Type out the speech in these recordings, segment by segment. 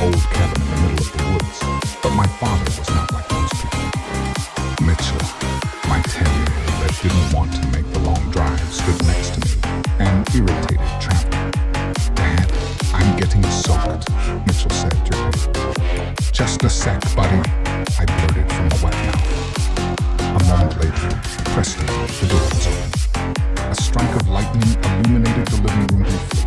old cabin in the middle of the woods, but my father was not like most people. Mitchell, my 10-year-old that didn't want to make the long drive, stood next to me, an irritated traveler. "Dad, I'm getting soaked," Mitchell said, dripping. "Just a sec, buddy," I blurted from a wet mouth. A moment later, presto, the door was open. A strike of lightning illuminated the living room briefly,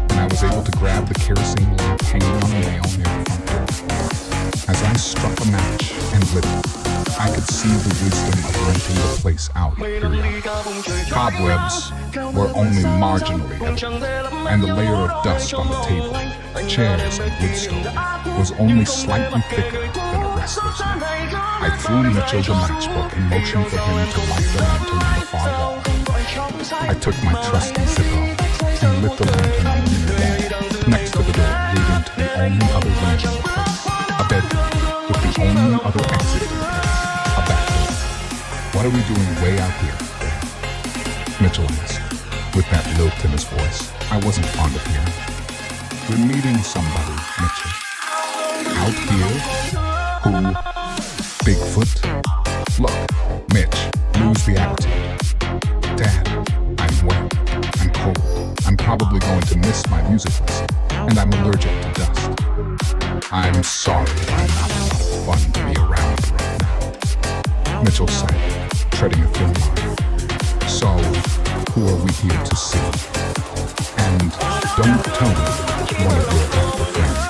and I was able to grab the kerosene lamp hanging on a nail near the front door. As I struck a match and lit it, I could see the wisdom of renting the place out periodically. Cobwebs were only marginally evident, and the layer of dust on the table, chairs, and wood stove was only slightly thicker than a wrestler's neck. I threw Mitchell the matchbook and motioned for him to light the lantern on the far wall. I took my trusty Zippo and lit the lantern on the near wall, next to the door leading to the only other room in the place, a bedroom with the only other exit in place, a back door. "What are we doing way out here, Dad?" Mitchell asked, with that lilt in his voice I wasn't fond of hearing. "We're meeting somebody, Mitchell." "Out here? Who? Bigfoot?" "Look, Mitch, lose the attitude." "Dad, I'm wet, I'm cold, I'm probably going to miss my music lesson, and I'm allergic to dust. I'm sorry I'm not a lot of fun to be around right now." Mitchell sighed, treading a thin line. "So, who are we here to see? And don't tell me one of your actor friends.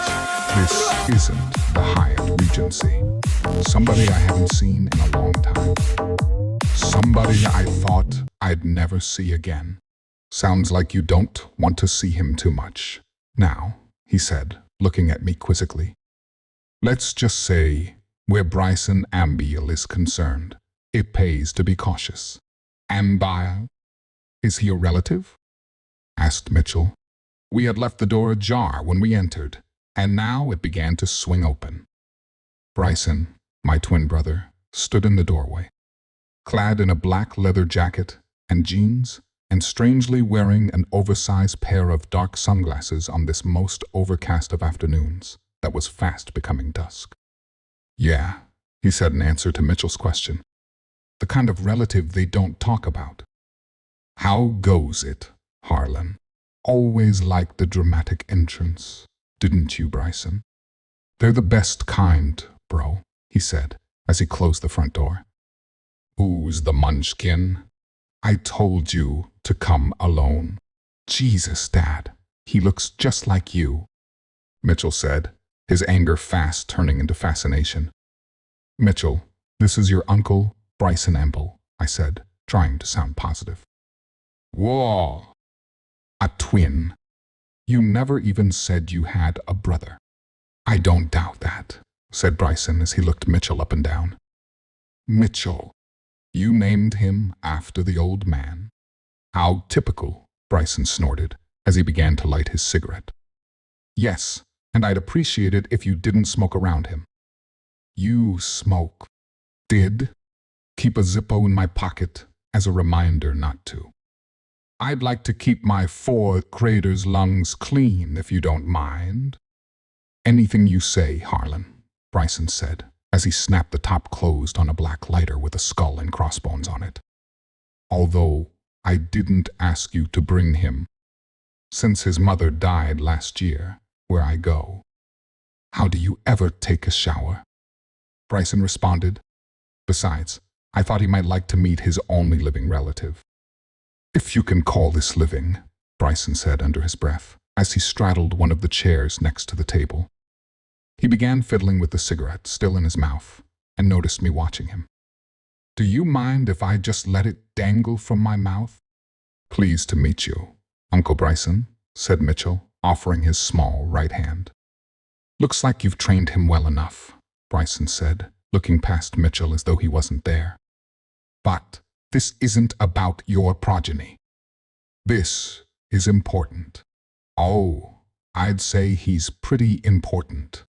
This isn't the Hyatt Regency. Somebody I haven't seen in a long time. Somebody I thought I'd never see again. Sounds like you don't want to see him too much now," he said, looking at me quizzically. "Let's just say, where Bryson Ambiel is concerned, it pays to be cautious." "Ambiel? Is he a relative?" asked Mitchell. We had left the door ajar when we entered, and now it began to swing open. Bryson, my twin brother, stood in the doorway, clad in a black leather jacket and jeans, and strangely wearing an oversized pair of dark sunglasses on this most overcast of afternoons that was fast becoming dusk. "Yeah," he said in answer to Mitchell's question. "The kind of relative they don't talk about." "How goes it, Harlan? Always liked the dramatic entrance, didn't you, Bryson?" "They're the best kind, bro," he said as he closed the front door. "Who's the munchkin? I told you to come alone." "Jesus, Dad, he looks just like you," Mitchell said, his anger fast turning into fascination. "Mitchell, this is your uncle, Bryson Amble," I said, trying to sound positive. "Whoa, a twin. You never even said you had a brother." "I don't doubt that," said Bryson as he looked Mitchell up and down. "Mitchell, you named him after the old man?" "How typical," Bryson snorted as he began to light his cigarette. "Yes, and I'd appreciate it if you didn't smoke around him." "You smoke?" "Did. Keep a Zippo in my pocket as a reminder not to." "I'd like to keep my 4th grader's lungs clean if you don't mind." "Anything you say, Harlan," Bryson said as he snapped the top closed on a black lighter with a skull and crossbones on it. "Although I didn't ask you to bring him, since his mother died last year, where I go." "How do you ever take a shower?" Bryson responded. "Besides, I thought he might like to meet his only living relative." "If you can call this living," Bryson said under his breath, as he straddled one of the chairs next to the table. He began fiddling with the cigarette still in his mouth and noticed me watching him. "Do you mind if I just let it dangle from my mouth?" "Pleased to meet you, Uncle Bryson," said Mitchell, offering his small right hand. "Looks like you've trained him well enough," Bryson said, looking past Mitchell as though he wasn't there. "But this isn't about your progeny. This is important." "Oh, I'd say he's pretty important."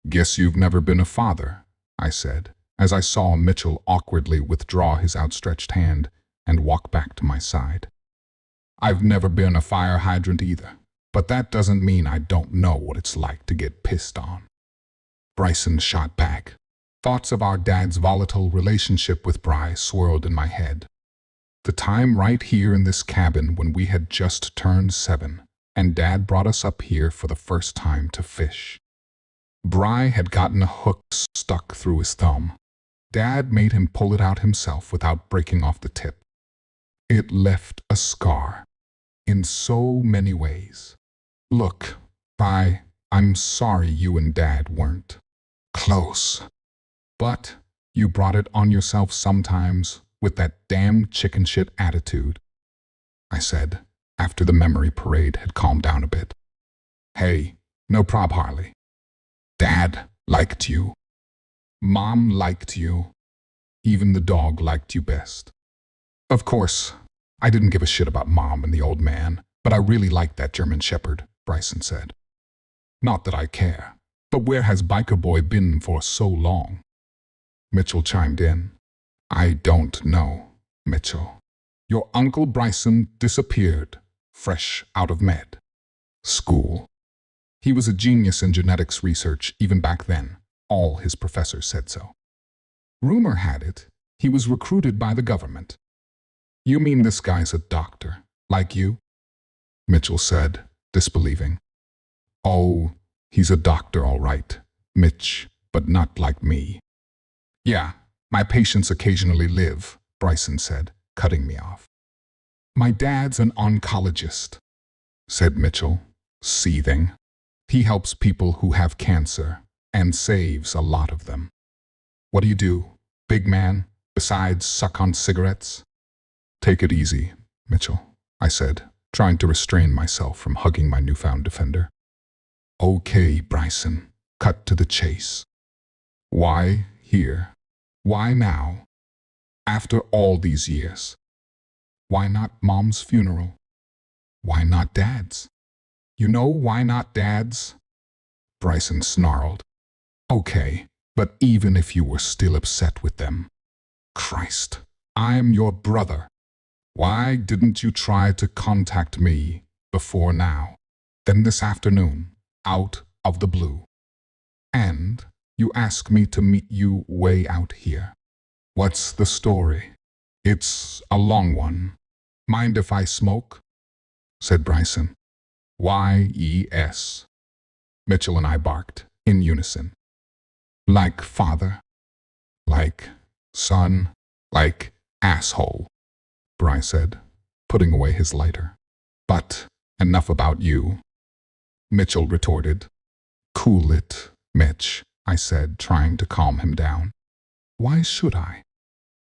"Guess you've never been a father," I said, as I saw Mitchell awkwardly withdraw his outstretched hand and walk back to my side. "I've never been a fire hydrant either, but that doesn't mean I don't know what it's like to get pissed on." Bryson shot back. Thoughts of our dad's volatile relationship with Bry swirled in my head. The time right here in this cabin when we had just turned 7, and Dad brought us up here for the first time to fish. Bry had gotten a hook stuck through his thumb. Dad made him pull it out himself without breaking off the tip. It left a scar, in so many ways. Look, I'm sorry you and Dad weren't close. But you brought it on yourself sometimes with that damn chicken shit attitude, I said, after the memory parade had calmed down a bit. Hey, no prob, Harley. Dad liked you. Mom liked you. Even the dog liked you best. Of course, I didn't give a shit about Mom and the old man, but I really liked that German Shepherd, Bryson said. Not that I care, but where has Biker Boy been for so long? Mitchell chimed in. I don't know, Mitchell. Your Uncle Bryson disappeared, fresh out of med school. He was a genius in genetics research even back then. All his professors said so. Rumor had it he was recruited by the government. You mean this guy's a doctor, like you? Mitchell said, disbelieving. Oh, he's a doctor all right, Mitch, but not like me. Yeah, my patients occasionally live, Bryson said, cutting me off. My dad's an oncologist, said Mitchell, seething. He helps people who have cancer and saves a lot of them. What do you do, big man, besides suck on cigarettes? Take it easy, Mitchell, I said, trying to restrain myself from hugging my newfound defender. Okay, Bryson, cut to the chase. Why here? Why now? After all these years? Why not Mom's funeral? Why not Dad's? You know why not Dad's? Bryson snarled. Okay, but even if you were still upset with them, Christ, I'm your brother. Why didn't you try to contact me before now, then this afternoon, out of the blue? And you ask me to meet you way out here. What's the story? It's a long one. Mind if I smoke? Said Bryson. Y-E-S. Mitchell and I barked in unison. Like father, like son, like asshole, Bry said, putting away his lighter. But enough about you, Mitchell retorted. Cool it, Mitch, I said, trying to calm him down. Why should I?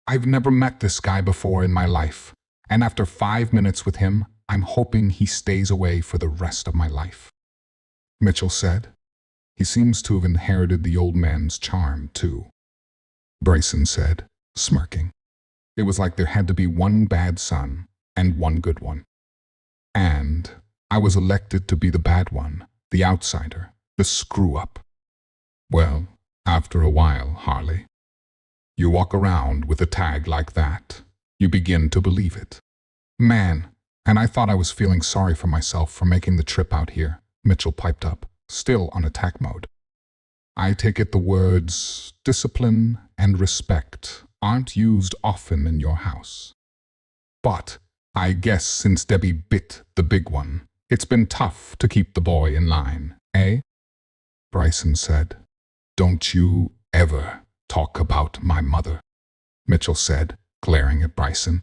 I've never met this guy before in my life, and after 5 minutes with him, I'm hoping he stays away for the rest of my life. Mitchell said. He seems to have inherited the old man's charm, too. Bryson said, smirking. It was like there had to be one bad son and one good one. And I was elected to be the bad one, the outsider, the screw-up. Well, after a while, Harley. You walk around with a tag like that, you begin to believe it. Man, and I thought I was feeling sorry for myself for making the trip out here, Mitchell piped up, still on attack mode. I take it the words discipline and respect aren't used often in your house. But I guess since Debbie bit the big one, it's been tough to keep the boy in line, eh? Bryson said. Don't you ever talk about my mother, Mitchell said, glaring at Bryson.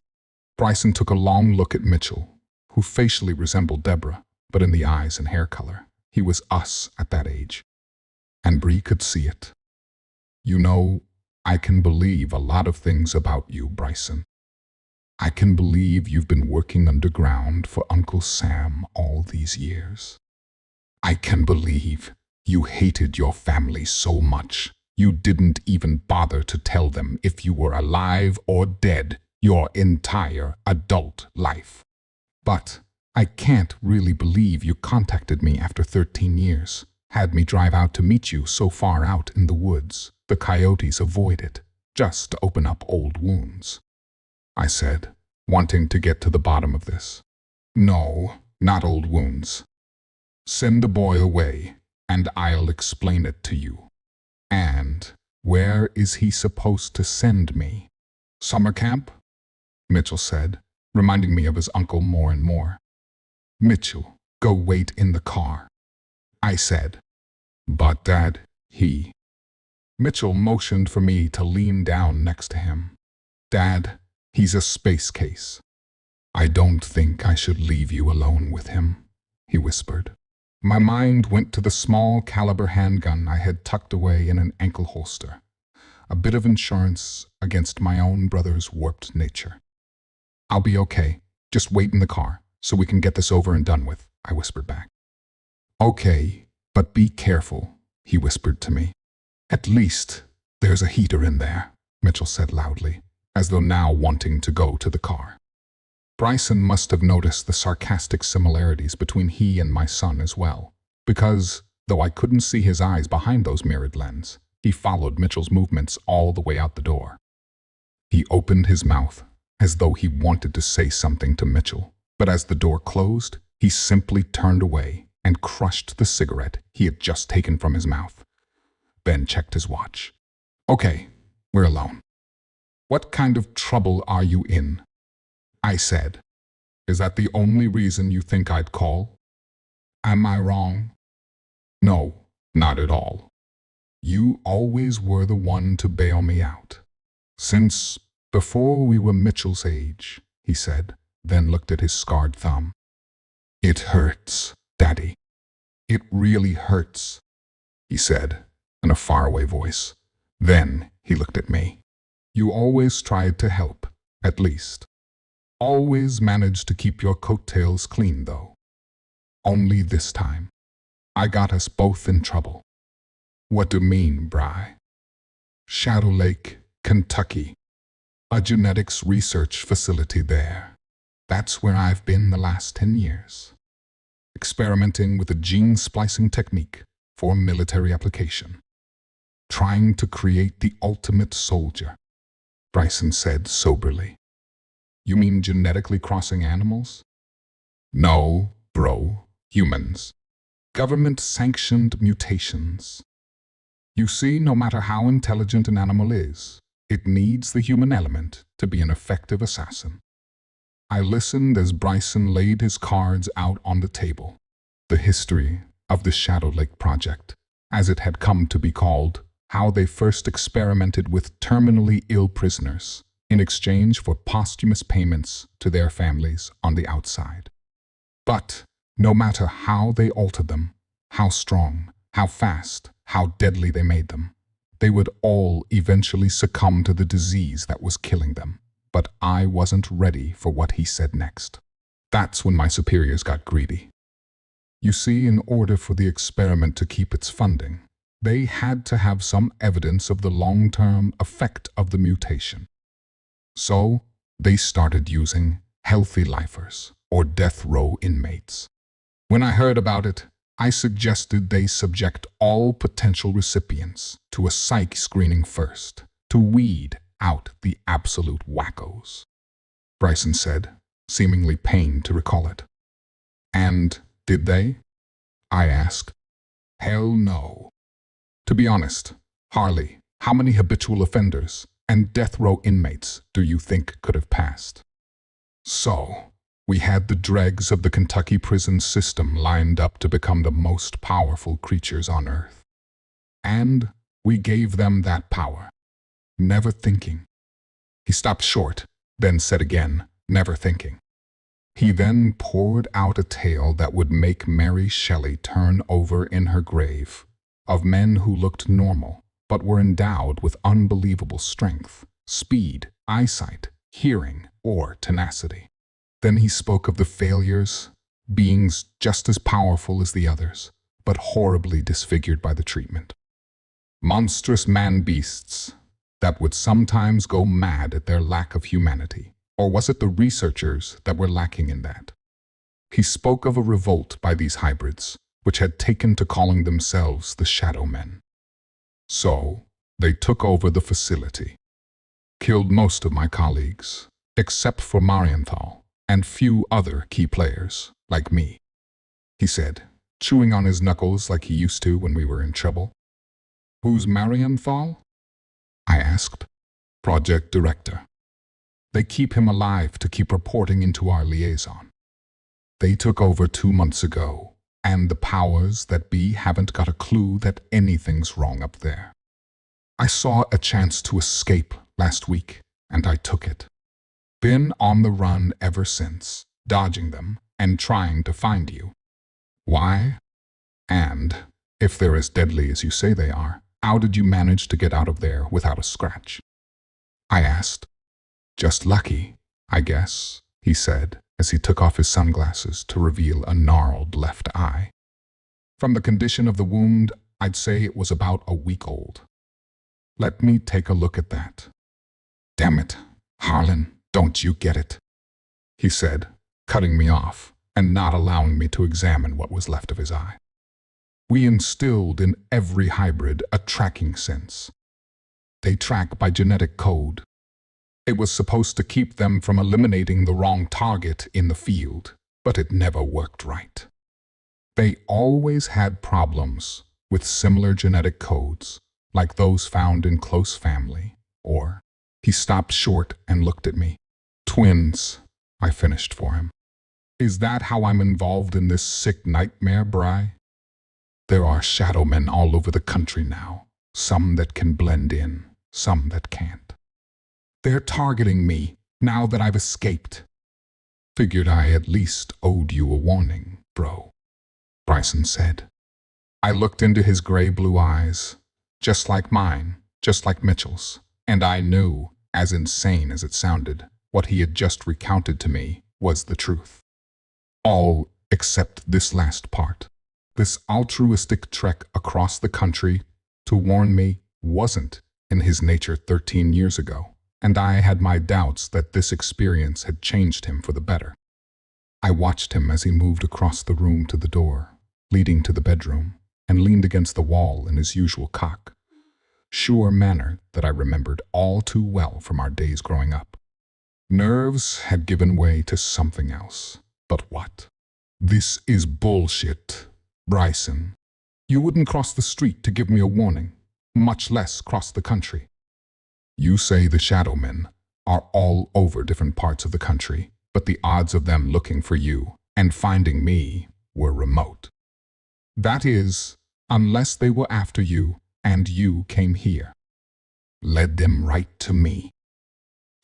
Bryson took a long look at Mitchell, who facially resembled Deborah, but in the eyes and hair color, he was us at that age. And Bree could see it. You know, I can believe a lot of things about you, Bryson. I can believe you've been working underground for Uncle Sam all these years. I can believe you hated your family so much you didn't even bother to tell them if you were alive or dead your entire adult life. But I can't really believe you contacted me after 13 years, had me drive out to meet you so far out in the woods the coyotes avoided, just to open up old wounds. I said, wanting to get to the bottom of this. No, not old wounds. Send the boy away, and I'll explain it to you. And where is he supposed to send me? Summer camp? Mitchell said, reminding me of his uncle more and more. Mitchell, go wait in the car, I said. But Dad, Mitchell motioned for me to lean down next to him. Dad, he's a space case. I don't think I should leave you alone with him, he whispered. My mind went to the small caliber handgun I had tucked away in an ankle holster, a bit of insurance against my own brother's warped nature. I'll be okay. Just wait in the car so we can get this over and done with, I whispered back. Okay, but be careful, he whispered to me. At least there's a heater in there, Mitchell said loudly, as though now wanting to go to the car. Bryson must have noticed the sarcastic similarities between he and my son as well, because, though I couldn't see his eyes behind those mirrored lenses, he followed Mitchell's movements all the way out the door. He opened his mouth, as though he wanted to say something to Mitchell, but as the door closed, he simply turned away and crushed the cigarette he had just taken from his mouth. Ben checked his watch. Okay, we're alone. What kind of trouble are you in? I said. Is that the only reason you think I'd call? Am I wrong? No, not at all. You always were the one to bail me out. Since before we were Mitchell's age, he said, then looked at his scarred thumb. It hurts, Daddy. It really hurts, he said, in a faraway voice. Then he looked at me. You always tried to help, at least. Always managed to keep your coattails clean, though. Only this time, I got us both in trouble. What do you mean, Bry? Shadow Lake, Kentucky. A genetics research facility there. That's where I've been the last 10 years. Experimenting with a gene splicing technique for military application. Trying to create the ultimate soldier, Bryson said soberly. You mean genetically crossing animals? No, bro, humans. Government-sanctioned mutations. You see, no matter how intelligent an animal is, it needs the human element to be an effective assassin. I listened as Bryson laid his cards out on the table. The history of the Shadow Lake Project, as it had come to be called, how they first experimented with terminally ill prisoners in exchange for posthumous payments to their families on the outside. But no matter how they altered them, how strong, how fast, how deadly they made them, they would all eventually succumb to the disease that was killing them. But I wasn't ready for what he said next. That's when my superiors got greedy. You see, in order for the experiment to keep its funding, they had to have some evidence of the long-term effect of the mutation. So, they started using healthy lifers, or death row inmates. When I heard about it, I suggested they subject all potential recipients to a psych screening first, to weed out the absolute wackos, Bryson said, seemingly pained to recall it. And did they? I asked. Hell no. To be honest, Harley, how many habitual offenders and death row inmates do you think could have passed? So, we had the dregs of the Kentucky prison system lined up to become the most powerful creatures on Earth. And we gave them that power, never thinking. He stopped short, then said again, never thinking. He then poured out a tale that would make Mary Shelley turn over in her grave, of men who looked normal, but were endowed with unbelievable strength, speed, eyesight, hearing, or tenacity. Then he spoke of the failures, beings just as powerful as the others, but horribly disfigured by the treatment. Monstrous man-beasts that would sometimes go mad at their lack of humanity. Or was it the researchers that were lacking in that? He spoke of a revolt by these hybrids, which had taken to calling themselves the Shadow Men. So, they took over the facility, killed most of my colleagues, except for Marienthal, and few other key players, like me, he said, chewing on his knuckles like he used to when we were in trouble. Who's Marienthal? I asked. Project Director. They keep him alive to keep reporting into our liaison. They took over 2 months ago, and the powers that be haven't got a clue that anything's wrong up there. I saw a chance to escape last week, and I took it. Been on the run ever since, dodging them and trying to find you. Why? And, if they're as deadly as you say they are, how did you manage to get out of there without a scratch? I asked. Just lucky, I guess, he said, as he took off his sunglasses to reveal a gnarled left eye. From the condition of the wound, I'd say it was about a week old. Let me take a look at that. Damn it, Harlan, don't you get it? He said, cutting me off and not allowing me to examine what was left of his eye. We instilled in every hybrid a tracking sense. They track by genetic code. It was supposed to keep them from eliminating the wrong target in the field, but it never worked right. They always had problems with similar genetic codes, like those found in close family, or... He stopped short and looked at me. Twins, I finished for him. Is that how I'm involved in this sick nightmare, Bry? There are shadow men all over the country now, some that can blend in, some that can't. They're targeting me now that I've escaped. Figured I at least owed you a warning, bro, Bryson said. I looked into his gray-blue eyes, just like mine, just like Mitchell's, and I knew, as insane as it sounded, what he had just recounted to me was the truth. All except this last part. This altruistic trek across the country to warn me wasn't in his nature 13 years ago, and I had my doubts that this experience had changed him for the better. I watched him as he moved across the room to the door, leading to the bedroom, and leaned against the wall in his usual sure manner that I remembered all too well from our days growing up. Nerves had given way to something else. But what? This is bullshit, Bryson. You wouldn't cross the street to give me a warning, much less cross the country. You say the shadow men are all over different parts of the country, but the odds of them looking for you and finding me were remote. That is, unless they were after you and you came here. Led them right to me.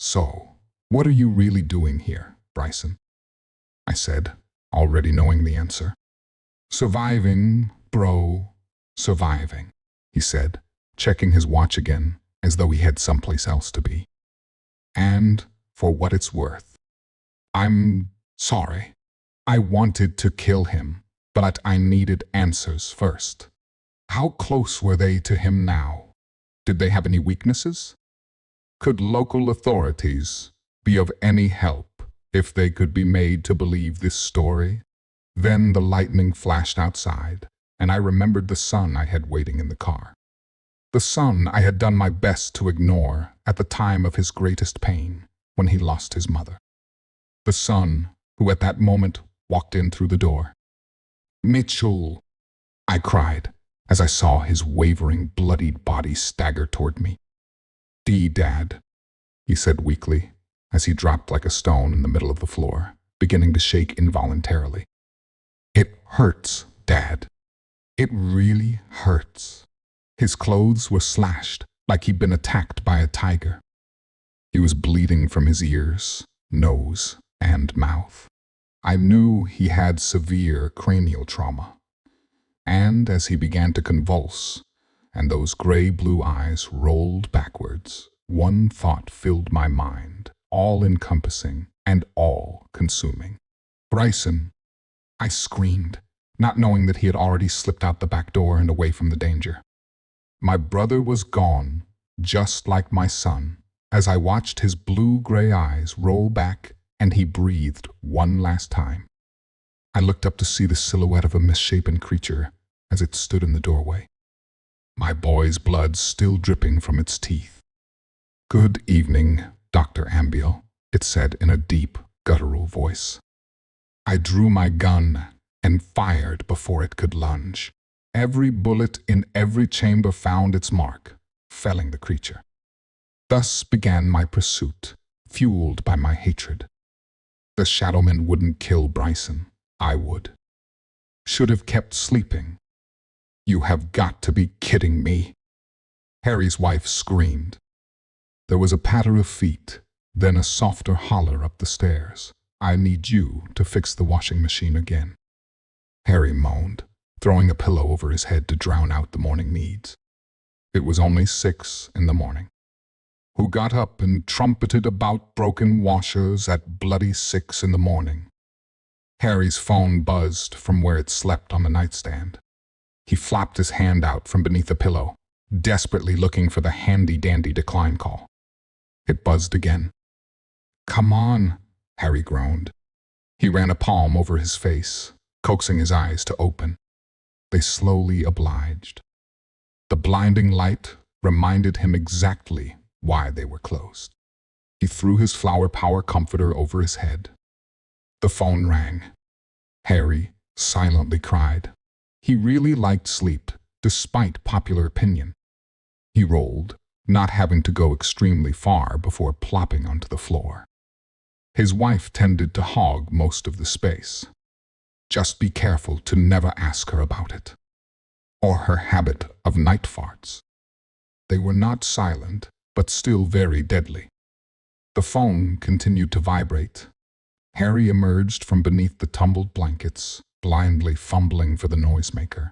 So, what are you really doing here, Bryson? I said, already knowing the answer. Surviving, bro, surviving, he said, checking his watch again as though he had someplace else to be. And, for what it's worth, I'm sorry. I wanted to kill him, but I needed answers first. How close were they to him now? Did they have any weaknesses? Could local authorities be of any help if they could be made to believe this story? Then the lightning flashed outside, and I remembered the son I had waiting in the car. The son I had done my best to ignore at the time of his greatest pain, when he lost his mother. The son who at that moment walked in through the door. Mitchell, I cried, as I saw his wavering, bloodied body stagger toward me. Dad, he said weakly, as he dropped like a stone in the middle of the floor, beginning to shake involuntarily. It hurts, Dad. It really hurts. His clothes were slashed like he'd been attacked by a tiger. He was bleeding from his ears, nose, and mouth. I knew he had severe cranial trauma. And as he began to convulse, and those gray-blue eyes rolled backwards, one thought filled my mind, all-encompassing and all-consuming. Bryson, I screamed, not knowing that he had already slipped out the back door and away from the danger. My brother was gone, just like my son, as I watched his blue-gray eyes roll back and he breathed one last time. I looked up to see the silhouette of a misshapen creature as it stood in the doorway, my boy's blood still dripping from its teeth. Good evening, Dr. Ambiel, it said in a deep, guttural voice. I drew my gun and fired before it could lunge. Every bullet in every chamber found its mark, felling the creature. Thus began my pursuit, fueled by my hatred. The Shadowman wouldn't kill Bryson. I would. Should have kept sleeping. You have got to be kidding me. Harry's wife screamed. There was a patter of feet, then a softer holler up the stairs. I need you to fix the washing machine again. Harry moaned, throwing a pillow over his head to drown out the morning needs. It was only 6 in the morning. Who got up and trumpeted about broken washers at bloody 6 in the morning? Harry's phone buzzed from where it slept on the nightstand. He flopped his hand out from beneath the pillow, desperately looking for the handy-dandy decline call. It buzzed again. "Come on," Harry groaned. He ran a palm over his face, coaxing his eyes to open. They slowly obliged. The blinding light reminded him exactly why they were closed. He threw his flower power comforter over his head. The phone rang. Harry silently cried. He really liked sleep, despite popular opinion. He rolled, not having to go extremely far before plopping onto the floor. His wife tended to hog most of the space. Just be careful to never ask her about it, or her habit of night farts. They were not silent, but still very deadly. The phone continued to vibrate. Harry emerged from beneath the tumbled blankets, blindly fumbling for the noisemaker.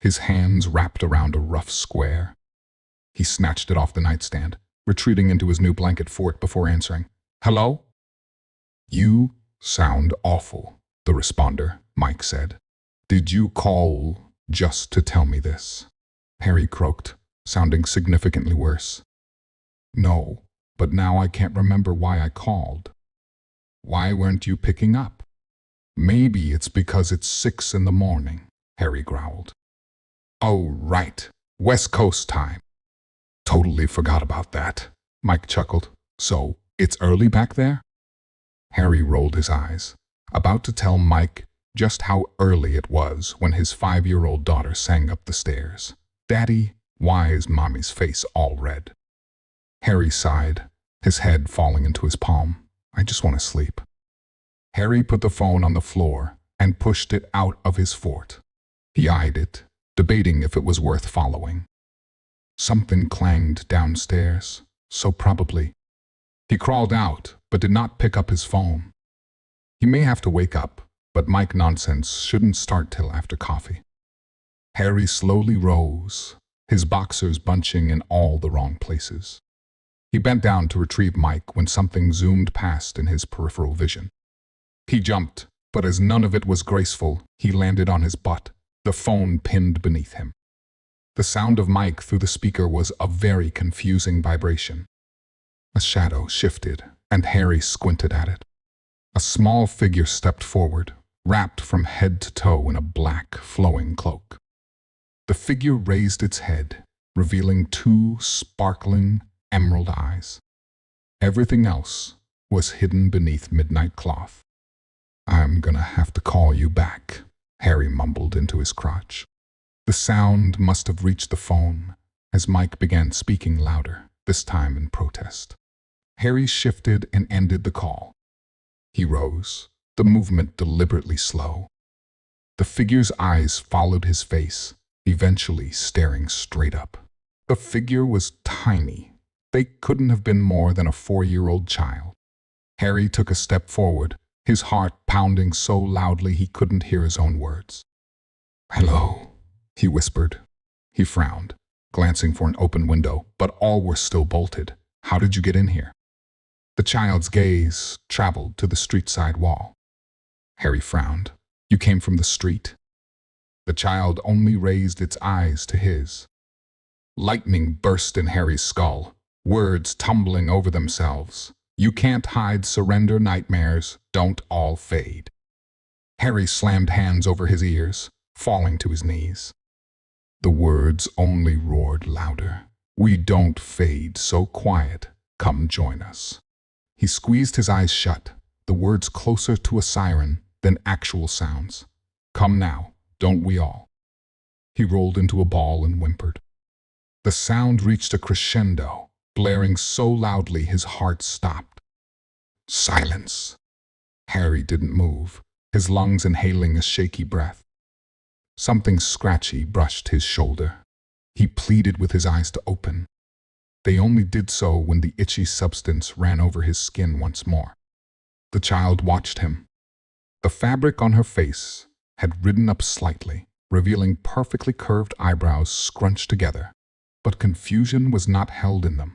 His hands wrapped around a rough square. He snatched it off the nightstand, retreating into his new blanket fort before answering. "Hello?" "You sound awful," the responder, Mike said. "Did you call just to tell me this?" Harry croaked, sounding significantly worse. "No, but now I can't remember why I called." "Why weren't you picking up?" "Maybe it's because it's 6 in the morning," Harry growled. "Oh, right, West Coast time. Totally forgot about that," Mike chuckled. "So, it's early back there?" Harry rolled his eyes, about to tell Mike just how early it was when his 5-year-old daughter sang up the stairs. "Daddy, why is Mommy's face all red?" Harry sighed, his head falling into his palm. "I just want to sleep." Harry put the phone on the floor and pushed it out of his fort. He eyed it, debating if it was worth following. Something clanged downstairs, so probably. He crawled out, but did not pick up his phone. He may have to wake up, but Mike nonsense shouldn't start till after coffee. Harry slowly rose, his boxers bunching in all the wrong places. He bent down to retrieve Mike when something zoomed past in his peripheral vision. He jumped, but as none of it was graceful, he landed on his butt, the phone pinned beneath him. The sound of Mike through the speaker was a very confusing vibration. A shadow shifted, and Harry squinted at it. A small figure stepped forward, wrapped from head to toe in a black, flowing cloak. The figure raised its head, revealing 2 sparkling, emerald eyes. Everything else was hidden beneath midnight cloth. "I'm gonna have to call you back," Harry mumbled into his crotch. The sound must have reached the phone as Mike began speaking louder, this time in protest. Harry shifted and ended the call. He rose, the movement deliberately slow. The figure's eyes followed his face, eventually staring straight up. The figure was tiny. They couldn't have been more than a 4-year-old child. Harry took a step forward, his heart pounding so loudly he couldn't hear his own words. "Hello," he whispered. He frowned, glancing for an open window, but all were still bolted. "How did you get in here?" The child's gaze traveled to the street-side wall. Harry frowned. "You came from the street?" The child only raised its eyes to his. Lightning burst in Harry's skull, words tumbling over themselves. "You can't hide surrender nightmares, don't all fade." Harry slammed hands over his ears, falling to his knees. The words only roared louder. "We don't fade so quiet, come join us." He squeezed his eyes shut, the words closer to a siren than actual sounds. "Come now, don't we all?" He rolled into a ball and whimpered. The sound reached a crescendo, blaring so loudly his heart stopped. Silence. Harry didn't move, his lungs inhaling a shaky breath. Something scratchy brushed his shoulder. He pleaded with his eyes to open. They only did so when the itchy substance ran over his skin once more. The child watched him. The fabric on her face had ridden up slightly, revealing perfectly curved eyebrows scrunched together, but confusion was not held in them.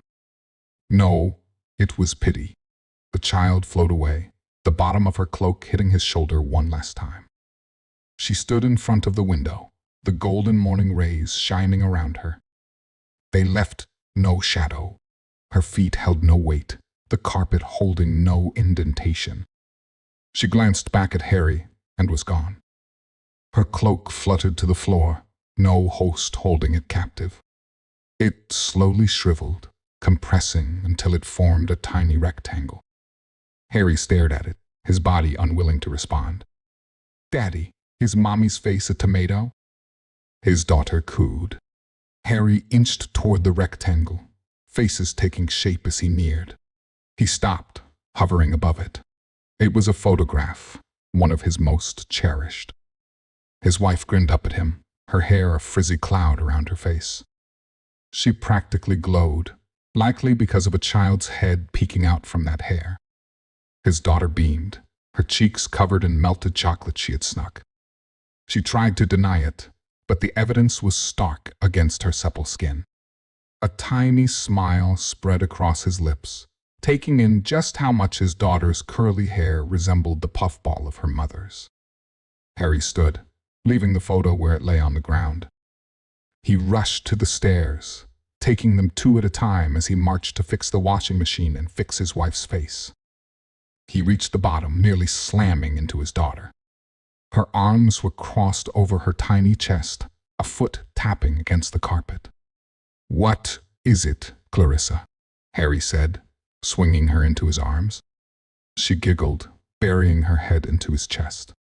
No, it was pity. The child flowed away, the bottom of her cloak hitting his shoulder one last time. She stood in front of the window, the golden morning rays shining around her. They left no shadow. Her feet held no weight, the carpet holding no indentation. She glanced back at Harry and was gone. Her cloak fluttered to the floor, no host holding it captive. It slowly shriveled, compressing until it formed a tiny rectangle. Harry stared at it, his body unwilling to respond. "Daddy, is Mommy's face a tomato?" His daughter cooed. Harry inched toward the rectangle, faces taking shape as he neared. He stopped, hovering above it. It was a photograph, one of his most cherished. His wife grinned up at him, her hair a frizzy cloud around her face. She practically glowed, likely because of a child's head peeking out from that hair. His daughter beamed, her cheeks covered in melted chocolate she had snuck. She tried to deny it, but the evidence was stark against her supple skin. A tiny smile spread across his lips, taking in just how much his daughter's curly hair resembled the puffball of her mother's. Harry stood, leaving the photo where it lay on the ground. He rushed to the stairs, taking them two at a time as he marched to fix the washing machine and fix his wife's face. He reached the bottom, nearly slamming into his daughter. Her arms were crossed over her tiny chest, a foot tapping against the carpet. "What is it, Clarissa?" Harry said, swinging her into his arms. She giggled, burying her head into his chest.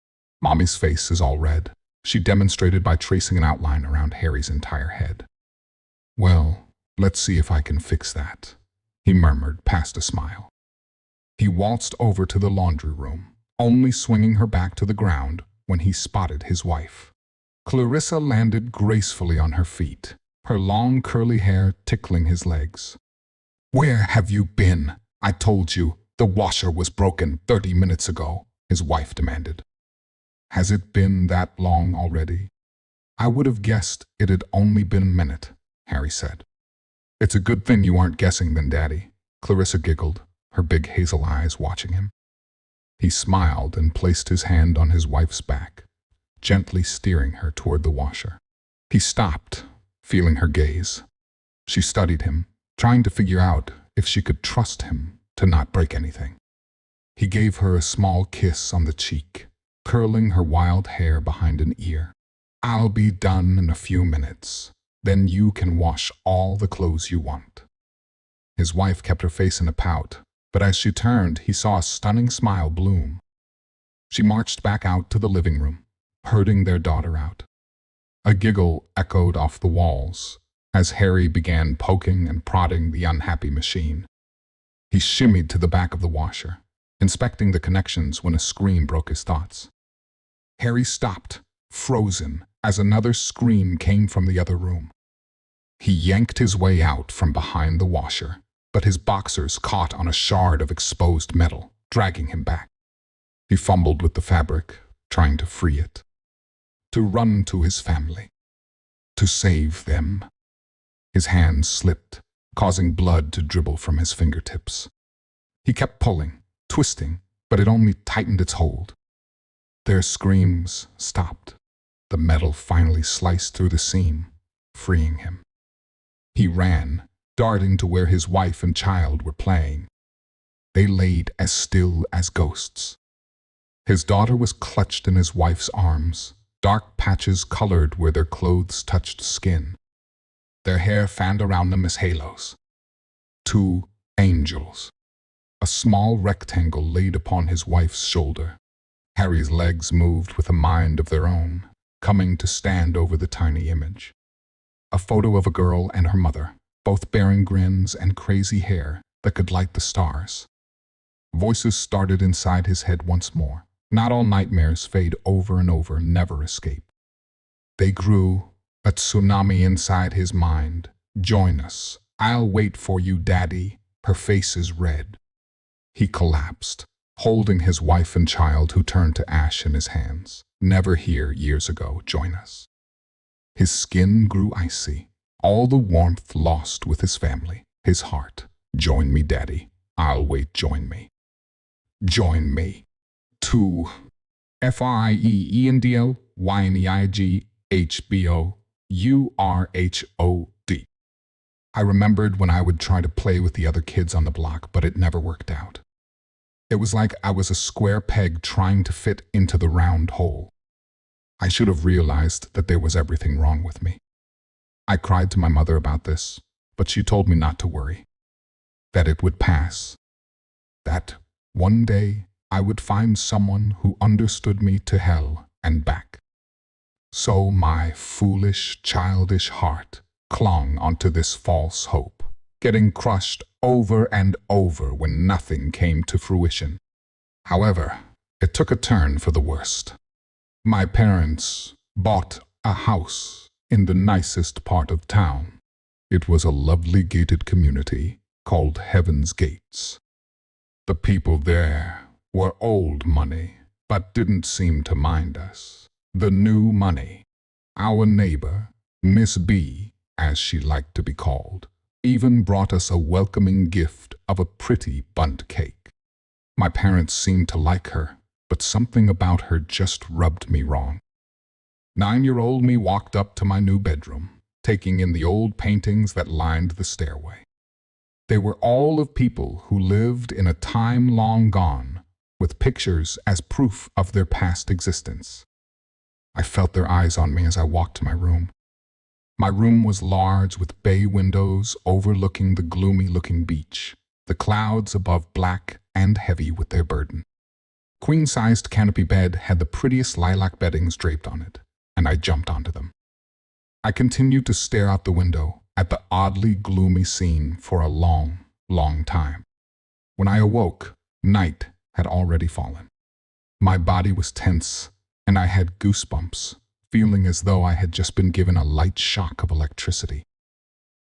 "Mommy's face is all red," she demonstrated by tracing an outline around Harry's entire head. "Well, let's see if I can fix that," he murmured past a smile. He waltzed over to the laundry room, only swinging her back to the ground when he spotted his wife. Clarissa landed gracefully on her feet, her long curly hair tickling his legs. "Where have you been? I told you, the washer was broken 30 minutes ago," his wife demanded. "Has it been that long already?" "I would have guessed it had only been a minute," Harry said. "It's a good thing you aren't guessing then, Daddy," Clarissa giggled, her big hazel eyes watching him. He smiled and placed his hand on his wife's back, gently steering her toward the washer. He stopped, feeling her gaze. She studied him, trying to figure out if she could trust him to not break anything. He gave her a small kiss on the cheek, curling her wild hair behind an ear. "I'll be done in a few minutes. Then you can wash all the clothes you want." His wife kept her face in a pout, but as she turned, he saw a stunning smile bloom. She marched back out to the living room, herding their daughter out. A giggle echoed off the walls as Harry began poking and prodding the unhappy machine. He shimmied to the back of the washer, inspecting the connections when a scream broke his thoughts. Harry stopped, frozen, as another scream came from the other room. He yanked his way out from behind the washer, but his boxers caught on a shard of exposed metal, dragging him back. He fumbled with the fabric, trying to free it. To run to his family. To save them. His hands slipped, causing blood to dribble from his fingertips. He kept pulling, twisting, but it only tightened its hold. Their screams stopped. The metal finally sliced through the seam, freeing him. He ran, darting to where his wife and child were playing. They laid as still as ghosts. His daughter was clutched in his wife's arms, dark patches colored where their clothes touched skin. Their hair fanned around them as halos. 2 angels. A small rectangle laid upon his wife's shoulder. Harry's legs moved with a mind of their own. coming to stand over the tiny image. A photo of a girl and her mother, both bearing grins and crazy hair that could light the stars. Voices started inside his head once more. Not all nightmares fade over and over, never escape. They grew, a tsunami inside his mind. Join us. I'll wait for you, Daddy. Her face is red. He collapsed, holding his wife and child who turned to ash in his hands. Never here years ago, join us. His skin grew icy, all the warmth lost with his family. His heart, join me, Daddy. I'll wait, join me. Join me. To FIEENDLYNEIGHBOURHOD. I remembered when I would try to play with the other kids on the block, but it never worked out. It was like I was a square peg trying to fit into the round hole. I should have realized that there was everything wrong with me. I cried to my mother about this, but she told me not to worry, that it would pass, that one day I would find someone who understood me to hell and back. So my foolish, childish heart clung onto this false hope, getting crushed over and over when nothing came to fruition. However, it took a turn for the worst. My parents bought a house in the nicest part of town. It was a lovely gated community called Heaven's Gates. The people there were old money, but didn't seem to mind us. The new money, our neighbor, Miss B, as she liked to be called, even brought us a welcoming gift of a pretty bundt cake. My parents seemed to like her, but something about her just rubbed me wrong. 9-year-old me walked up to my new bedroom, taking in the old paintings that lined the stairway. They were all of people who lived in a time long gone, with pictures as proof of their past existence. I felt their eyes on me as I walked to my room. My room was large with bay windows overlooking the gloomy-looking beach, the clouds above black and heavy with their burden. Queen-sized canopy bed had the prettiest lilac beddings draped on it, and I jumped onto them. I continued to stare out the window at the oddly gloomy scene for a long, long time. When I awoke, night had already fallen. My body was tense, and I had goosebumps, feeling as though I had just been given a light shock of electricity.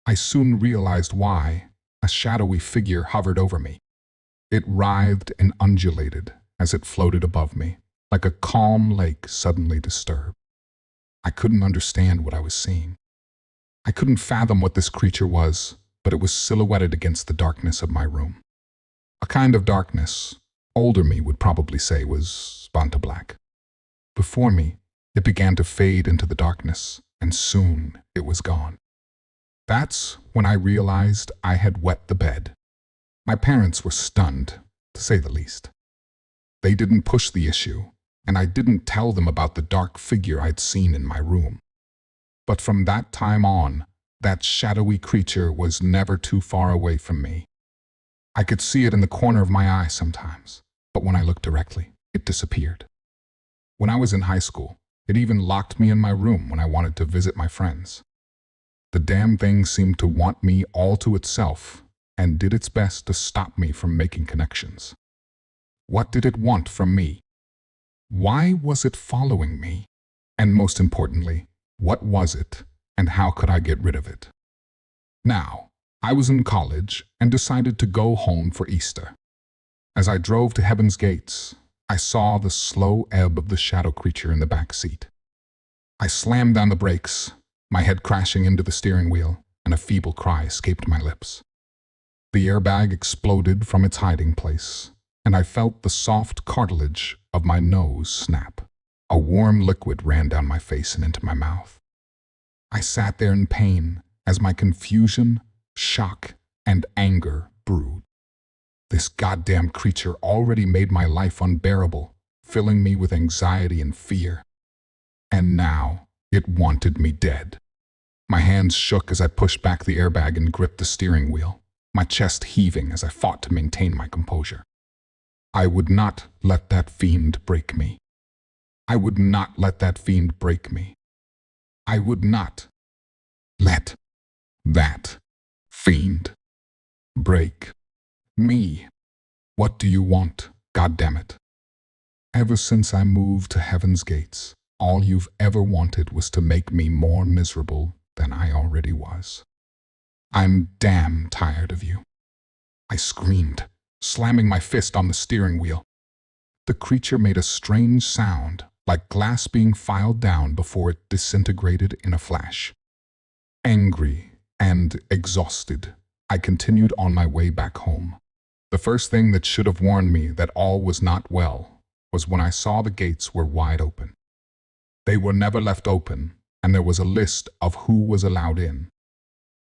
I soon realized why. A shadowy figure hovered over me. It writhed and undulated as it floated above me, like a calm lake suddenly disturbed. I couldn't understand what I was seeing. I couldn't fathom what this creature was, but it was silhouetted against the darkness of my room. A kind of darkness older me would probably say was Banta black. Before me, it began to fade into the darkness, and soon it was gone. That's when I realized I had wet the bed. My parents were stunned, to say the least. They didn't push the issue, and I didn't tell them about the dark figure I'd seen in my room. But from that time on, that shadowy creature was never too far away from me. I could see it in the corner of my eye sometimes, but when I looked directly, it disappeared. When I was in high school, it even locked me in my room when I wanted to visit my friends. The damn thing seemed to want me all to itself and did its best to stop me from making connections. What did it want from me? Why was it following me? And most importantly, what was it and how could I get rid of it? Now, I was in college and decided to go home for Easter. As I drove to Heaven's Gates, I saw the slow ebb of the shadow creature in the back seat. I slammed down the brakes, my head crashing into the steering wheel, and a feeble cry escaped my lips. The airbag exploded from its hiding place, and I felt the soft cartilage of my nose snap. A warm liquid ran down my face and into my mouth. I sat there in pain as my confusion, shock, and anger brewed. This goddamn creature already made my life unbearable, filling me with anxiety and fear. And now, it wanted me dead. My hands shook as I pushed back the airbag and gripped the steering wheel, my chest heaving as I fought to maintain my composure. I would not let that fiend break me. I would not let that fiend break me. I would not let that fiend break me. What do you want, goddammit? Ever since I moved to Heaven's Gates, all you've ever wanted was to make me more miserable than I already was. I'm damn tired of you. I screamed, slamming my fist on the steering wheel. The creature made a strange sound, like glass being filed down before it disintegrated in a flash. Angry and exhausted, I continued on my way back home. The first thing that should have warned me that all was not well was when I saw the gates were wide open. They were never left open, and there was a list of who was allowed in.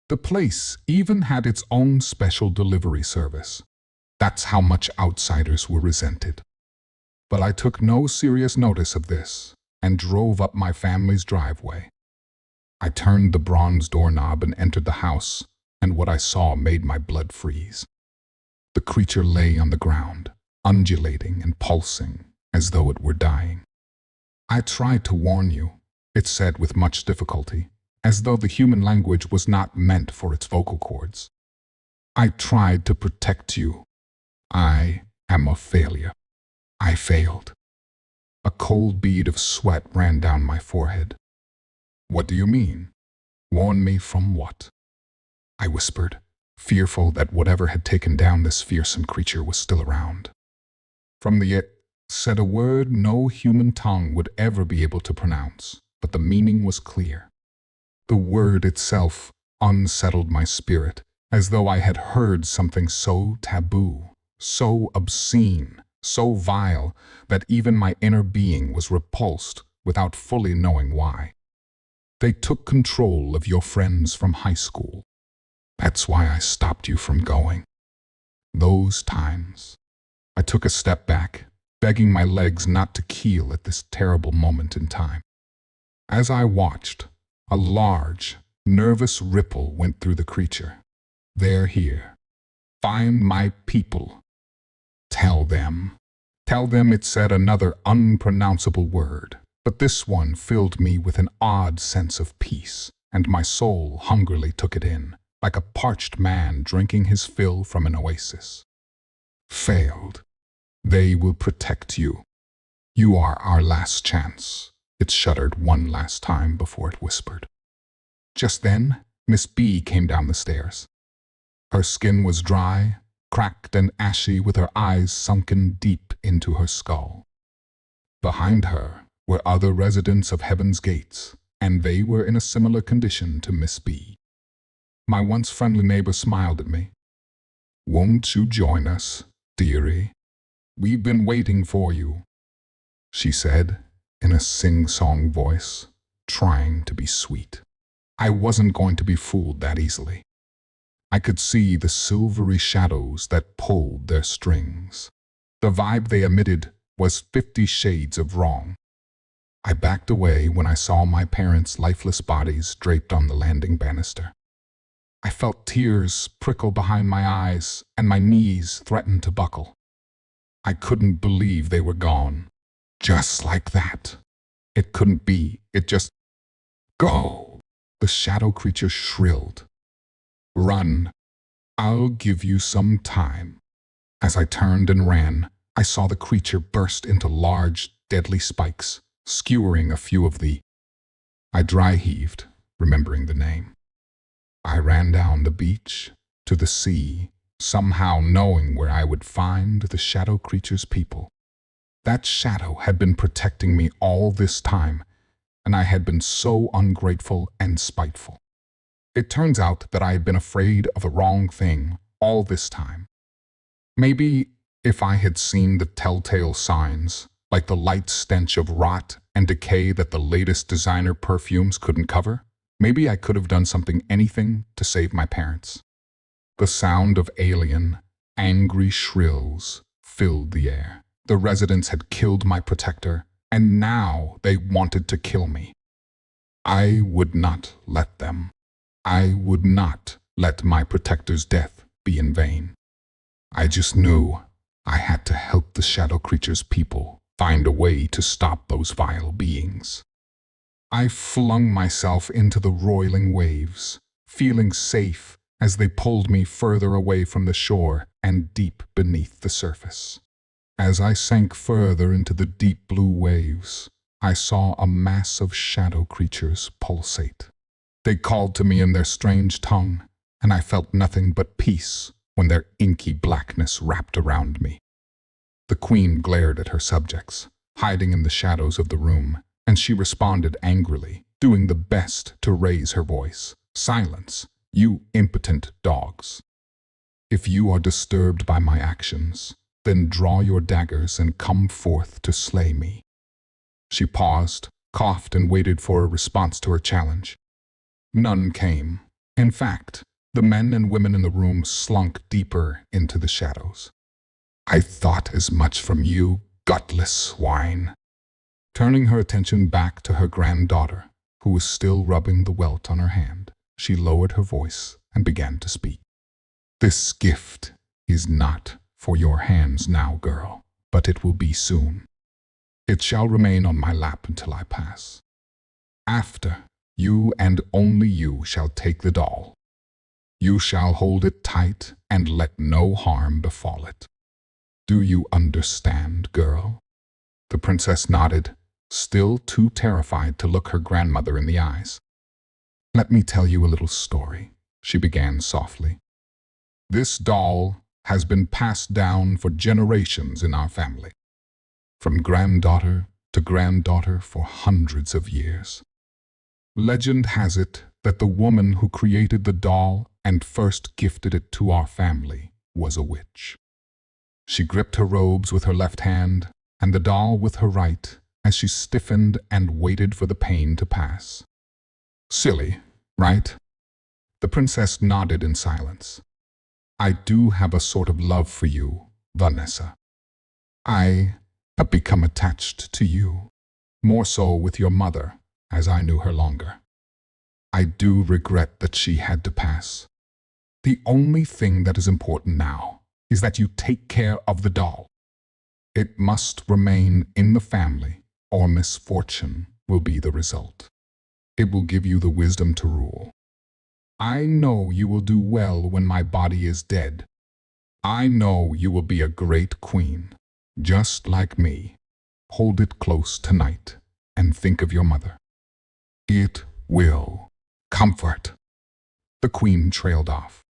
The place even had its own special delivery service. That's how much outsiders were resented. But I took no serious notice of this and drove up my family's driveway. I turned the bronze doorknob and entered the house, and what I saw made my blood freeze. The creature lay on the ground, undulating and pulsing as though it were dying. I tried to warn you, it said with much difficulty, as though the human language was not meant for its vocal cords. I tried to protect you. I am a failure. I failed. A cold bead of sweat ran down my forehead. What do you mean? Warn me from what? I whispered, fearful that whatever had taken down this fearsome creature was still around. From the it said a word no human tongue would ever be able to pronounce, but the meaning was clear. The word itself unsettled my spirit, as though I had heard something so taboo, so obscene, so vile, that even my inner being was repulsed without fully knowing why. They took control of your friends from high school. That's why I stopped you from going. Those times, I took a step back, begging my legs not to keel at this terrible moment in time. As I watched, a large, nervous ripple went through the creature. They're here. Find my people. Tell them. Tell them it said another unpronounceable word, but this one filled me with an odd sense of peace, and my soul hungrily took it in, like a parched man drinking his fill from an oasis. Failed. They will protect you. You are our last chance. It shuddered one last time before it whispered. Just then, Miss B came down the stairs. Her skin was dry, cracked and ashy, with her eyes sunken deep into her skull. Behind her were other residents of Heaven's Gates, and they were in a similar condition to Miss B. My once friendly neighbor smiled at me. "Won't you join us, dearie? We've been waiting for you," she said in a sing-song voice, trying to be sweet. I wasn't going to be fooled that easily. I could see the silvery shadows that pulled their strings. The vibe they emitted was 50 shades of wrong. I backed away when I saw my parents' lifeless bodies draped on the landing banister. I felt tears prickle behind my eyes, and my knees threatened to buckle. I couldn't believe they were gone. Just like that. It couldn't be. It just... Go! The shadow creature shrilled. Run. I'll give you some time. As I turned and ran, I saw the creature burst into large, deadly spikes, skewering a few of the... I dry-heaved, remembering the name. I ran down the beach, to the sea, somehow knowing where I would find the shadow creature's people. That shadow had been protecting me all this time, and I had been so ungrateful and spiteful. It turns out that I had been afraid of the wrong thing all this time. Maybe if I had seen the telltale signs, like the light stench of rot and decay that the latest designer perfumes couldn't cover, maybe I could have done anything to save my parents. The sound of alien, angry shrills filled the air. The residents had killed my protector, and now they wanted to kill me. I would not let them. I would not let my protector's death be in vain. I just knew I had to help the shadow creature's people find a way to stop those vile beings. I flung myself into the roiling waves, feeling safe as they pulled me further away from the shore and deep beneath the surface. As I sank further into the deep blue waves, I saw a mass of shadow creatures pulsate. They called to me in their strange tongue, and I felt nothing but peace when their inky blackness wrapped around me. The queen glared at her subjects, hiding in the shadows of the room, and she responded angrily, doing the best to raise her voice. "Silence, you impotent dogs. If you are disturbed by my actions, then draw your daggers and come forth to slay me." She paused, coughed, and waited for a response to her challenge. None came. In fact, the men and women in the room slunk deeper into the shadows. "I thought as much from you, gutless swine." Turning her attention back to her granddaughter, who was still rubbing the welt on her hand, she lowered her voice and began to speak. "This gift is not for your hands now, girl, but it will be soon. It shall remain on my lap until I pass. After, you and only you shall take the doll. You shall hold it tight and let no harm befall it. Do you understand, girl?" The princess nodded, still too terrified to look her grandmother in the eyes. "Let me tell you a little story," she began softly. "This doll has been passed down for generations in our family, from granddaughter to granddaughter for hundreds of years. Legend has it that the woman who created the doll and first gifted it to our family was a witch. She gripped her robes with her left hand and the doll with her right as she stiffened and waited for the pain to pass. Silly, right?" The princess nodded in silence. "I do have a sort of love for you, Vanessa. I have become attached to you, more so with your mother, as I knew her longer. I do regret that she had to pass. The only thing that is important now is that you take care of the doll. It must remain in the family, or misfortune will be the result. It will give you the wisdom to rule. I know you will do well when my body is dead. I know you will be a great queen, just like me. Hold it close tonight and think of your mother. It will comfort." The queen trailed off.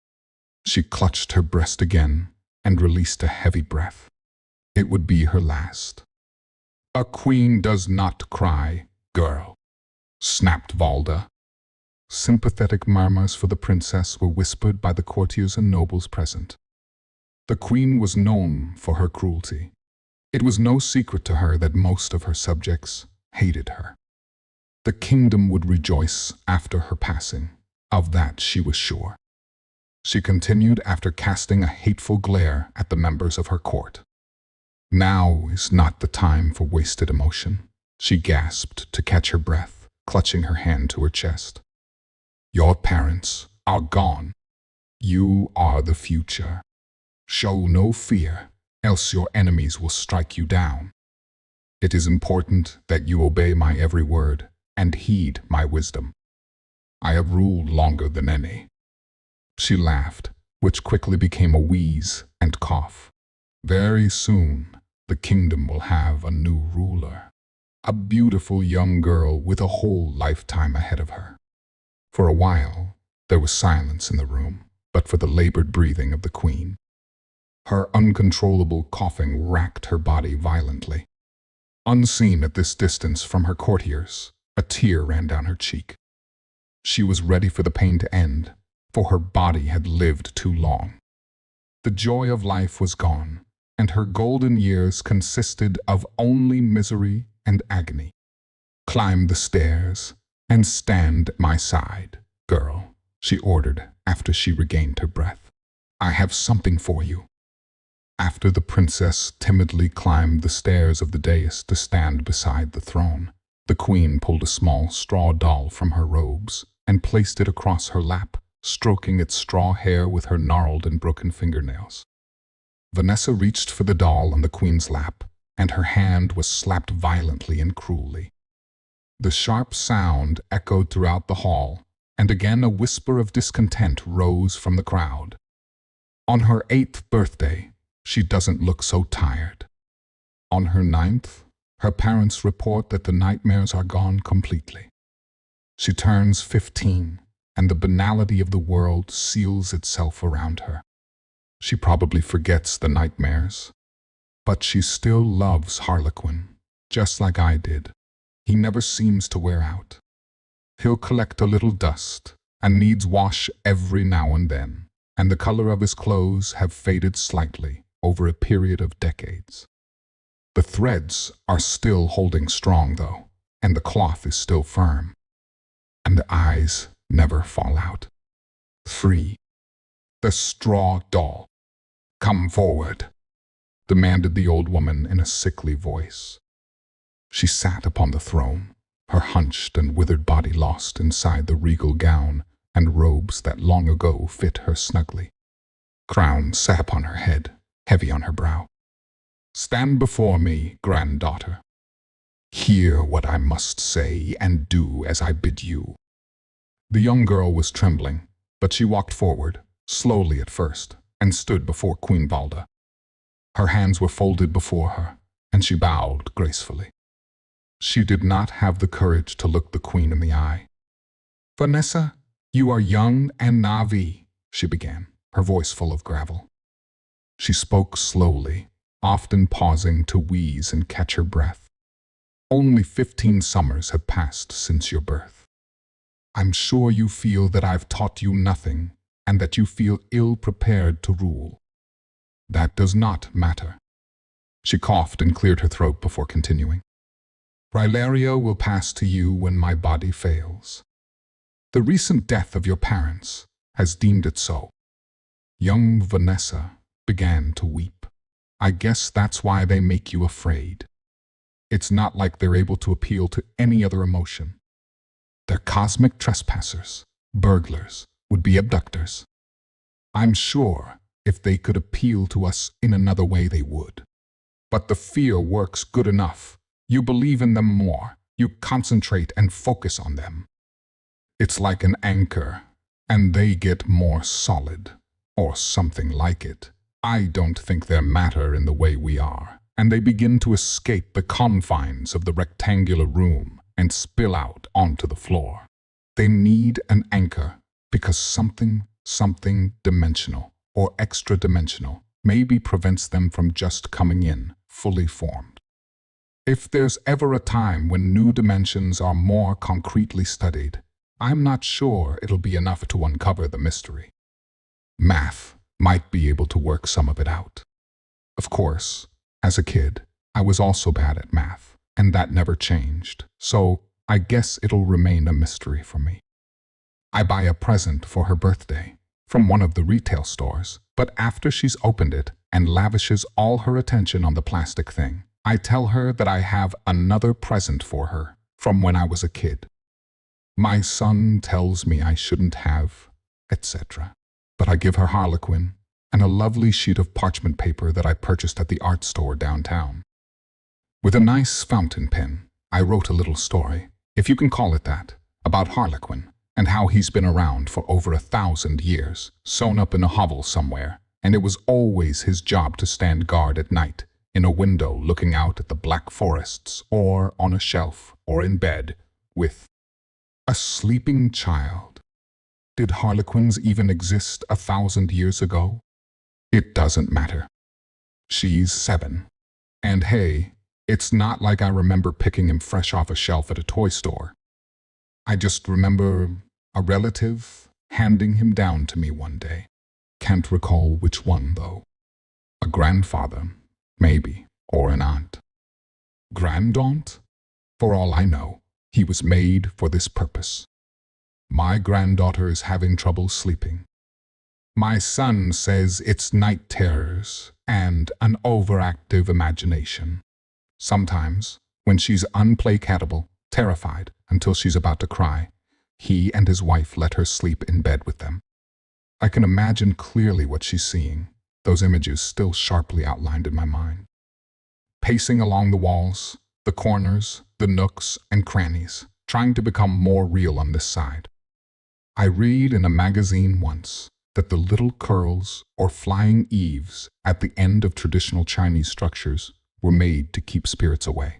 She clutched her breast again and released a heavy breath. It would be her last. "A queen does not cry, girl," snapped Valda. Sympathetic murmurs for the princess were whispered by the courtiers and nobles present. The queen was known for her cruelty. It was no secret to her that most of her subjects hated her. The kingdom would rejoice after her passing. Of that she was sure. She continued after casting a hateful glare at the members of her court. "Now is not the time for wasted emotion," she gasped to catch her breath, clutching her hand to her chest. "Your parents are gone. You are the future. Show no fear, else your enemies will strike you down. It is important that you obey my every word and heed my wisdom. I have ruled longer than any." She laughed, which quickly became a wheeze and cough. "Very soon, the kingdom will have a new ruler. A beautiful young girl with a whole lifetime ahead of her." For a while, there was silence in the room, but for the labored breathing of the queen. Her uncontrollable coughing racked her body violently. Unseen at this distance from her courtiers, a tear ran down her cheek. She was ready for the pain to end, for her body had lived too long. The joy of life was gone, and her golden years consisted of only misery and agony. "Climb the stairs and stand at my side, girl," she ordered after she regained her breath. "I have something for you." After the princess timidly climbed the stairs of the dais to stand beside the throne, the queen pulled a small straw doll from her robes and placed it across her lap, stroking its straw hair with her gnarled and broken fingernails. Vanessa reached for the doll on the queen's lap, and her hand was slapped violently and cruelly. The sharp sound echoed throughout the hall, and again a whisper of discontent rose from the crowd. On her 8th birthday, she doesn't look so tired. On her 9th, her parents report that the nightmares are gone completely. She turns 15, and the banality of the world seals itself around her. She probably forgets the nightmares, but she still loves Harlequin, just like I did. He never seems to wear out. He'll collect a little dust and needs wash every now and then, and the color of his clothes have faded slightly over a period of decades. The threads are still holding strong, though, and the cloth is still firm, and the eyes never fall out. 3. The straw doll. "Come forward," demanded the old woman in a sickly voice. She sat upon the throne, her hunched and withered body lost inside the regal gown and robes that long ago fit her snugly. Crown sat upon her head, heavy on her brow. "Stand before me, granddaughter. Hear what I must say and do as I bid you." The young girl was trembling, but she walked forward, slowly at first, and stood before Queen Valda. Her hands were folded before her, and she bowed gracefully. She did not have the courage to look the queen in the eye. "Vanessa, you are young and naive," she began, her voice full of gravel. She spoke slowly, often pausing to wheeze and catch her breath. "Only 15 summers have passed since your birth. I'm sure you feel that I've taught you nothing, and that you feel ill-prepared to rule. That does not matter." She coughed and cleared her throat before continuing. "Rilaria will pass to you when my body fails. The recent death of your parents has deemed it so." Young Vanessa began to weep. "I guess that's why they make you afraid. It's not like they're able to appeal to any other emotion. They're cosmic trespassers, burglars, would-be abductors. I'm sure if they could appeal to us in another way they would. But the fear works good enough. You believe in them more. You concentrate and focus on them. It's like an anchor, and they get more solid, or something like it. I don't think they're matter in the way we are, and they begin to escape the confines of the rectangular room and spill out onto the floor. They need an anchor because something dimensional or extra-dimensional maybe prevents them from just coming in fully formed. If there's ever a time when new dimensions are more concretely studied, I'm not sure it'll be enough to uncover the mystery. Math might be able to work some of it out. Of course, as a kid, I was also bad at math, and that never changed, so I guess it'll remain a mystery for me. I buy a present for her birthday from one of the retail stores, but after she's opened it and lavishes all her attention on the plastic thing, I tell her that I have another present for her from when I was a kid. My son tells me I shouldn't have, etc. But I give her Harlequin and a lovely sheet of parchment paper that I purchased at the art store downtown. With a nice fountain pen, I wrote a little story, if you can call it that, about Harlequin and how he's been around for over 1,000 years, sewn up in a hovel somewhere, and it was always his job to stand guard at night, in a window looking out at the black forests, or on a shelf, or in bed, with a sleeping child. Did Harlequins even exist 1,000 years ago? It doesn't matter. She's 7. And hey, it's not like I remember picking him fresh off a shelf at a toy store. I just remember a relative handing him down to me one day. Can't recall which one, though. A grandfather, maybe, or an aunt. Grandaunt? For all I know, he was made for this purpose. My granddaughter is having trouble sleeping. My son says it's night terrors and an overactive imagination. Sometimes, when she's unplacatable, terrified until she's about to cry, he and his wife let her sleep in bed with them. I can imagine clearly what she's seeing, those images still sharply outlined in my mind. pacing along the walls, the corners, the nooks and crannies, trying to become more real on this side. I read in a magazine once that the little curls or flying eaves at the end of traditional Chinese structures were made to keep spirits away.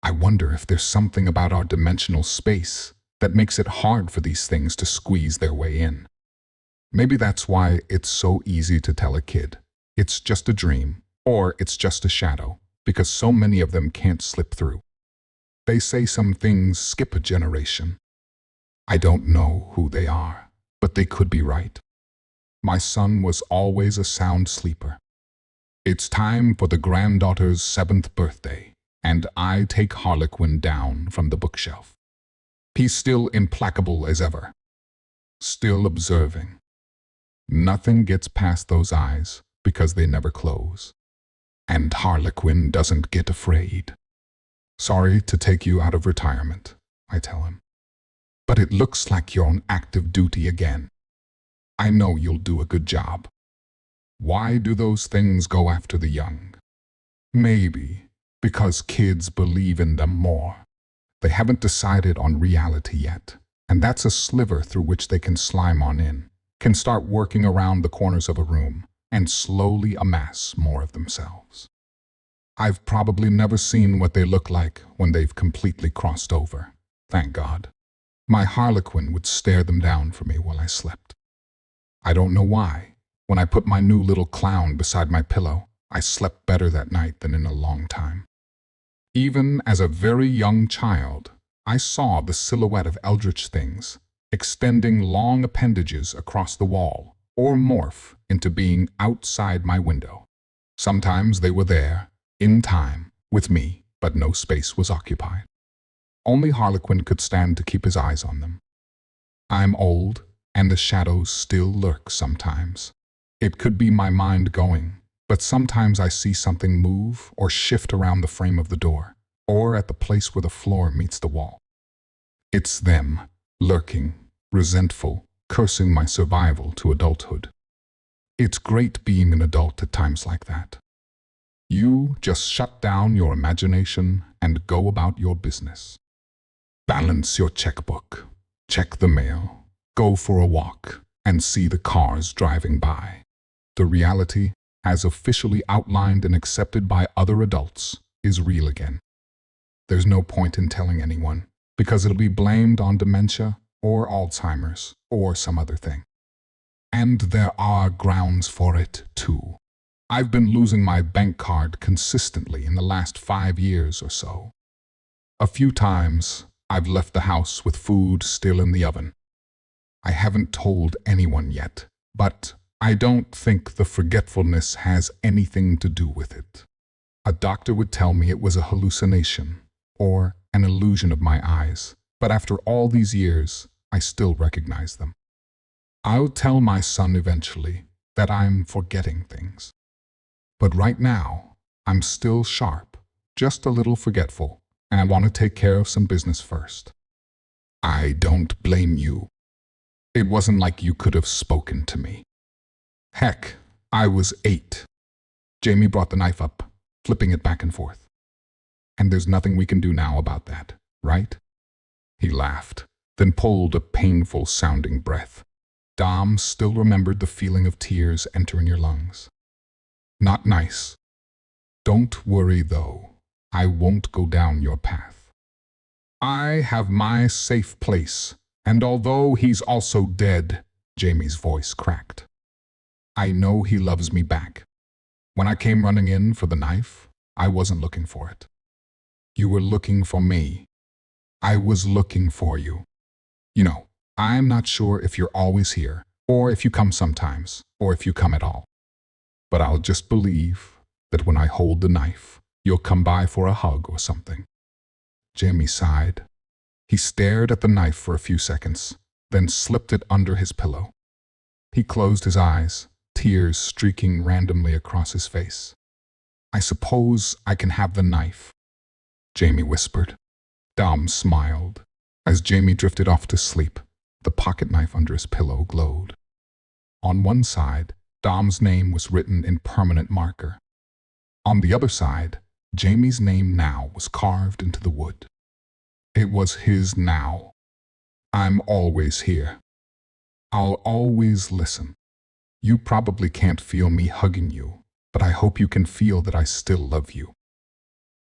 I wonder if there's something about our dimensional space that makes it hard for these things to squeeze their way in. Maybe that's why it's so easy to tell a kid it's just a dream or it's just a shadow, because so many of them can't slip through. They say some things skip a generation. I don't know who they are, but they could be right. My son was always a sound sleeper. It's time for the granddaughter's 7th birthday, and I take Harlequin down from the bookshelf. He's still implacable as ever, still observing. Nothing gets past those eyes because they never close. And Harlequin doesn't get afraid. Sorry to take you out of retirement, I tell him. But it looks like you're on active duty again. I know you'll do a good job. Why do those things go after the young? Maybe because kids believe in them more. They haven't decided on reality yet, and that's a sliver through which they can slime on in, can start working around the corners of a room, and slowly amass more of themselves. I've probably never seen what they look like when they've completely crossed over, thank God. My Harlequin would stare them down for me while I slept. I don't know why. When I put my new little clown beside my pillow, I slept better that night than in a long time. Even as a very young child, I saw the silhouette of eldritch things, extending long appendages across the wall, or morph into being outside my window. Sometimes they were there, in time, with me, but no space was occupied. Only Harlequin could stand to keep his eyes on them. I'm old, and the shadows still lurk sometimes. It could be my mind going, but sometimes I see something move or shift around the frame of the door, or at the place where the floor meets the wall. It's them, lurking, resentful, cursing my survival to adulthood. It's great being an adult at times like that. You just shut down your imagination and go about your business. Balance your checkbook, check the mail, go for a walk, and see the cars driving by. The reality, as officially outlined and accepted by other adults, is real again. There's no point in telling anyone, because it'll be blamed on dementia or Alzheimer's or some other thing. And there are grounds for it, too. I've been losing my bank card consistently in the last 5 years or so. A few times, I've left the house with food still in the oven. I haven't told anyone yet, but I don't think the forgetfulness has anything to do with it. A doctor would tell me it was a hallucination or an illusion of my eyes, but after all these years, I still recognize them. I'll tell my son eventually that I'm forgetting things. But right now, I'm still sharp, just a little forgetful, and I want to take care of some business first. I don't blame you. It wasn't like you could have spoken to me. Heck, I was 8. Jamie brought the knife up, flipping it back and forth. And there's nothing we can do now about that, right? He laughed, then pulled a painful-sounding breath. Dom still remembered the feeling of tears entering your lungs. Not nice. Don't worry, though. I won't go down your path. I have my safe place, and although he's also dead, Jamie's voice cracked. I know he loves me back. When I came running in for the knife, I wasn't looking for it. You were looking for me. I was looking for you. You know, I'm not sure if you're always here, or if you come sometimes, or if you come at all. But I'll just believe that when I hold the knife, you'll come by for a hug or something. Jamie sighed. He stared at the knife for a few seconds, then slipped it under his pillow. He closed his eyes, tears streaking randomly across his face. I suppose I can have the knife, Jamie whispered. Dom smiled. As Jamie drifted off to sleep, the pocket knife under his pillow glowed. On one side, Dom's name was written in permanent marker. On the other side, Jamie's name now was carved into the wood. It was his now. I'm always here. I'll always listen. You probably can't feel me hugging you, but I hope you can feel that I still love you.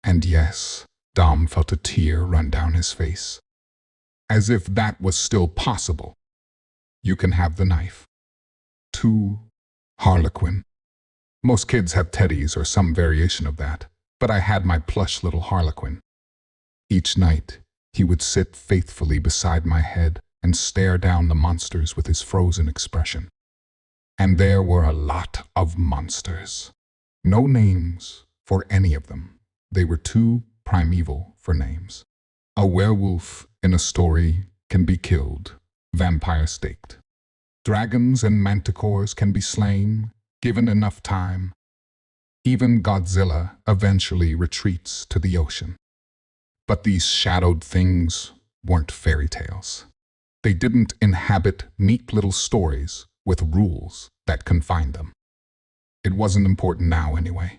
And yes, Dom felt a tear run down his face. As if that was still possible. You can have the knife. To Harlequin. Most kids have teddies or some variation of that, but I had my plush little Harlequin. Each night, he would sit faithfully beside my head and stare down the monsters with his frozen expression. And there were a lot of monsters. No names for any of them. They were too primeval for names. A werewolf in a story can be killed, vampire staked. Dragons and manticores can be slain, given enough time. Even Godzilla eventually retreats to the ocean. But these shadowed things weren't fairy tales. They didn't inhabit neat little stories with rules that confined them. It wasn't important now anyway.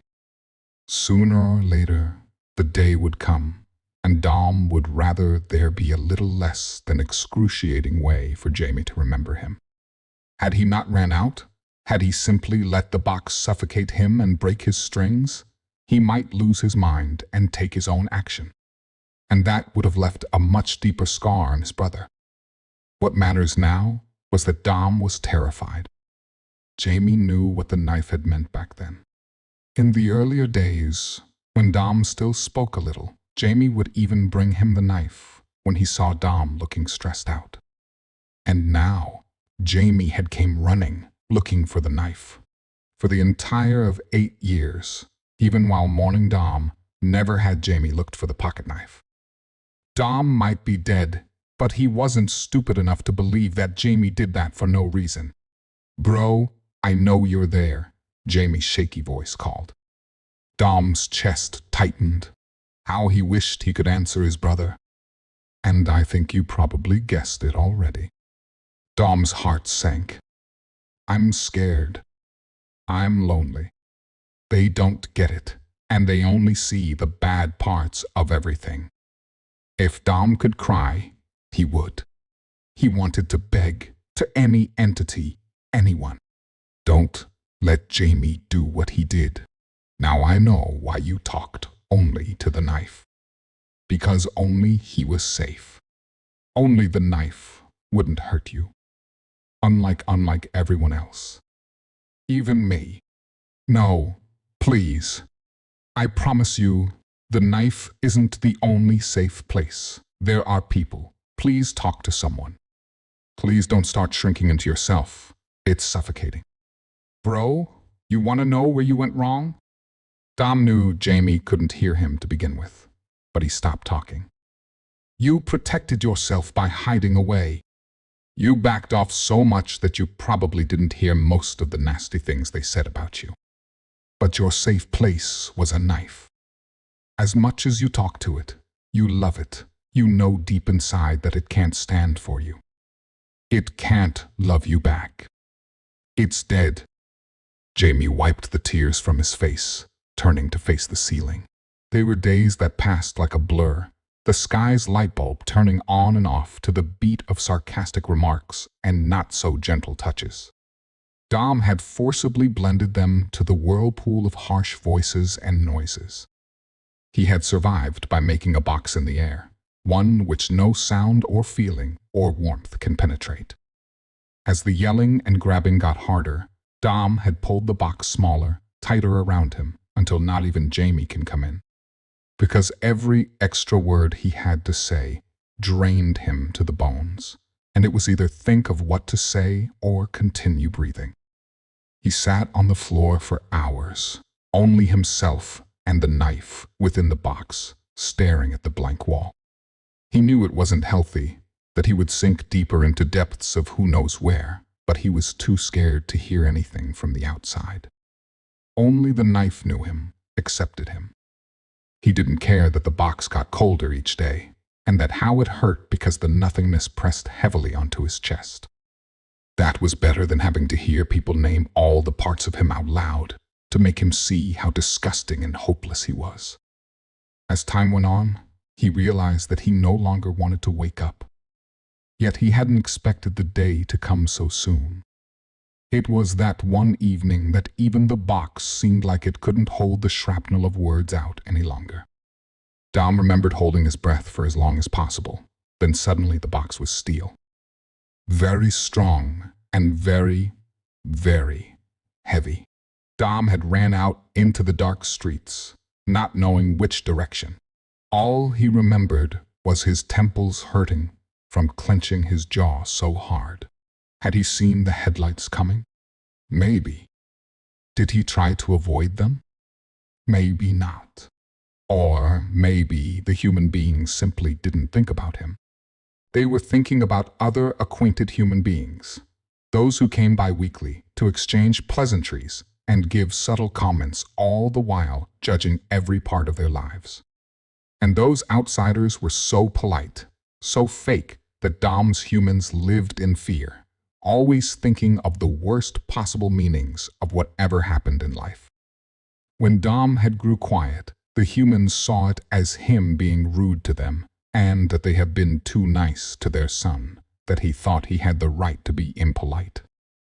Sooner or later, the day would come, and Dom would rather there be a little less than excruciating way for Jamie to remember him. Had he not ran out? Had he simply let the box suffocate him and break his strings? He might lose his mind and take his own action. And that would have left a much deeper scar on his brother. What matters now was that Dom was terrified. Jamie knew what the knife had meant back then. In the earlier days, when Dom still spoke a little, Jamie would even bring him the knife when he saw Dom looking stressed out. And now, Jamie had came running, looking for the knife. For the entire of 8 years, even while mourning Dom, never had Jamie looked for the pocket knife. Dom might be dead, but he wasn't stupid enough to believe that Jamie did that for no reason. Bro, I know you're there, Jamie's shaky voice called. Dom's chest tightened. How he wished he could answer his brother. And I think you probably guessed it already. Dom's heart sank. I'm scared. I'm lonely. They don't get it, and they only see the bad parts of everything. If Dom could cry, he would. He wanted to beg to any entity, anyone. Don't let Jamie do what he did. Now I know why you talked only to the knife. Because only he was safe. Only the knife wouldn't hurt you. Unlike everyone else. Even me. No, please. I promise you, the knife isn't the only safe place. There are people. Please talk to someone. Please don't start shrinking into yourself. It's suffocating. Bro, you want to know where you went wrong? Dom knew Jamie couldn't hear him to begin with, but he stopped talking. You protected yourself by hiding away. You backed off so much that you probably didn't hear most of the nasty things they said about you. But your safe place was a knife. As much as you talk to it, you love it. You know deep inside that it can't stand for you. It can't love you back. It's dead. Jamie wiped the tears from his face, turning to face the ceiling. They were days that passed like a blur, the sky's light bulb turning on and off to the beat of sarcastic remarks and not-so-gentle touches. Dom had forcibly blended them to the whirlpool of harsh voices and noises. He had survived by making a box in the air, one which no sound or feeling or warmth can penetrate. As the yelling and grabbing got harder, Dom had pulled the box smaller, tighter around him, until not even Jamie can come in. Because every extra word he had to say drained him to the bones, and it was either think of what to say or continue breathing. He sat on the floor for hours, only himself and the knife within the box, staring at the blank wall. He knew it wasn't healthy, that he would sink deeper into depths of who knows where, but he was too scared to hear anything from the outside. Only the knife knew him, accepted him. He didn't care that the box got colder each day, and that how it hurt because the nothingness pressed heavily onto his chest. That was better than having to hear people name all the parts of him out loud, to make him see how disgusting and hopeless he was. As time went on, he realized that he no longer wanted to wake up. Yet he hadn't expected the day to come so soon. It was that one evening that even the box seemed like it couldn't hold the shrapnel of words out any longer. Dom remembered holding his breath for as long as possible. Then suddenly the box was steel. Very strong and very, very heavy. Dom had ran out into the dark streets, not knowing which direction. All he remembered was his temples hurting from clenching his jaw so hard. Had he seen the headlights coming? Maybe. Did he try to avoid them? Maybe not. Or maybe the human beings simply didn't think about him. They were thinking about other acquainted human beings, those who came by weekly to exchange pleasantries and give subtle comments, all the while judging every part of their lives. And those outsiders were so polite, so fake, that Dom's humans lived in fear, always thinking of the worst possible meanings of whatever happened in life. When Dom had grew quiet, the humans saw it as him being rude to them, and that they had been too nice to their son, that he thought he had the right to be impolite.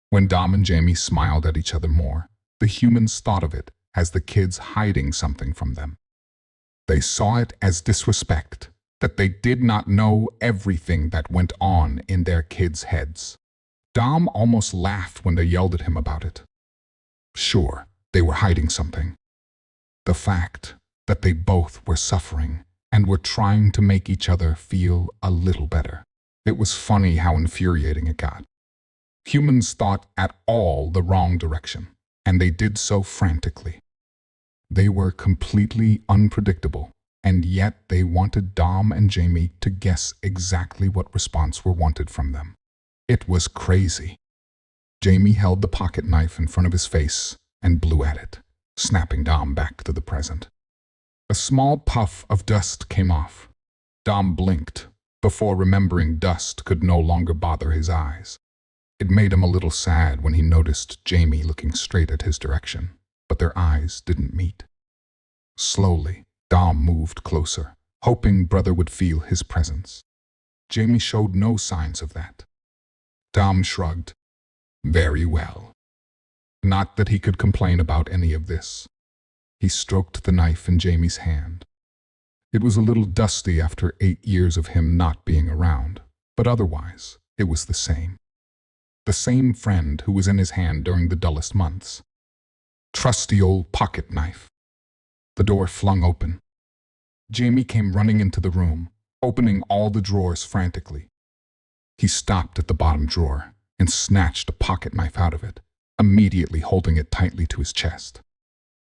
When Dom and Jamie smiled at each other more, the humans thought of it as the kids hiding something from them. They saw it as disrespect, that they did not know everything that went on in their kids' heads. Dom almost laughed when they yelled at him about it. Sure, they were hiding something. The fact that they both were suffering and were trying to make each other feel a little better. It was funny how infuriating it got. Humans thought at all the wrong direction, and they did so frantically. They were completely unpredictable, and yet they wanted Dom and Jamie to guess exactly what response were wanted from them. It was crazy. Jamie held the pocket knife in front of his face and blew at it, snapping Dom back to the present. A small puff of dust came off. Dom blinked, before remembering dust could no longer bother his eyes. It made him a little sad when he noticed Jamie looking straight at his direction, but their eyes didn't meet. Slowly, Dom moved closer, hoping brother would feel his presence. Jamie showed no signs of that. Dom shrugged. Very well. Not that he could complain about any of this. He stroked the knife in Jamie's hand. It was a little dusty after 8 years of him not being around, but otherwise, it was the same. The same friend who was in his hand during the dullest months. Trusty old pocket knife. The door flung open. Jamie came running into the room, opening all the drawers frantically. He stopped at the bottom drawer and snatched a pocket knife out of it, immediately holding it tightly to his chest.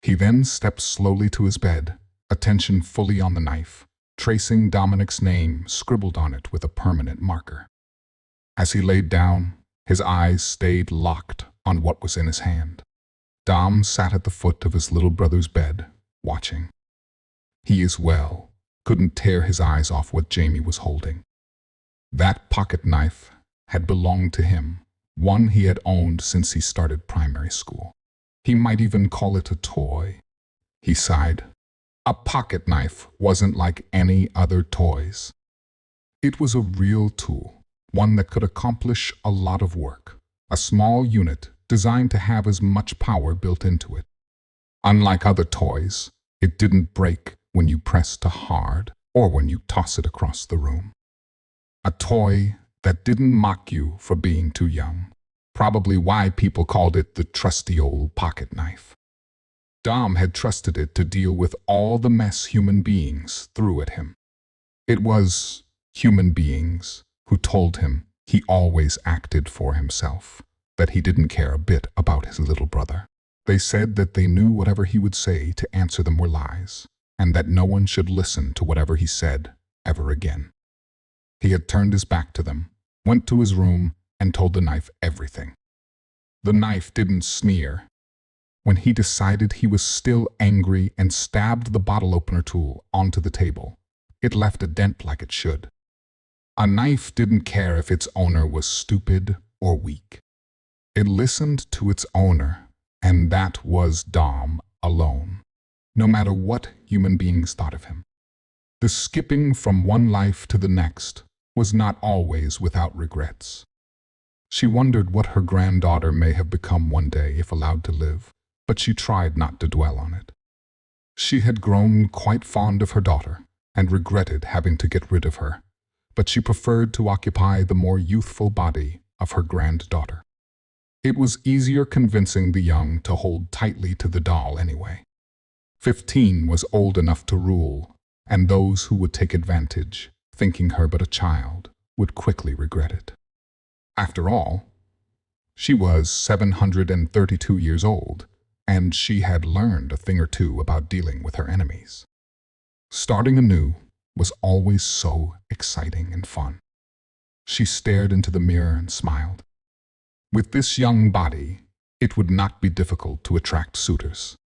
He then stepped slowly to his bed, attention fully on the knife, tracing Dominic's name scribbled on it with a permanent marker. As he laid down, his eyes stayed locked on what was in his hand. Dom sat at the foot of his little brother's bed, watching. He as well couldn't tear his eyes off what Jamie was holding. That pocket knife had belonged to him, one he had owned since he started primary school. He might even call it a toy. He sighed. A pocket knife wasn't like any other toys. It was a real tool, one that could accomplish a lot of work, a small unit designed to have as much power built into it. Unlike other toys, it didn't break when you press too hard or when you toss it across the room. A toy that didn't mock you for being too young. Probably why people called it the trusty old pocket knife. Dom had trusted it to deal with all the mess human beings threw at him. It was human beings who told him he always acted for himself, that he didn't care a bit about his little brother. They said that they knew whatever he would say to answer them were lies, and that no one should listen to whatever he said ever again. He had turned his back to them, went to his room, and told the knife everything. The knife didn't sneer. When he decided he was still angry and stabbed the bottle opener tool onto the table, it left a dent like it should. A knife didn't care if its owner was stupid or weak. It listened to its owner, and that was Dom alone, no matter what human beings thought of him. The skipping from one life to the next was not always without regrets. She wondered what her granddaughter may have become one day if allowed to live, but she tried not to dwell on it. She had grown quite fond of her daughter and regretted having to get rid of her, but she preferred to occupy the more youthful body of her granddaughter. It was easier convincing the young to hold tightly to the doll anyway. 15 was old enough to rule, and those who would take advantage, thinking her but a child, would quickly regret it. After all, she was 732 years old, and she had learned a thing or two about dealing with her enemies. Starting anew was always so exciting and fun. She stared into the mirror and smiled. With this young body, it would not be difficult to attract suitors.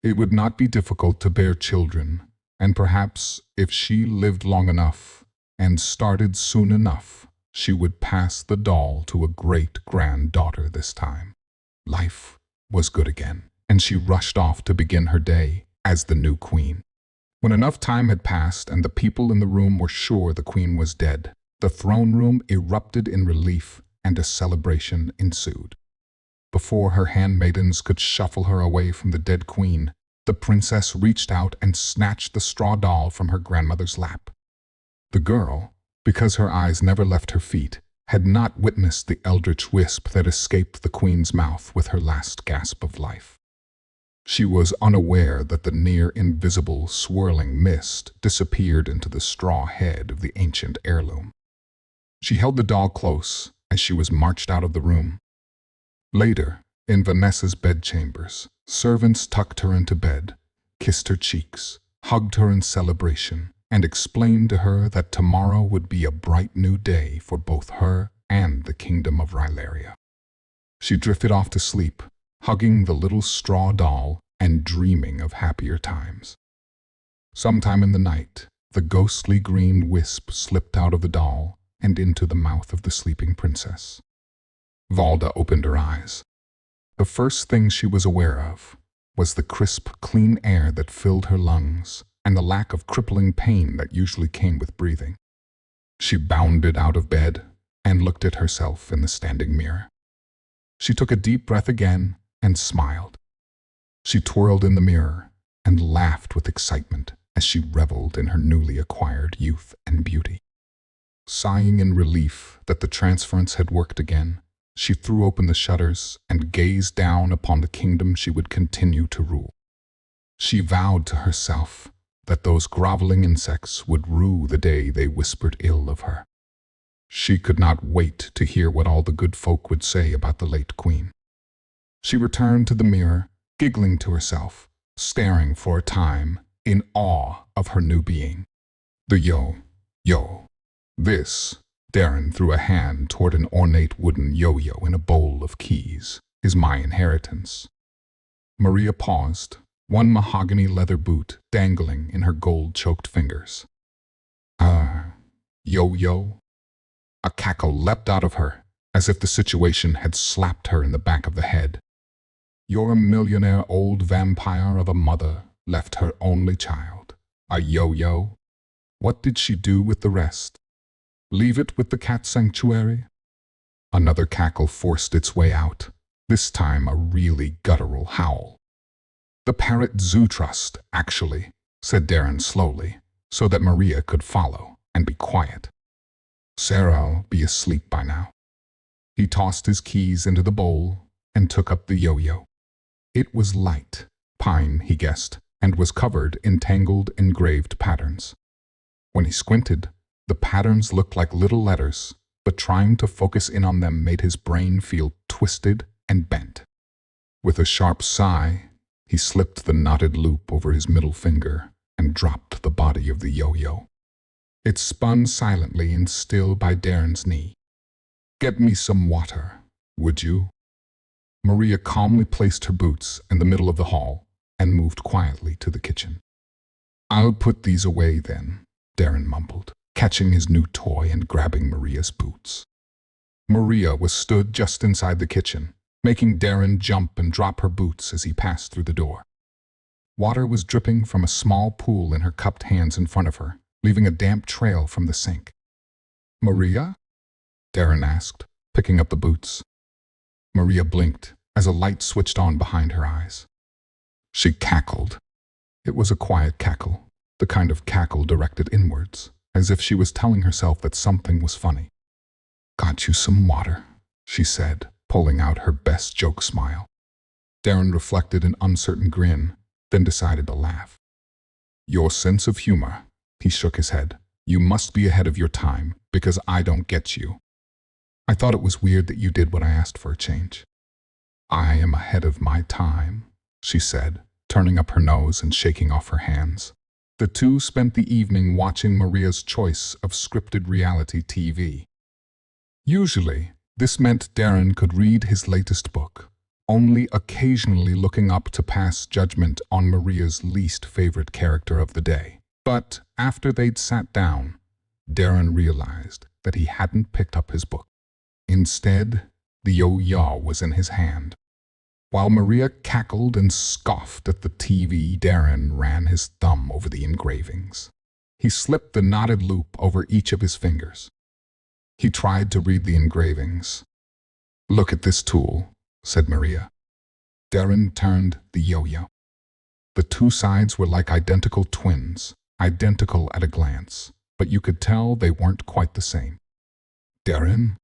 It would not be difficult to bear children, and perhaps if she lived long enough and started soon enough, she would pass the doll to a great-granddaughter this time. Life was good again, and she rushed off to begin her day as the new queen. When enough time had passed and the people in the room were sure the queen was dead, the throne room erupted in relief and a celebration ensued. Before her handmaidens could shuffle her away from the dead queen, the princess reached out and snatched the straw doll from her grandmother's lap. The girl, because her eyes never left her feet, had not witnessed the eldritch wisp that escaped the queen's mouth with her last gasp of life. She was unaware that the near-invisible swirling mist disappeared into the straw head of the ancient heirloom. She held the doll close as she was marched out of the room. Later, in Vanessa's bedchambers, servants tucked her into bed, kissed her cheeks, hugged her in celebration, and explained to her that tomorrow would be a bright new day for both her and the kingdom of Rylaria. She drifted off to sleep, hugging the little straw doll and dreaming of happier times. Sometime in the night, the ghostly green wisp slipped out of the doll and into the mouth of the sleeping princess. Valda opened her eyes. The first thing she was aware of was the crisp, clean air that filled her lungs and the lack of crippling pain that usually came with breathing. She bounded out of bed and looked at herself in the standing mirror. She took a deep breath again and smiled. She twirled in the mirror and laughed with excitement as she reveled in her newly acquired youth and beauty. Sighing in relief that the transference had worked again, she threw open the shutters and gazed down upon the kingdom she would continue to rule. She vowed to herself that those groveling insects would rue the day they whispered ill of her. She could not wait to hear what all the good folk would say about the late queen. She returned to the mirror, giggling to herself, staring for a time in awe of her new being. The yo-yo. This, Darren threw a hand toward an ornate wooden yo-yo in a bowl of keys, is my inheritance. Maria paused, one mahogany leather boot dangling in her gold-choked fingers. Yo-yo? A cackle leapt out of her, as if the situation had slapped her in the back of the head. You're a millionaire old vampire of a mother left her only child. A yo-yo? What did she do with the rest? Leave it with the cat sanctuary? Another cackle forced its way out, this time a really guttural howl. The Parrot Zoo Trust, actually, said Darren slowly, so that Maria could follow and be quiet. Sarah'll be asleep by now. He tossed his keys into the bowl and took up the yo-yo. It was light, pine, he guessed, and was covered in tangled, engraved patterns. When he squinted, the patterns looked like little letters, but trying to focus in on them made his brain feel twisted and bent. With a sharp sigh, he slipped the knotted loop over his middle finger and dropped the body of the yo-yo. It spun silently and still by Darren's knee. Get me some water, would you? Maria calmly placed her boots in the middle of the hall and moved quietly to the kitchen. I'll put these away then, Darren mumbled, catching his new toy and grabbing Maria's boots. Maria was stood just inside the kitchen, making Darren jump and drop her boots as he passed through the door. Water was dripping from a small pool in her cupped hands in front of her, leaving a damp trail from the sink. "Maria?" Darren asked, picking up the boots. Maria blinked as a light switched on behind her eyes. She cackled. It was a quiet cackle, the kind of cackle directed inwards, as if she was telling herself that something was funny. "Got you some water," she said, pulling out her best joke smile. Darren reflected an uncertain grin, then decided to laugh. "Your sense of humor," he shook his head. "You must be ahead of your time, because I don't get you. I thought it was weird that you did what I asked for a change." "I am ahead of my time," she said, turning up her nose and shaking off her hands. The two spent the evening watching Maria's choice of scripted reality TV. Usually, this meant Darren could read his latest book, only occasionally looking up to pass judgment on Maria's least favorite character of the day. But after they'd sat down, Darren realized that he hadn't picked up his book. Instead, the yo-yo was in his hand. While Maria cackled and scoffed at the TV, Darren ran his thumb over the engravings. He slipped the knotted loop over each of his fingers. He tried to read the engravings. "Look at this tool," said Maria. Darren turned the yo-yo. The two sides were like identical twins, identical at a glance, but you could tell they weren't quite the same. Darren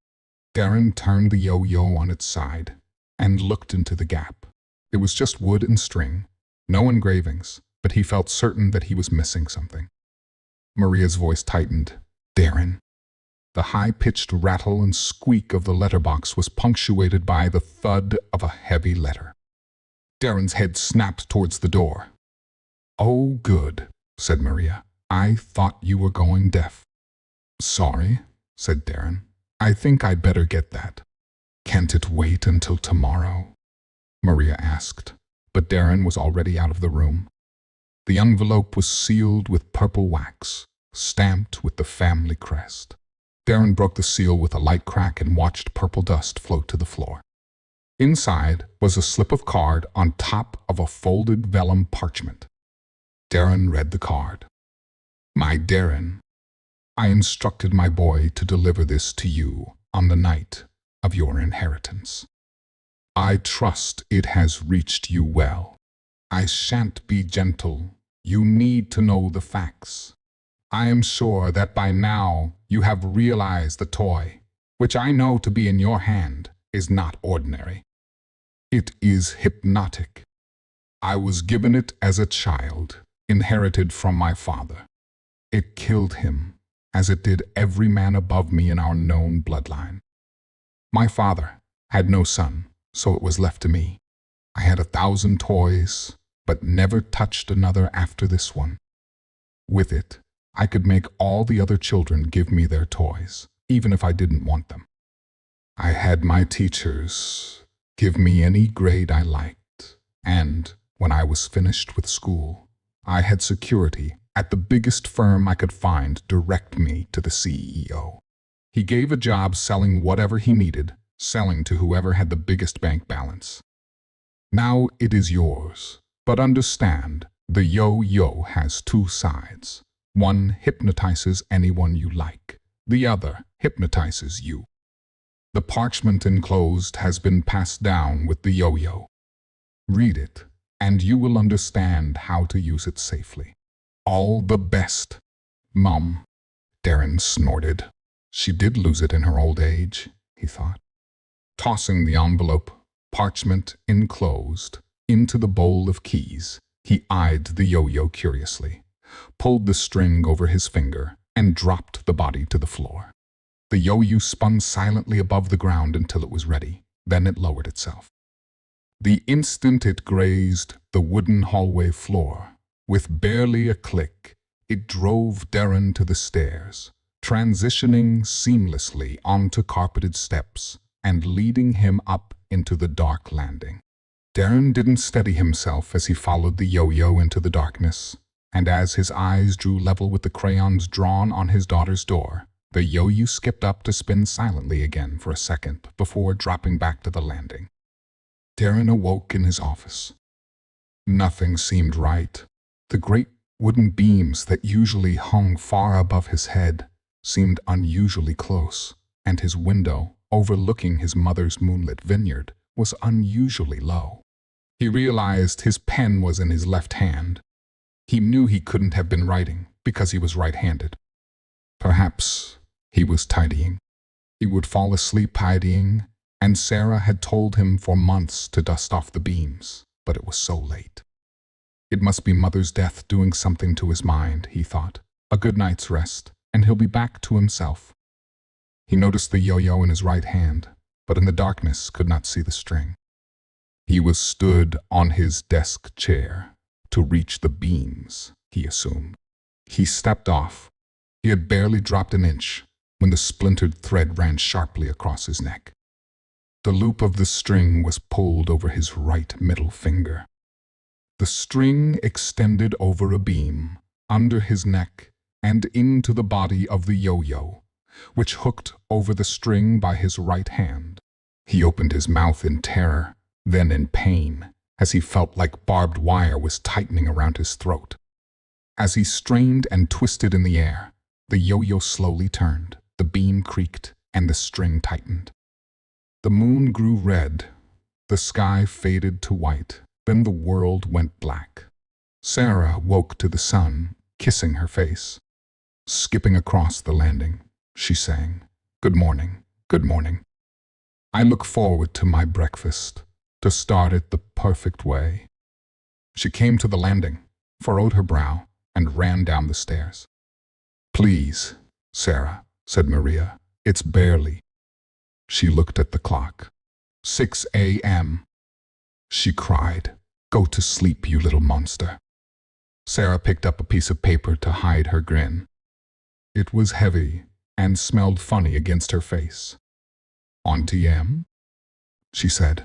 turned the yo-yo on its side and looked into the gap. It was just wood and string, no engravings, but he felt certain that he was missing something. Maria's voice tightened. "Darren." The high-pitched rattle and squeak of the letterbox was punctuated by the thud of a heavy letter. Darren's head snapped towards the door. "Oh, good," said Maria. "I thought you were going deaf." "Sorry," said Darren. "I think I'd better get that." "Can't it wait until tomorrow?" Maria asked, but Darren was already out of the room. The envelope was sealed with purple wax, stamped with the family crest. Darren broke the seal with a light crack and watched purple dust float to the floor. Inside was a slip of card on top of a folded vellum parchment. Darren read the card. "My Darren, I instructed my boy to deliver this to you on the night of your inheritance. I trust it has reached you well. I shan't be gentle. You need to know the facts. I am sure that by now you have realized the toy, which I know to be in your hand, is not ordinary. It is hypnotic. I was given it as a child, inherited from my father. It killed him, as it did every man above me in our known bloodline. My father had no son, so it was left to me. I had 1,000 toys, but never touched another after this one. With it, I could make all the other children give me their toys, even if I didn't want them. I had my teachers give me any grade I liked, and when I was finished with school, I had security at the biggest firm I could find direct me to the CEO. He gave a job selling whatever he needed, selling to whoever had the biggest bank balance. Now it is yours, but understand, the yo-yo has two sides. One hypnotizes anyone you like. The other hypnotizes you. The parchment enclosed has been passed down with the yo-yo. Read it, and you will understand how to use it safely. All the best, Mom." Darren snorted. She did lose it in her old age, he thought. Tossing the envelope, parchment enclosed, into the bowl of keys, he eyed the yo-yo curiously, pulled the string over his finger, and dropped the body to the floor. The yo-yo spun silently above the ground until it was ready. Then it lowered itself. The instant it grazed the wooden hallway floor, with barely a click, it drove Darren to the stairs, transitioning seamlessly onto carpeted steps and leading him up into the dark landing. Darren didn't steady himself as he followed the yo-yo into the darkness, and as his eyes drew level with the crayons drawn on his daughter's door, the yo-yo skipped up to spin silently again for a second before dropping back to the landing. Darren awoke in his office. Nothing seemed right. The great wooden beams that usually hung far above his head seemed unusually close, and his window, overlooking his mother's moonlit vineyard, was unusually low. He realized his pen was in his left hand. He knew he couldn't have been writing because he was right-handed. Perhaps he was tidying. He would fall asleep tidying, and Sarah had told him for months to dust off the beams, but it was so late. It must be Mother's death doing something to his mind, he thought. A good night's rest, and he'll be back to himself. He noticed the yo-yo in his right hand, but in the darkness could not see the string. He was stood on his desk chair to reach the beams, he assumed. He stepped off. He had barely dropped an inch when the splintered thread ran sharply across his neck. The loop of the string was pulled over his right middle finger. The string extended over a beam, under his neck, and into the body of the yo-yo, which hooked over the string by his right hand. He opened his mouth in terror, then in pain, as he felt like barbed wire was tightening around his throat. As he strained and twisted in the air, the yo-yo slowly turned, the beam creaked, and the string tightened. The moon grew red, the sky faded to white, then the world went black. Sarah woke to the sun, kissing her face. Skipping across the landing, she sang, "Good morning, good morning. I look forward to my breakfast, to start it the perfect way." She came to the landing, furrowed her brow, and ran down the stairs. "Please, Sarah," said Maria, "it's barely." She looked at the clock. 6 a.m. She cried, "Go to sleep, you little monster." Sarah picked up a piece of paper to hide her grin. It was heavy and smelled funny against her face. "Auntie M?" she said.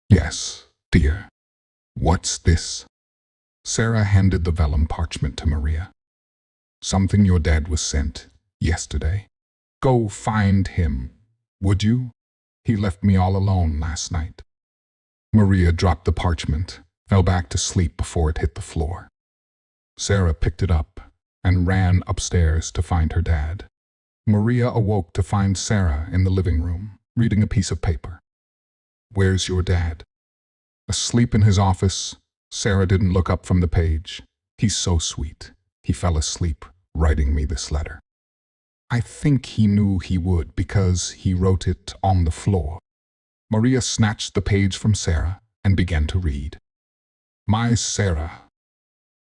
"Yes, dear. What's this?" Sarah handed the vellum parchment to Maria. "Something your dad was sent yesterday. Go find him, would you? He left me all alone last night." Maria dropped the parchment, fell back to sleep before it hit the floor. Sarah picked it up and ran upstairs to find her dad. Maria awoke to find Sarah in the living room, reading a piece of paper. "Where's your dad?" "Asleep in his office." Sarah didn't look up from the page. "He's so sweet. He fell asleep writing me this letter. I think he knew he would because he wrote it on the floor." Maria snatched the page from Sarah and began to read. "My Sarah."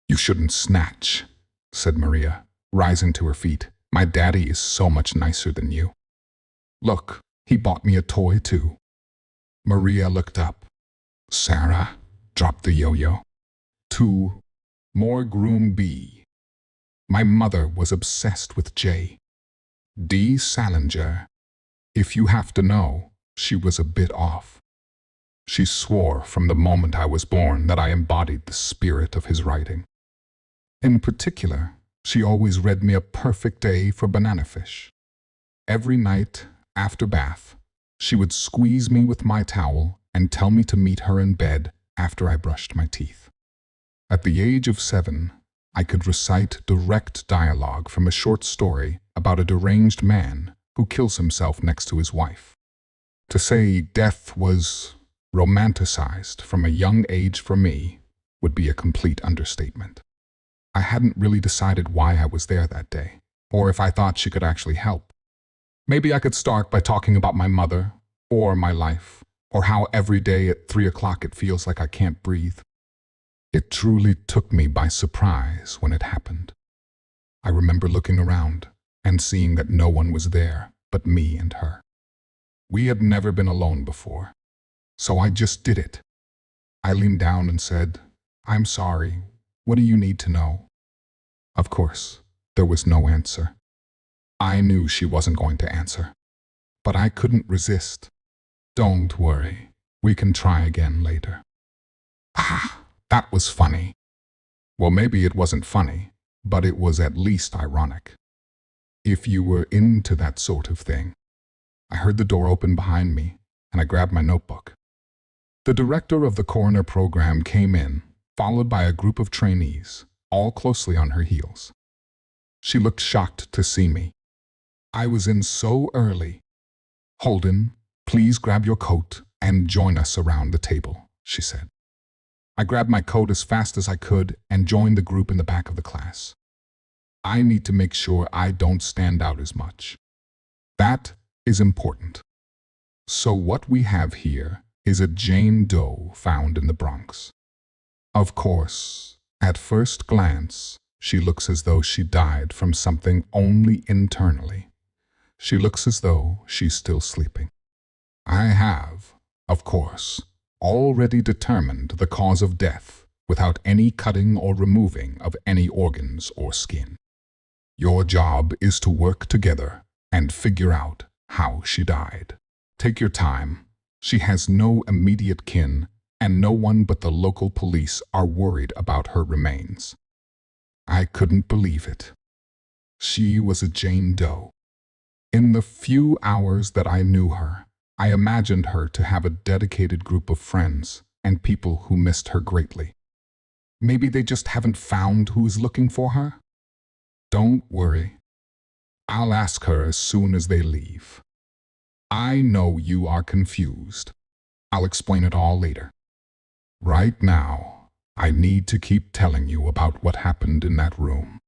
"You shouldn't snatch," said Maria, rising to her feet. "My daddy is so much nicer than you. Look, he bought me a toy too." Maria looked up. Sarah dropped the yo-yo. 2. More Groom B. My mother was obsessed with J. D. Salinger. If you have to know, she was a bit off. She swore from the moment I was born that I embodied the spirit of his writing. In particular, she always read me A Perfect Day for Banana Fish. Every night, after bath, she would squeeze me with my towel and tell me to meet her in bed after I brushed my teeth. At the age of 7, I could recite direct dialogue from a short story about a deranged man who kills himself next to his wife. To say death was romanticized from a young age for me would be a complete understatement. I hadn't really decided why I was there that day, or if I thought she could actually help. Maybe I could start by talking about my mother, or my life, or how every day at 3 o'clock it feels like I can't breathe. It truly took me by surprise when it happened. I remember looking around and seeing that no one was there but me and her. We had never been alone before, so I just did it. I leaned down and said, "I'm sorry. What do you need to know?" Of course, there was no answer. I knew she wasn't going to answer, but I couldn't resist. "Don't worry. We can try again later." Ah, that was funny. Well, maybe it wasn't funny, but it was at least ironic. If you were into that sort of thing. I heard the door open behind me, and I grabbed my notebook. The director of the coroner program came in, followed by a group of trainees, all closely on her heels. She looked shocked to see me. I was in so early. "Holden, please grab your coat and join us around the table," she said. I grabbed my coat as fast as I could and joined the group in the back of the class. I need to make sure I don't stand out as much. That is important. So what we have here is a Jane Doe found in the Bronx. Of course, at first glance, she looks as though she died from something only internally. She looks as though she's still sleeping. I have, of course, already determined the cause of death without any cutting or removing of any organs or skin. Your job is to work together and figure out how she died. Take your time. She has no immediate kin, and no one but the local police are worried about her remains. I couldn't believe it. She was a Jane Doe. In the few hours that I knew her, I imagined her to have a dedicated group of friends and people who missed her greatly. Maybe they just haven't found who is looking for her? Don't worry. I'll ask her as soon as they leave. I know you are confused. I'll explain it all later. Right now, I need to keep telling you about what happened in that room.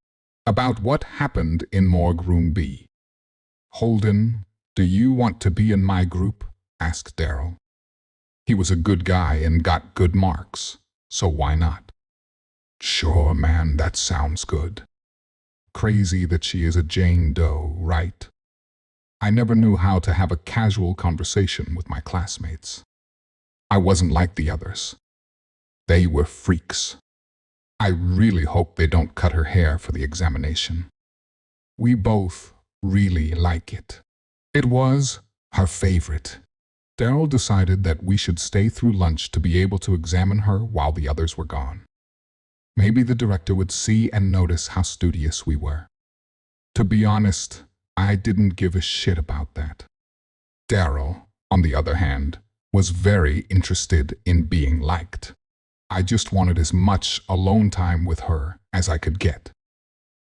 About what happened in morgue room B. "Holden, do you want to be in my group?" asked Daryl. He was a good guy and got good marks, so why not? "Sure, man, that sounds good." Crazy that she is a Jane Doe, right? I never knew how to have a casual conversation with my classmates. I wasn't like the others. They were freaks. I really hope they don't cut her hair for the examination. We both really like it. It was her favorite. Daryl decided that we should stay through lunch to be able to examine her while the others were gone. Maybe the director would see and notice how studious we were. To be honest, I didn't give a shit about that. Daryl, on the other hand, was very interested in being liked. I just wanted as much alone time with her as I could get.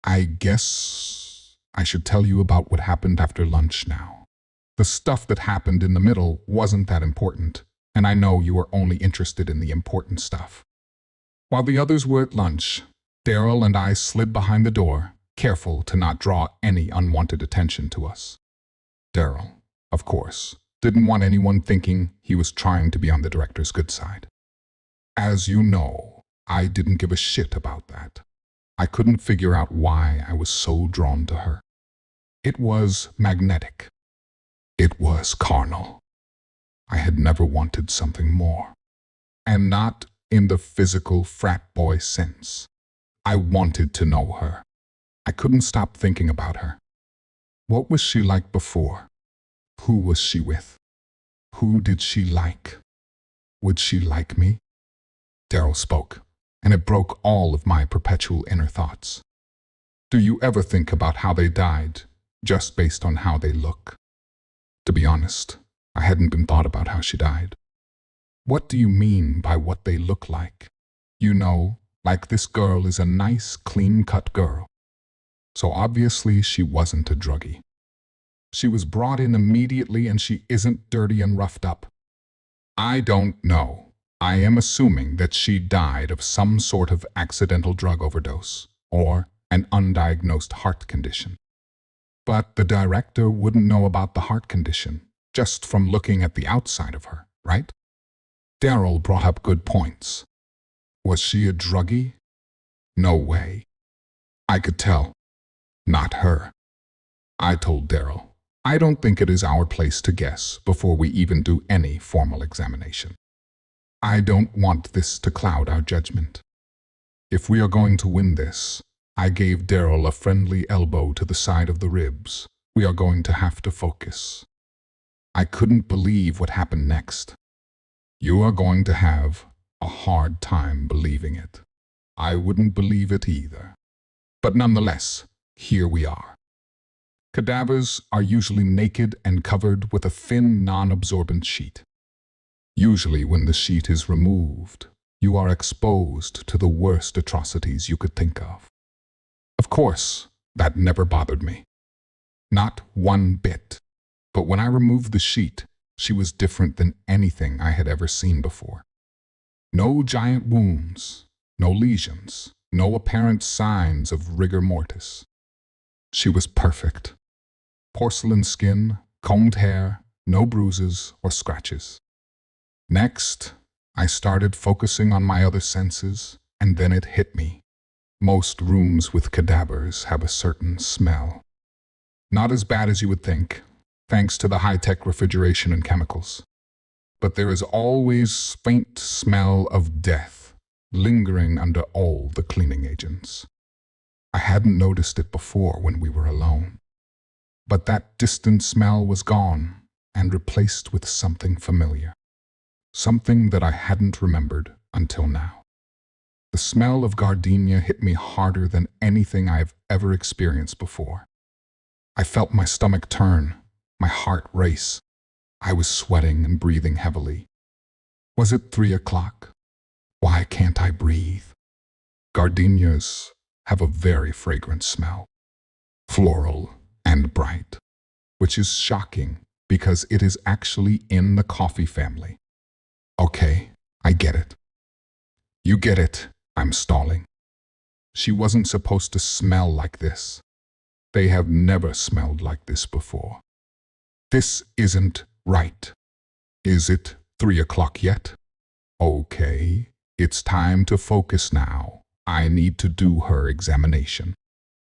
I guess I should tell you about what happened after lunch now. The stuff that happened in the middle wasn't that important, and I know you are only interested in the important stuff. While the others were at lunch, Daryl and I slid behind the door, careful to not draw any unwanted attention to us. Daryl, of course, didn't want anyone thinking he was trying to be on the director's good side. As you know, I didn't give a shit about that. I couldn't figure out why I was so drawn to her. It was magnetic. It was carnal. I had never wanted something more. And not in the physical frat boy sense. I wanted to know her. I couldn't stop thinking about her. What was she like before? Who was she with? Who did she like? Would she like me? Daryl spoke, and it broke all of my perpetual inner thoughts. Do you ever think about how they died, just based on how they look? To be honest, I hadn't been thought about how she died. What do you mean by what they look like? You know, like this girl is a nice, clean-cut girl. So obviously she wasn't a druggie. She was brought in immediately and she isn't dirty and roughed up. I don't know. I am assuming that she died of some sort of accidental drug overdose or an undiagnosed heart condition. But the director wouldn't know about the heart condition just from looking at the outside of her, right? Daryl brought up good points. Was she a druggie? No way. I could tell. Not her. I told Daryl, I don't think it is our place to guess before we even do any formal examination. I don't want this to cloud our judgment. If we are going to win this, I gave Daryl a friendly elbow to the side of the ribs. We are going to have to focus. I couldn't believe what happened next. You are going to have a hard time believing it. I wouldn't believe it either. But nonetheless, here we are. Cadavers are usually naked and covered with a thin, non-absorbent sheet. Usually when the sheet is removed, You are exposed to the worst atrocities you could think of. Of course, that never bothered me. Not one bit. But when I removed the sheet, she was different than anything I had ever seen before. No giant wounds, no lesions, no apparent signs of rigor mortis. She was perfect. Porcelain skin, combed hair, no bruises or scratches. Next, I started focusing on my other senses, and then it hit me. Most rooms with cadavers have a certain smell. Not as bad as you would think, thanks to the high-tech refrigeration and chemicals. But there is always faint smell of death lingering under all the cleaning agents. I hadn't noticed it before when we were alone. But that distant smell was gone and replaced with something familiar. Something that I hadn't remembered until now. The smell of gardenia hit me harder than anything I've ever experienced before. I felt my stomach turn, my heart race. I was sweating and breathing heavily. Was it 3 o'clock? Why can't I breathe? Gardenias have a very fragrant smell, floral and bright, which is shocking because it is actually in the coffee family. Okay, I get it. You get it, I'm stalling. She wasn't supposed to smell like this. They have never smelled like this before. This isn't right. Is it 3 o'clock yet? Okay, it's time to focus now. I need to do her examination.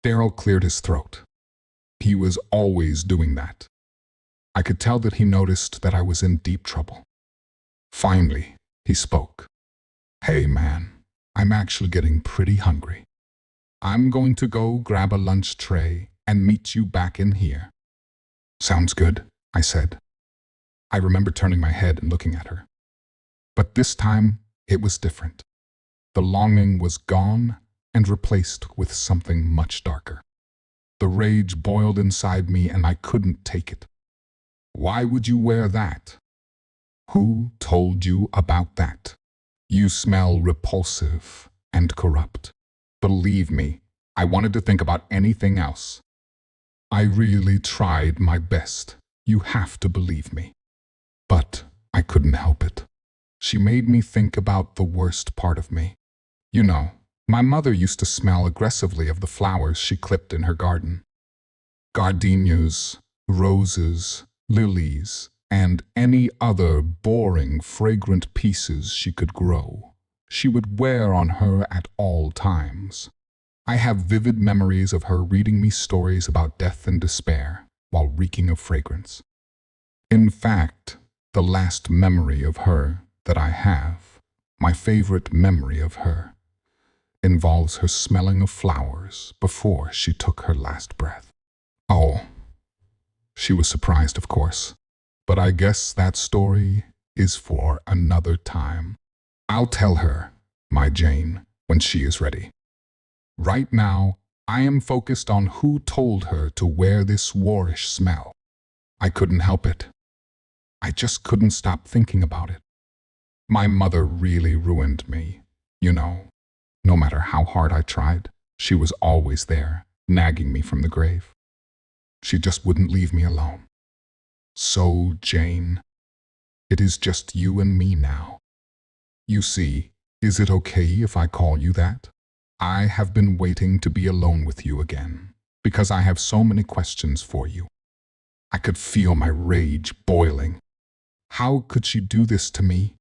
Daryl cleared his throat. He was always doing that. I could tell that he noticed that I was in deep trouble. Finally, he spoke. Hey man, I'm actually getting pretty hungry. I'm going to go grab a lunch tray and meet you back in here. Sounds good, I said. I remember turning my head and looking at her. But this time, it was different. The longing was gone and replaced with something much darker. The rage boiled inside me and I couldn't take it. Why would you wear that? Who told you about that? You smell repulsive and corrupt. Believe me, I wanted to think about anything else. I really tried my best. You have to believe me. But I couldn't help it. She made me think about the worst part of me. You know, my mother used to smell aggressively of the flowers she clipped in her garden. Gardenias, roses, lilies, and any other boring, fragrant pieces she could grow. She would wear on her at all times. I have vivid memories of her reading me stories about death and despair while reeking of fragrance. In fact, the last memory of her that I have, my favorite memory of her, involves her smelling of flowers before she took her last breath. Oh, she was surprised, of course, but I guess that story is for another time. I'll tell her, my Jane, when she is ready. Right now, I am focused on who told her to wear this warish smell. I couldn't help it. I just couldn't stop thinking about it. My mother really ruined me, you know. No matter how hard I tried, she was always there, nagging me from the grave. She just wouldn't leave me alone. So, Jane, it is just you and me now. You see, is it okay if I call you that? I have been waiting to be alone with you again, because I have so many questions for you. I could feel my rage boiling. How could she do this to me?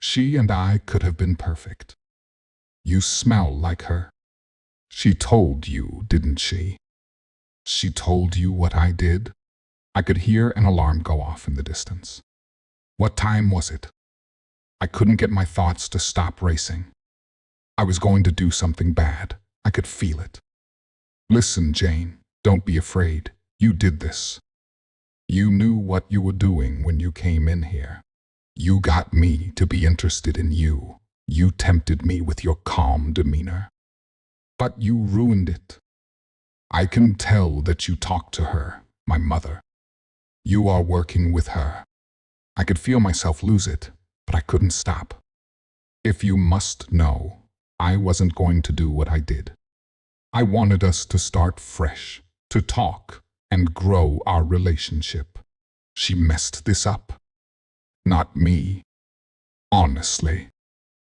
She and I could have been perfect. You smell like her. She told you, didn't she? She told you what I did? I could hear an alarm go off in the distance. What time was it? I couldn't get my thoughts to stop racing. I was going to do something bad. I could feel it. Listen, Jane, don't be afraid. You did this. You knew what you were doing when you came in here. You got me to be interested in you. You tempted me with your calm demeanor. But you ruined it. I can tell that you talked to her, my mother. You are working with her. I could feel myself lose it, but I couldn't stop. If you must know, I wasn't going to do what I did. I wanted us to start fresh, to talk, and grow our relationship. She messed this up. Not me. Honestly.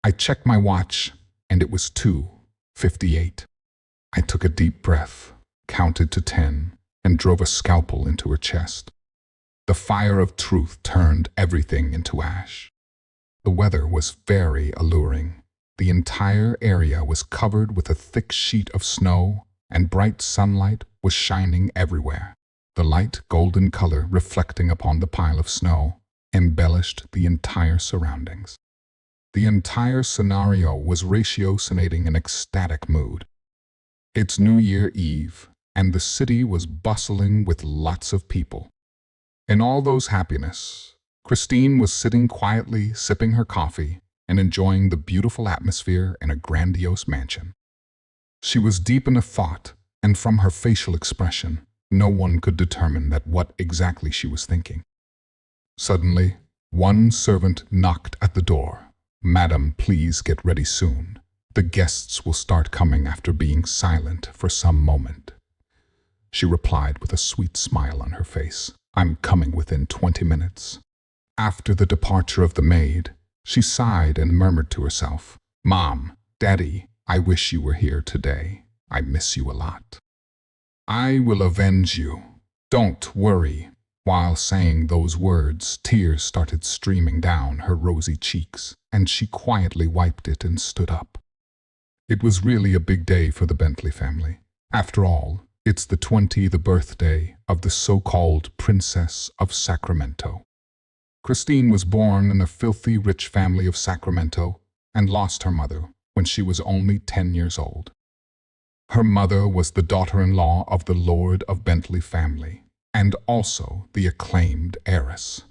I checked my watch, and it was 2:58. I took a deep breath, counted to 10, and drove a scalpel into her chest. The fire of truth turned everything into ash. The weather was very alluring. The entire area was covered with a thick sheet of snow, and bright sunlight was shining everywhere. The light golden color reflecting upon the pile of snow embellished the entire surroundings. The entire scenario was ratiocinating an ecstatic mood. It's New Year Eve, and the city was bustling with lots of people. In all those happiness, Christine was sitting quietly, sipping her coffee, and enjoying the beautiful atmosphere in a grandiose mansion. She was deep in a thought, and from her facial expression, no one could determine what exactly she was thinking. Suddenly, one servant knocked at the door. "Madam, please get ready soon. The guests will start coming after being silent for some moment." She replied with a sweet smile on her face. "I'm coming within 20 minutes. After the departure of the maid, she sighed and murmured to herself, "Mom, Daddy, I wish you were here today. I miss you a lot. I will avenge you. Don't worry." While saying those words, tears started streaming down her rosy cheeks, and she quietly wiped it and stood up. It was really a big day for the Bentley family. After all, it's the 20th birthday of the so-called Princess of Sacramento. Christine was born in a filthy rich family of Sacramento and lost her mother when she was only 10 years old. Her mother was the daughter-in-law of the Lord of Bentley family, and also the acclaimed heiress.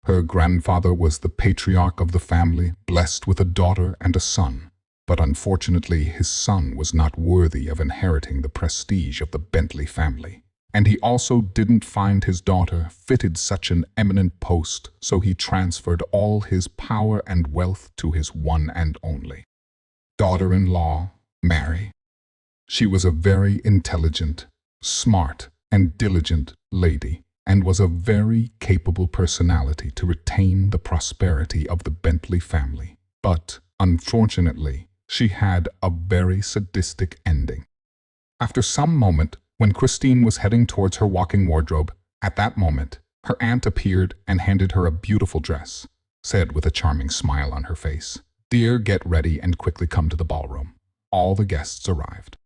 Her grandfather was the patriarch of the family, blessed with a daughter and a son, but unfortunately his son was not worthy of inheriting the prestige of the Bentley family, and he also didn't find his daughter fitted such an eminent post, so he transferred all his power and wealth to his one and only daughter-in-law, Mary. She was a very intelligent, smart, and diligent lady, and was a very capable personality to retain the prosperity of the Bentley family. But, unfortunately, she had a very sadistic ending. After some moment, when Christine was heading towards her walking wardrobe, at that moment, her aunt appeared and handed her a beautiful dress, said with a charming smile on her face, "Dear, get ready and quickly come to the ballroom. All the guests arrived."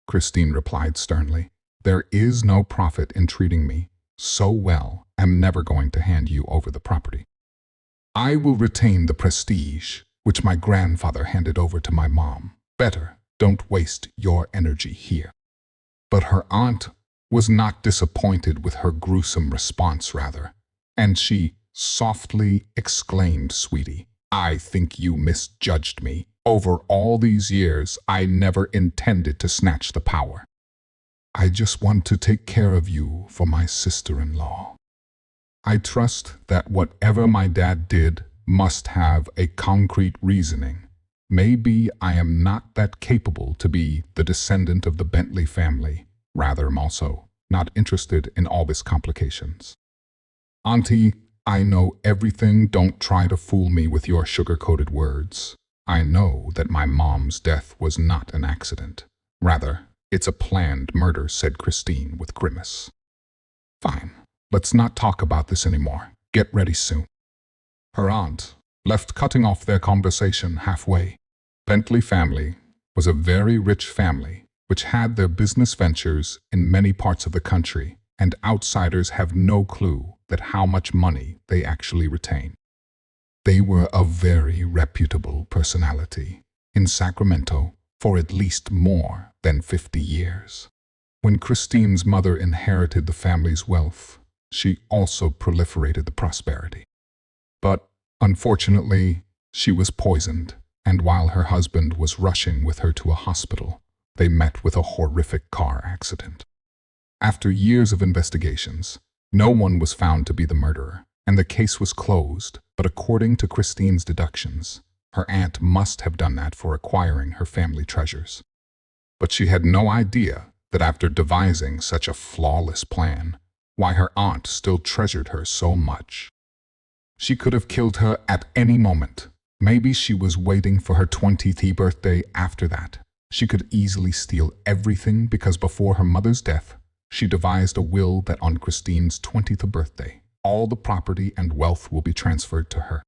Christine replied sternly, "There is no profit in treating me so well. I'm never going to hand you over the property. I will retain the prestige which my grandfather handed over to my mom. Better, don't waste your energy here." But her aunt was not disappointed with her gruesome response, rather, and she softly exclaimed, "Sweetie, I think you misjudged me. Over all these years, I never intended to snatch the power. I just want to take care of you for my sister-in-law. I trust that whatever my dad did must have a concrete reasoning. Maybe I am not that capable to be the descendant of the Bentley family. Rather, I'm also not interested in all these complications. Auntie, I know everything. Don't try to fool me with your sugar-coated words. I know that my mom's death was not an accident. Rather, it's a planned murder," said Christine with grimace. "Fine, let's not talk about this anymore. Get ready soon." Her aunt left, cutting off their conversation halfway. Bentley family was a very rich family which had their business ventures in many parts of the country, and outsiders have no clue that how much money they actually retain. They were a very reputable personality in Sacramento for at least more than 50 years. When Christine's mother inherited the family's wealth, she also proliferated the prosperity. But, unfortunately, she was poisoned, and while her husband was rushing with her to a hospital, they met with a horrific car accident. After years of investigations, no one was found to be the murderer, and the case was closed, but according to Christine's deductions, Her aunt must have done that for acquiring her family treasures. But she had no idea that after devising such a flawless plan, why her aunt still treasured her so much. She could have killed her at any moment. Maybe she was waiting for her 20th birthday after that. She could easily steal everything because before her mother's death, she devised a will that on Christine's 20th birthday, all the property and wealth will be transferred to her.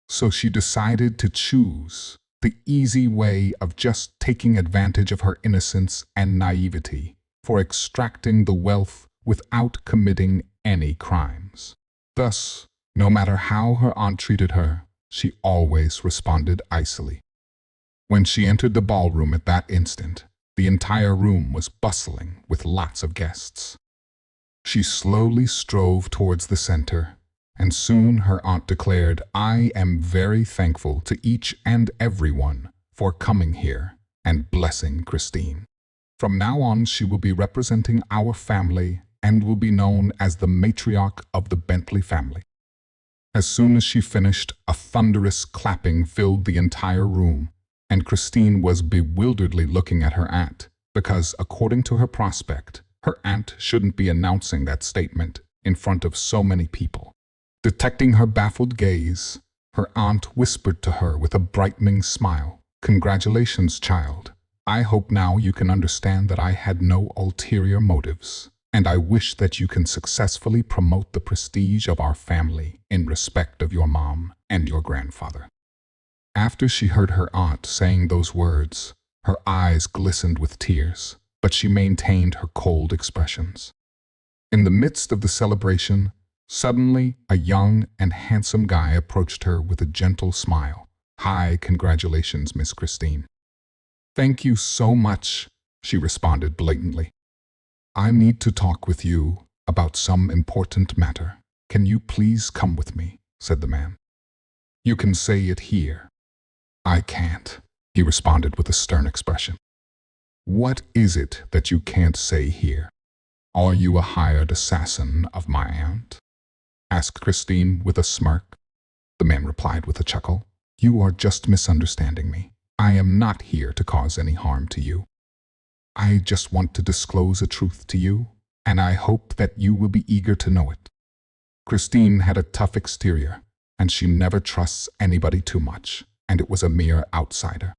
So she decided to choose the easy way of just taking advantage of her innocence and naivety for extracting the wealth without committing any crimes. Thus, no matter how her aunt treated her, she always responded icily. When she entered the ballroom at that instant, the entire room was bustling with lots of guests. She slowly strove towards the center, and soon her aunt declared, "I am very thankful to each and everyone for coming here and blessing Christine. From now on, she will be representing our family and will be known as the matriarch of the Bentley family." As soon as she finished, a thunderous clapping filled the entire room, and Christine was bewilderedly looking at her aunt, because, according to her prospect, her aunt shouldn't be announcing that statement in front of so many people. Detecting her baffled gaze, her aunt whispered to her with a brightening smile, "Congratulations, child. I hope now you can understand that I had no ulterior motives, and I wish that you can successfully promote the prestige of our family in respect of your mom and your grandfather." After she heard her aunt saying those words, her eyes glistened with tears, but she maintained her cold expressions. In the midst of the celebration, suddenly a young and handsome guy approached her with a gentle smile. "Hi, congratulations, Miss Christine." "Thank you so much," she responded blatantly. "I need to talk with you about some important matter. Can you please come with me?" said the man. "You can say it here." "I can't," he responded with a stern expression. "What is it that you can't say here? Are you a hired assassin of my aunt?" asked Christine with a smirk. The man replied with a chuckle, "You are just misunderstanding me. I am not here to cause any harm to you. I just want to disclose a truth to you, and I hope that you will be eager to know it." Christine had a tough exterior, and she never trusts anybody too much, and it was a mere outsider.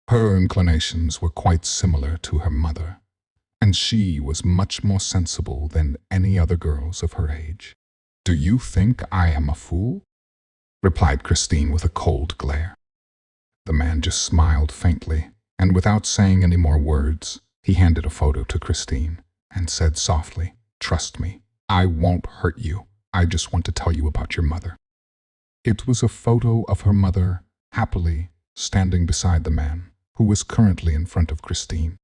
Her inclinations were quite similar to her mother, and she was much more sensible than any other girls of her age. "Do you think I am a fool?" replied Christine with a cold glare. The man just smiled faintly, and without saying any more words, he handed a photo to Christine and said softly, "Trust me, I won't hurt you. I just want to tell you about your mother." It was a photo of her mother, happily standing beside the man, who was currently in front of Christine.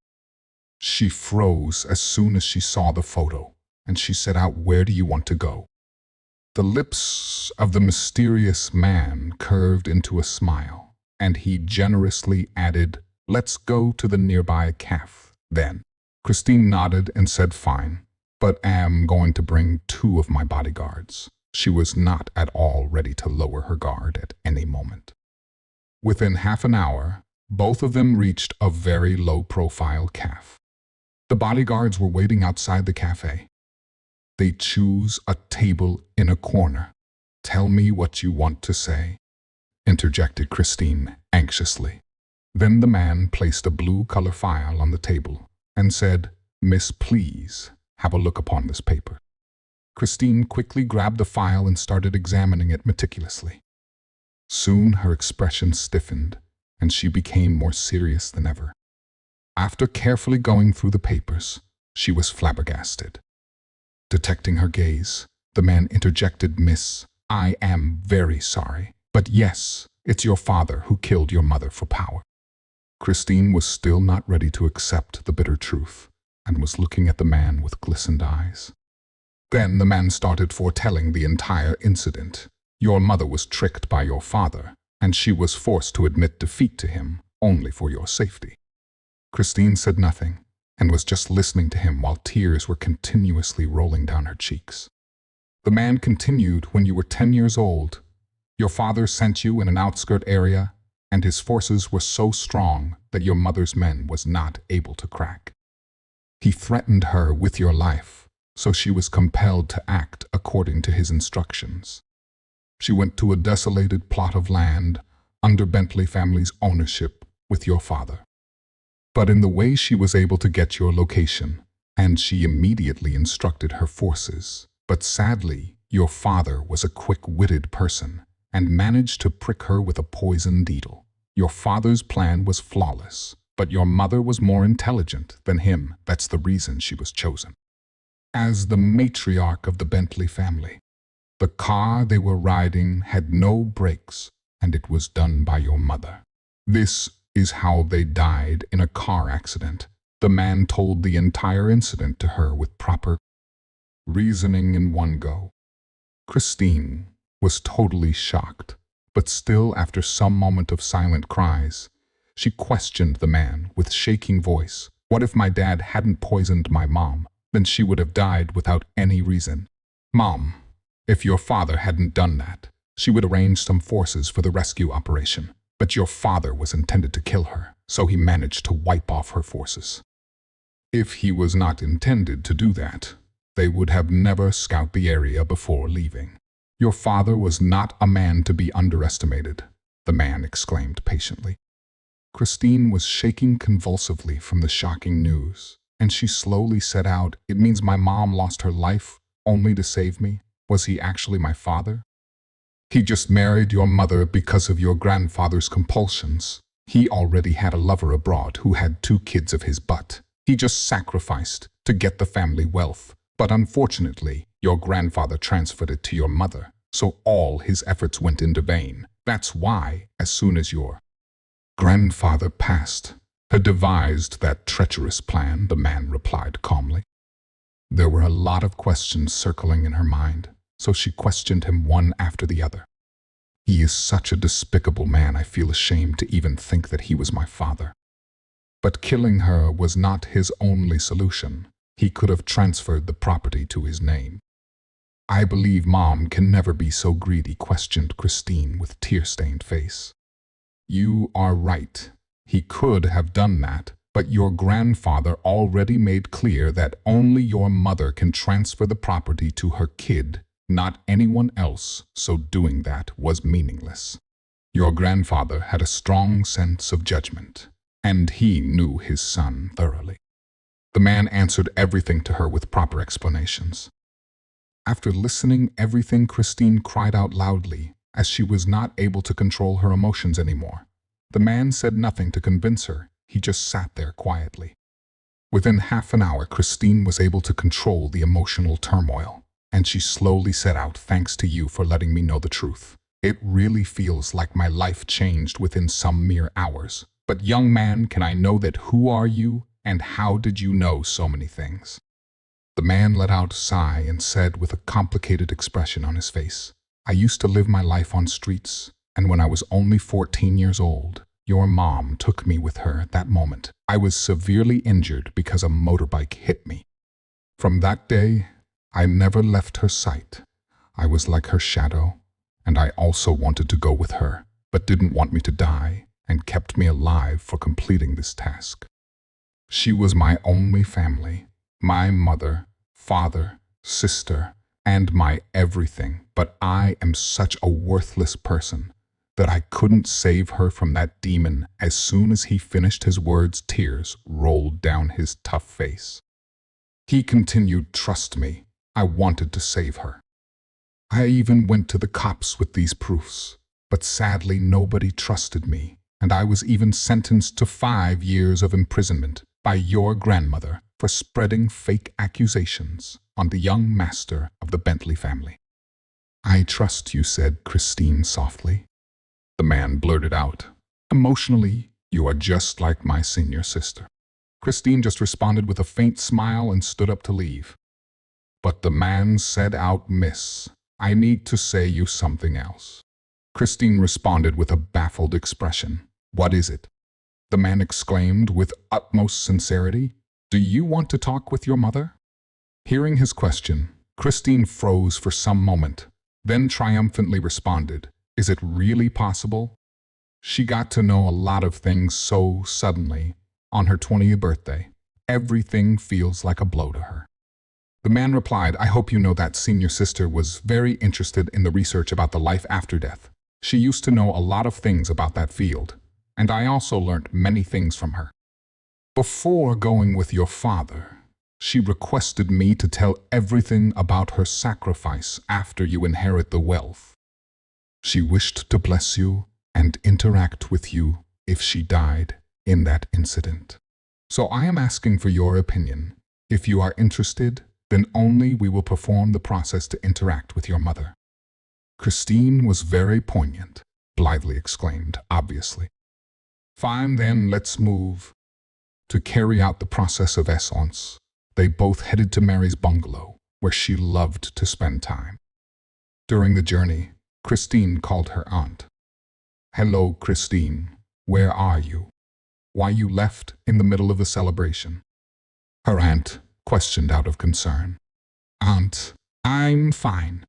She froze as soon as she saw the photo, and she said out, "Where do you want to go?" The lips of the mysterious man curved into a smile, and he generously added, "Let's go to the nearby cafe, then." Christine nodded and said, "Fine, but am going to bring 2 of my bodyguards." She was not at all ready to lower her guard at any moment. Within half an hour, both of them reached a very low-profile cafe. The bodyguards were waiting outside the cafe. "They choose a table in a corner. Tell me what you want to say," interjected Christine anxiously. Then the man placed a blue-color file on the table and said, "Miss, please have a look upon this paper." Christine quickly grabbed the file and started examining it meticulously. Soon her expression stiffened, and she became more serious than ever. After carefully going through the papers, she was flabbergasted. Detecting her gaze, the man interjected, "Miss, I am very sorry, but yes, it's your father who killed your mother for power." Christine was still not ready to accept the bitter truth, and was looking at the man with glistened eyes. Then the man started foretelling the entire incident. "Your mother was tricked by your father, and she was forced to admit defeat to him only for your safety." Christine said nothing, and was just listening to him while tears were continuously rolling down her cheeks. The man continued, "When you were 10 years old, Your father sent you in an outskirt area, and his forces were so strong that your mother's men was not able to crack. He threatened her with your life, so she was compelled to act according to his instructions. She went to a desolated plot of land under Bentley family's ownership with your father. But in the way she was able to get your location, and she immediately instructed her forces. But sadly, your father was a quick-witted person and managed to prick her with a poison needle. Your father's plan was flawless, but your mother was more intelligent than him. That's the reason she was chosen. As the matriarch of the Bentley family, the car they were riding had no brakes, and it was done by your mother. This is how they died in a car accident. The man told the entire incident to her with proper reasoning in one go. Christine was totally shocked, but still, after some moment of silent cries, she questioned the man with shaking voice. What if my dad hadn't poisoned my mom? Then she would have died without any reason. Mom, if your father hadn't done that, she would arrange some forces for the rescue operation. But your father was intended to kill her, so he managed to wipe off her forces. If he was not intended to do that, they would have never scouted the area before leaving. Your father was not a man to be underestimated, the man exclaimed patiently. Christine was shaking convulsively from the shocking news, and she slowly said out, "It means my mom lost her life only to save me? Was he actually my father? He just married your mother because of your grandfather's compulsions. He already had a lover abroad who had 2 kids of his butt. He just sacrificed to get the family wealth. But unfortunately, your grandfather transferred it to your mother, so all his efforts went into vain. That's why, as soon as your grandfather passed, he devised that treacherous plan," the man replied calmly. There were a lot of questions circling in her mind, so she questioned him one after the other. "He is such a despicable man, I feel ashamed to even think that he was my father." But killing her was not his only solution. He could have transferred the property to his name. "I believe Mom can never be so greedy," questioned Christine with tear-stained face. "You are right. He could have done that, but your grandfather already made clear that only your mother can transfer the property to her kid, not anyone else, so doing that was meaningless. Your grandfather had a strong sense of judgment, and he knew his son thoroughly." The man answered everything to her with proper explanations. After listening everything, Christine cried out loudly, as she was not able to control her emotions anymore. The man said nothing to convince her, he just sat there quietly. Within half an hour, Christine was able to control the emotional turmoil, and she slowly said out, "Thanks to you for letting me know the truth. It really feels like my life changed within some mere hours. But young man, can I know that who are you, and how did you know so many things?" The man let out a sigh and said with a complicated expression on his face, "I used to live my life on streets, and when I was only 14 years old, your mom took me with her at that moment. I was severely injured because a motorbike hit me. From that day, I never left her sight. I was like her shadow, and I also wanted to go with her, but didn't want me to die, and kept me alive for completing this task. She was my only family, my mother, father, sister, and my everything, but I am such a worthless person that I couldn't save her from that demon." As soon as he finished his words, tears rolled down his tough face. He continued, "Trust me, I wanted to save her. I even went to the cops with these proofs, but sadly nobody trusted me, and I was even sentenced to 5 years of imprisonment by your grandmother for spreading fake accusations on the young master of the Bentley family." "I trust you," said Christine softly. The man blurted out, "Emotionally, you are just like my senior sister." Christine just responded with a faint smile and stood up to leave. But the man said out, "Miss, I need to say you something else." Christine responded with a baffled expression. "What is it?" The man exclaimed with utmost sincerity, "Do you want to talk with your mother?" Hearing his question, Christine froze for some moment, then triumphantly responded, Is it really possible? She got to know a lot of things so suddenly. On her 20th birthday, everything feels like a blow to her. The man replied, I hope you know that senior sister was very interested in the research about the life after death. She used to know a lot of things about that field, and I also learned many things from her. Before going with your father, she requested me to tell everything about her sacrifice after you inherit the wealth. She wished to bless you and interact with you if she died in that incident. So I am asking for your opinion. If you are interested, then only we will perform the process to interact with your mother. Christine was very poignant, blithely exclaimed, obviously. Fine then, let's move. To carry out the process of essence, they both headed to Mary's bungalow, where she loved to spend time. During the journey, Christine called her aunt. Hello, Christine. Where are you? Why you left in the middle of the celebration? Her aunt questioned out of concern. Aunt, I'm fine.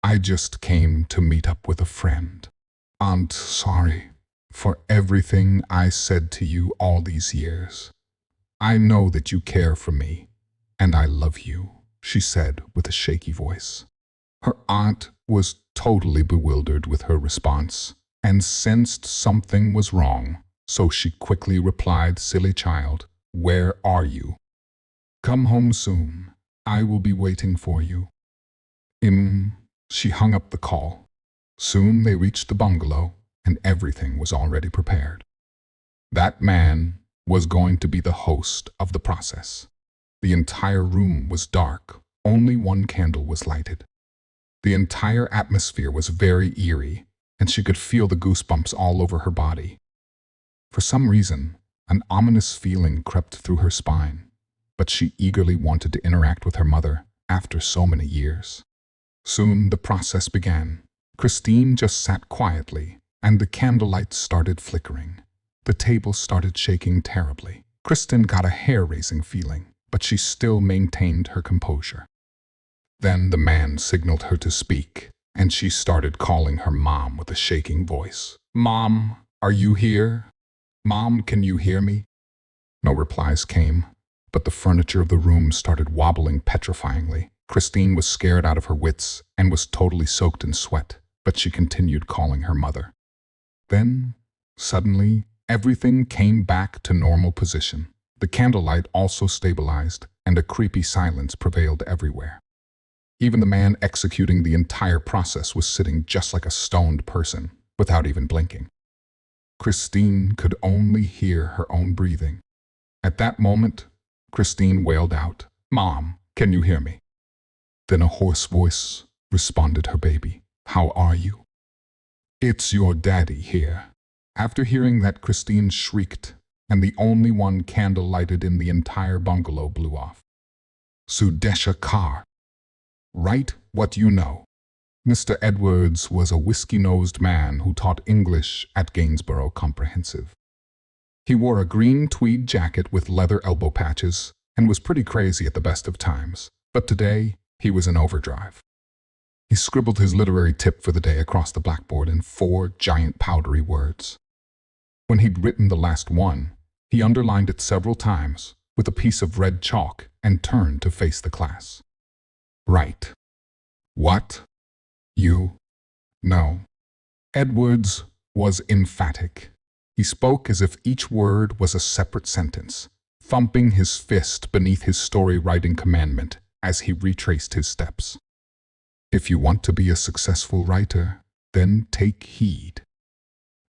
I just came to meet up with a friend. Aunt, sorry for everything I said to you all these years. I know that you care for me, and I love you, she said with a shaky voice. Her aunt was totally bewildered with her response and sensed something was wrong, so she quickly replied, Silly child, where are you? Come home soon. I will be waiting for you. She hung up the call. Soon they reached the bungalow, and everything was already prepared. That man was going to be the host of the process. The entire room was dark. Only one candle was lighted. The entire atmosphere was very eerie, and she could feel the goosebumps all over her body. For some reason, an ominous feeling crept through her spine, but she eagerly wanted to interact with her mother after so many years. Soon the process began. Christine just sat quietly, and the candlelight started flickering. The table started shaking terribly. Kristen got a hair-raising feeling, but she still maintained her composure. Then the man signaled her to speak, and she started calling her mom with a shaking voice. Mom, are you here? Mom, can you hear me? No replies came, but the furniture of the room started wobbling petrifyingly. Christine was scared out of her wits and was totally soaked in sweat, but she continued calling her mother. Then, suddenly, everything came back to normal position. The candlelight also stabilized, and a creepy silence prevailed everywhere. Even the man executing the entire process was sitting just like a stoned person, without even blinking. Christine could only hear her own breathing. At that moment, Christine wailed out, Mom, can you hear me? Then a hoarse voice responded, her baby, how are you? It's your daddy here. After hearing that, Christine shrieked, and the only one candle lighted in the entire bungalow blew off. Sudesha Kar. Write what you know. Mr. Edwards was a whiskey-nosed man who taught English at Gainsborough Comprehensive. He wore a green tweed jacket with leather elbow patches and was pretty crazy at the best of times, but today he was in overdrive. He scribbled his literary tip for the day across the blackboard in 4 giant powdery words. When he'd written the last one, he underlined it several times with a piece of red chalk and turned to face the class. Write. What? You? No. Edwards was emphatic. He spoke as if each word was a separate sentence, thumping his fist beneath his story-writing commandment as he retraced his steps. If you want to be a successful writer, then take heed.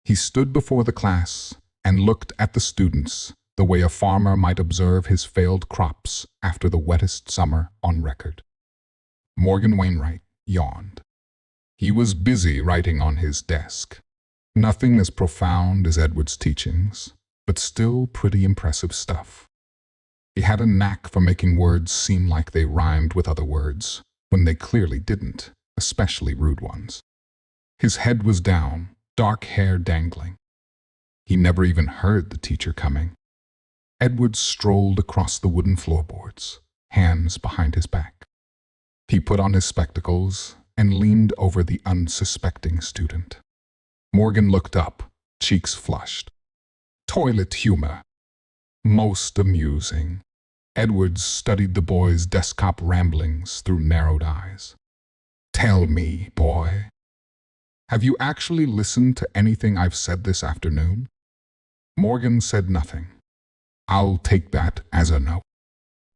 He stood before the class and looked at the students the way a farmer might observe his failed crops after the wettest summer on record. Morgan Wainwright yawned. He was busy writing on his desk. Nothing as profound as Edward's teachings, but still pretty impressive stuff. He had a knack for making words seem like they rhymed with other words, when they clearly didn't, especially rude ones. His head was down, dark hair dangling. He never even heard the teacher coming. Edward strolled across the wooden floorboards, hands behind his back. He put on his spectacles and leaned over the unsuspecting student. Morgan looked up, cheeks flushed. Toilet humor. Most amusing. Edwards studied the boy's desktop ramblings through narrowed eyes. Tell me, boy, have you actually listened to anything I've said this afternoon? Morgan said nothing. I'll take that as a no.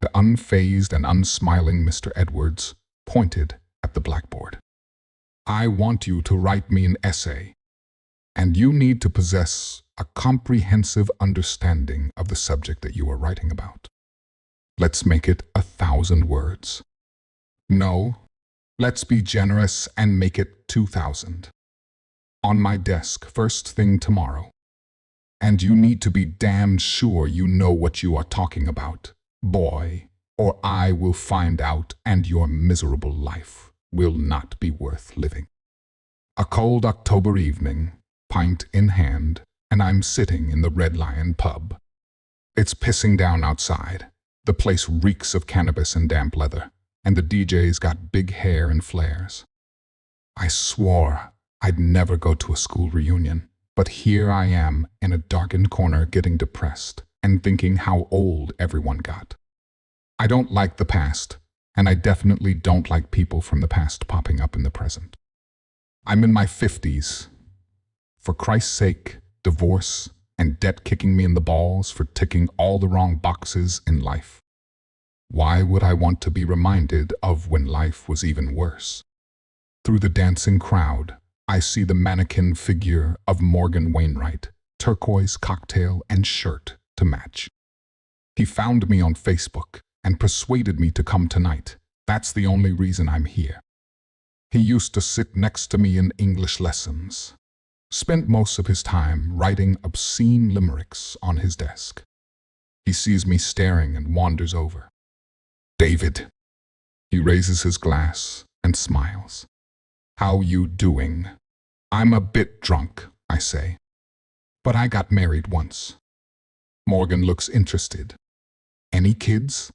The unfazed and unsmiling Mr. Edwards pointed at the blackboard. I want you to write me an essay, and you need to possess a comprehensive understanding of the subject that you are writing about. Let's make it 1,000 words. No, let's be generous and make it 2,000. On my desk first thing tomorrow. And you need to be damn sure you know what you are talking about, boy, or I will find out and your miserable life will not be worth living. A cold October evening, pint in hand, and I'm sitting in the Red Lion pub. It's pissing down outside. The place reeks of cannabis and damp leather, and the DJ's got big hair and flares. I swore I'd never go to a school reunion, but here I am in a darkened corner getting depressed and thinking how old everyone got. I don't like the past, and I definitely don't like people from the past popping up in the present. I'm in my 50s. For Christ's sake, divorce and debt kicking me in the balls for ticking all the wrong boxes in life. Why would I want to be reminded of when life was even worse? Through the dancing crowd, I see the mannequin figure of Morgan Wainwright, turquoise cocktail and shirt to match. He found me on Facebook and persuaded me to come tonight. That's the only reason I'm here. He used to sit next to me in English lessons. Spent most of his time writing obscene limericks on his desk. He sees me staring and wanders over. David. He raises his glass and smiles. How you doing? I'm a bit drunk, I say. But I got married once. Morgan looks interested. Any kids?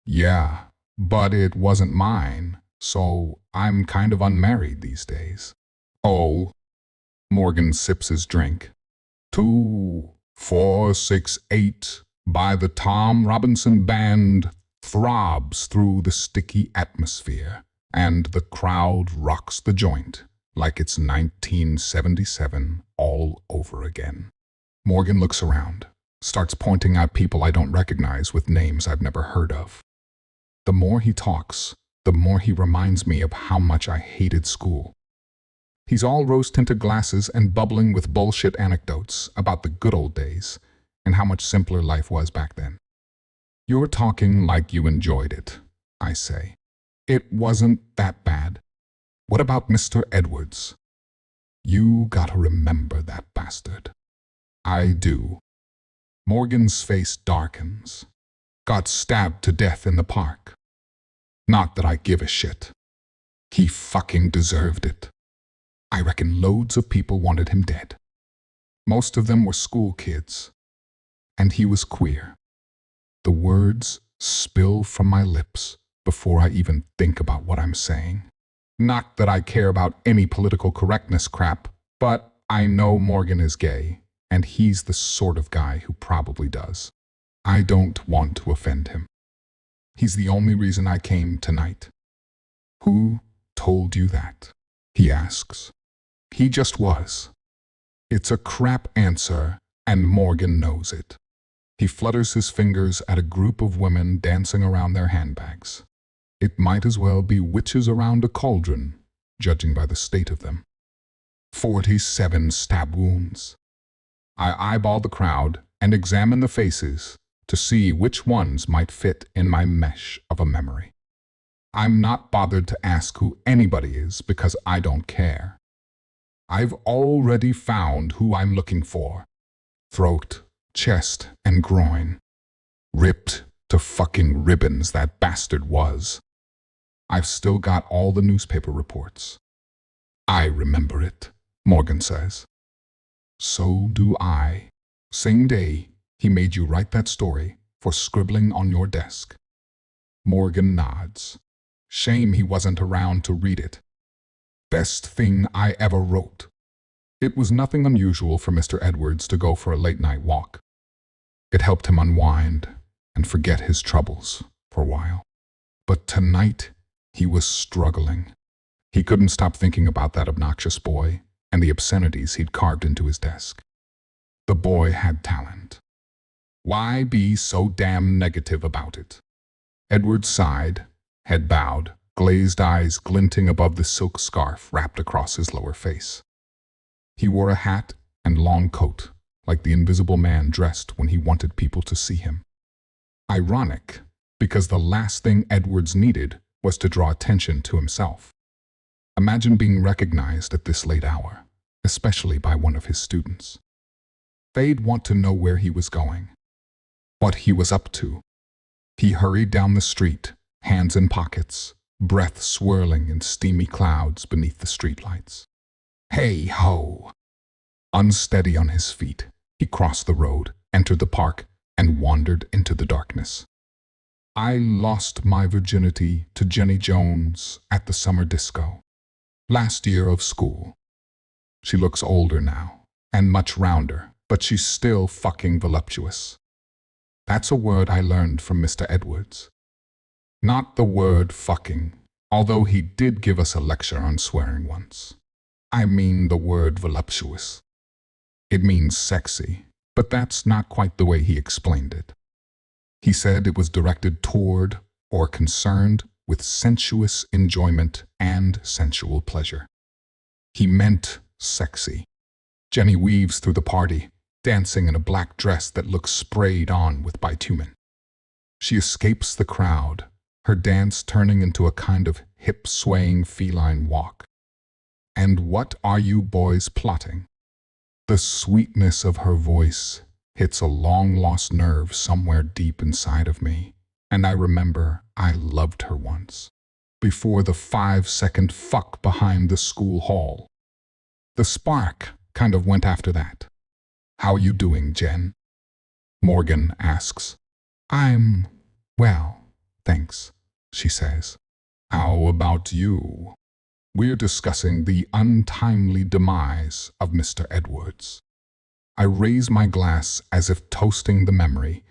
Yeah, but it wasn't mine, so I'm kind of unmarried these days. Oh. Morgan sips his drink. 2, 4, 6, 8 by the Tom Robinson Band throbs through the sticky atmosphere, and the crowd rocks the joint like it's 1977 all over again. Morgan looks around, starts pointing out people I don't recognize with names I've never heard of. The more he talks, the more he reminds me of how much I hated school. He's all rose-tinted glasses and bubbling with bullshit anecdotes about the good old days and how much simpler life was back then. You're talking like you enjoyed it, I say. It wasn't that bad. What about Mr. Edwards? You gotta remember that bastard. I do. Morgan's face darkens. Got stabbed to death in the park. Not that I give a shit. He fucking deserved it. I reckon loads of people wanted him dead. Most of them were school kids. And he was queer. The words spill from my lips before I even think about what I'm saying. Not that I care about any political correctness crap, but I know Morgan is gay, and he's the sort of guy who probably does. I don't want to offend him. He's the only reason I came tonight. Who told you that? He asks. He just was. It's a crap answer, and Morgan knows it. He flutters his fingers at a group of women dancing around their handbags. It might as well be witches around a cauldron, judging by the state of them. 47 stab wounds. I eyeball the crowd and examine the faces to see which ones might fit in my mesh of a memory. I'm not bothered to ask who anybody is because I don't care. I've already found who I'm looking for. Throat, chest, and groin. Ripped to fucking ribbons that bastard was. I've still got all the newspaper reports. I remember it, Morgan says. So do I. Same day, he made you write that story for scribbling on your desk. Morgan nods. Shame he wasn't around to read it. Best thing I ever wrote. It was nothing unusual for Mr. Edwards to go for a late-night walk. It helped him unwind and forget his troubles for a while. But tonight, he was struggling. He couldn't stop thinking about that obnoxious boy and the obscenities he'd carved into his desk. The boy had talent. Why be so damn negative about it? Edwards sighed, head bowed, glazed eyes glinting above the silk scarf wrapped across his lower face. He wore a hat and long coat, like the invisible man dressed when he wanted people to see him. Ironic, because the last thing Edwards needed was to draw attention to himself. Imagine being recognized at this late hour, especially by one of his students. They'd want to know where he was going, what he was up to. He hurried down the street, hands in pockets, breath swirling in steamy clouds beneath the streetlights. Hey-ho! Unsteady on his feet, he crossed the road, entered the park, and wandered into the darkness. I lost my virginity to Jenny Jones at the summer disco. Last year of school. She looks older now, and much rounder, but she's still fucking voluptuous. That's a word I learned from Mr. Edwards. Not the word fucking, although he did give us a lecture on swearing once. I mean the word voluptuous. It means sexy, but that's not quite the way he explained it. He said it was directed toward or concerned with sensuous enjoyment and sensual pleasure. He meant sexy. Jenny weaves through the party, dancing in a black dress that looks sprayed on with bitumen. She escapes the crowd, her dance turning into a kind of hip-swaying feline walk. And what are you boys plotting? The sweetness of her voice hits a long-lost nerve somewhere deep inside of me, and I remember I loved her once, before the 5-second fuck behind the school hall. The spark kind of went after that. How you doing, Jen? Morgan asks. I'm well, thanks, she says. How about you? We're discussing the untimely demise of Mr. Edwards. I raise my glass as if toasting the memory,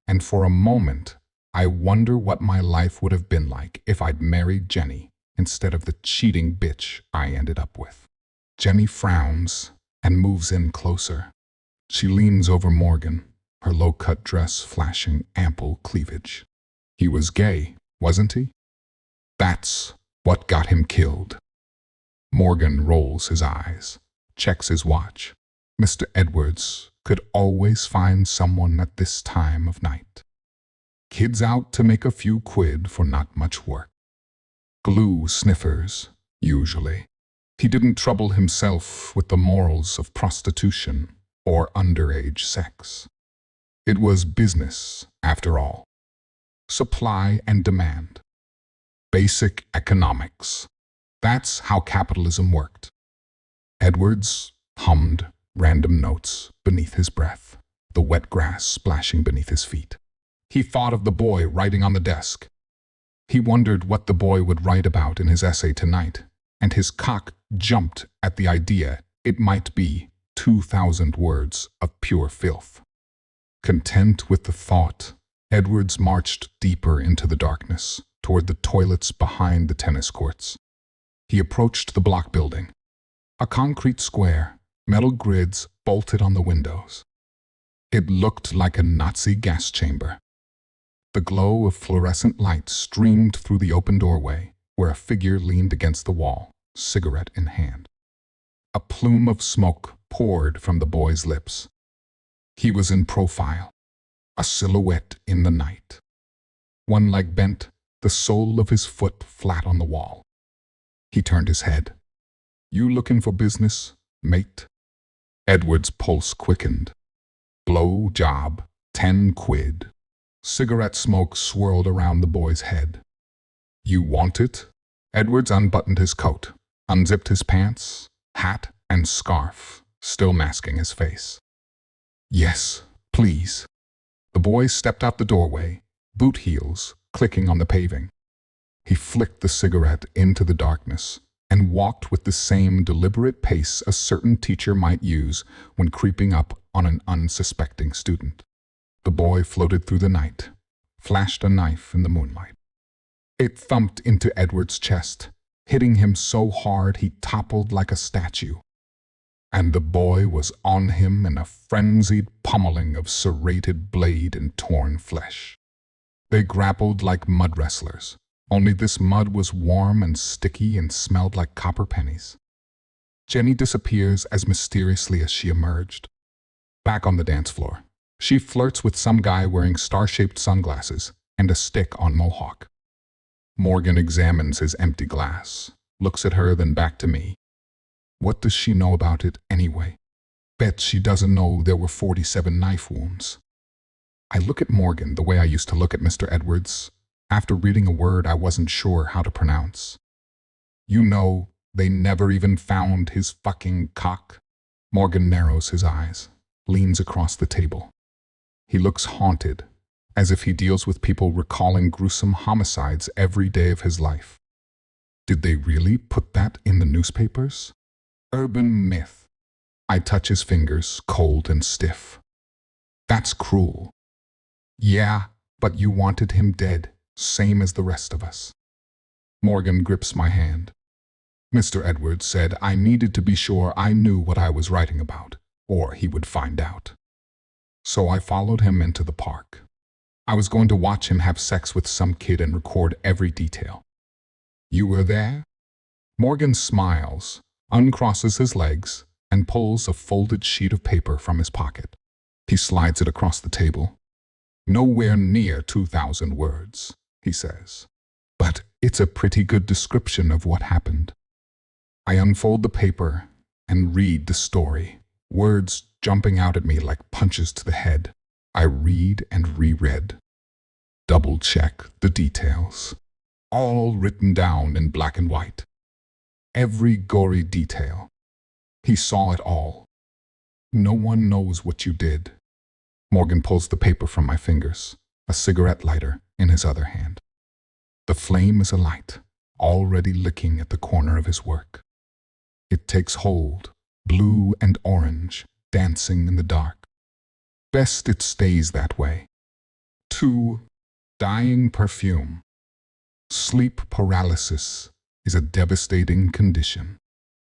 and for a moment, I wonder what my life would have been like if I'd married Jenny instead of the cheating bitch I ended up with. Jenny frowns and moves in closer. She leans over Morgan, her low-cut dress flashing ample cleavage. He was gay, wasn't he? That's what got him killed. Morgan rolls his eyes, checks his watch. Mr. Edwards could always find someone at this time of night. Kids out to make a few quid for not much work. Glue sniffers, usually. He didn't trouble himself with the morals of prostitution or underage sex. It was business, after all. Supply and demand. Basic economics. That's how capitalism worked. Edwards hummed random notes beneath his breath, the wet grass splashing beneath his feet. He thought of the boy writing on the desk. He wondered what the boy would write about in his essay tonight, and his cock jumped at the idea it might be 2,000 words of pure filth. Content with the thought, Edwards marched deeper into the darkness, toward the toilets behind the tennis courts. He approached the block building, a concrete square, metal grids bolted on the windows. It looked like a Nazi gas chamber. The glow of fluorescent light streamed through the open doorway, where a figure leaned against the wall, cigarette in hand. A plume of smoke poured from the boy's lips. He was in profile, a silhouette in the night. One leg bent, the sole of his foot flat on the wall. He turned his head. You looking for business, mate? Edward's pulse quickened. Blow job, 10 quid. Cigarette smoke swirled around the boy's head. You want it? Edwards unbuttoned his coat, unzipped his pants, hat, and scarf, still masking his face. Yes, please. The boy stepped out the doorway, boot heels clicking on the paving. He flicked the cigarette into the darkness, and walked with the same deliberate pace a certain teacher might use when creeping up on an unsuspecting student. The boy floated through the night, flashed a knife in the moonlight. It thumped into Edward's chest, hitting him so hard he toppled like a statue. And the boy was on him in a frenzied pummeling of serrated blade and torn flesh. They grappled like mud wrestlers, only this mud was warm and sticky and smelled like copper pennies. Jenny disappears as mysteriously as she emerged. Back on the dance floor, she flirts with some guy wearing star-shaped sunglasses and a stick-on mohawk. Morgan examines his empty glass, looks at her, then back to me. What does she know about it anyway? Bet she doesn't know there were 47 knife wounds. I look at Morgan the way I used to look at Mr. Edwards after reading a word I wasn't sure how to pronounce. You know, they never even found his fucking cock. Morgan narrows his eyes, leans across the table. He looks haunted, as if he deals with people recalling gruesome homicides every day of his life. Did they really put that in the newspapers? Urban myth. I touch his fingers, cold and stiff. That's cruel. Yeah, but you wanted him dead, same as the rest of us. Morgan grips my hand. Mr. Edwards said I needed to be sure I knew what I was writing about, or he would find out. So I followed him into the park. I was going to watch him have sex with some kid and record every detail. You were there? Morgan smiles, uncrosses his legs, and pulls a folded sheet of paper from his pocket. He slides it across the table. Nowhere near 2,000 words, he says. But it's a pretty good description of what happened. I unfold the paper and read the story, words jumping out at me like punches to the head. I read and reread. Double-check the details. All written down in black and white. Every gory detail. He saw it all. No one knows what you did. Morgan pulls the paper from my fingers, a cigarette lighter in his other hand. The flame is alight, already licking at the corner of his work. It takes hold, blue and orange, dancing in the dark. Best it stays that way. 2. Dying perfume. Sleep paralysis is a devastating condition.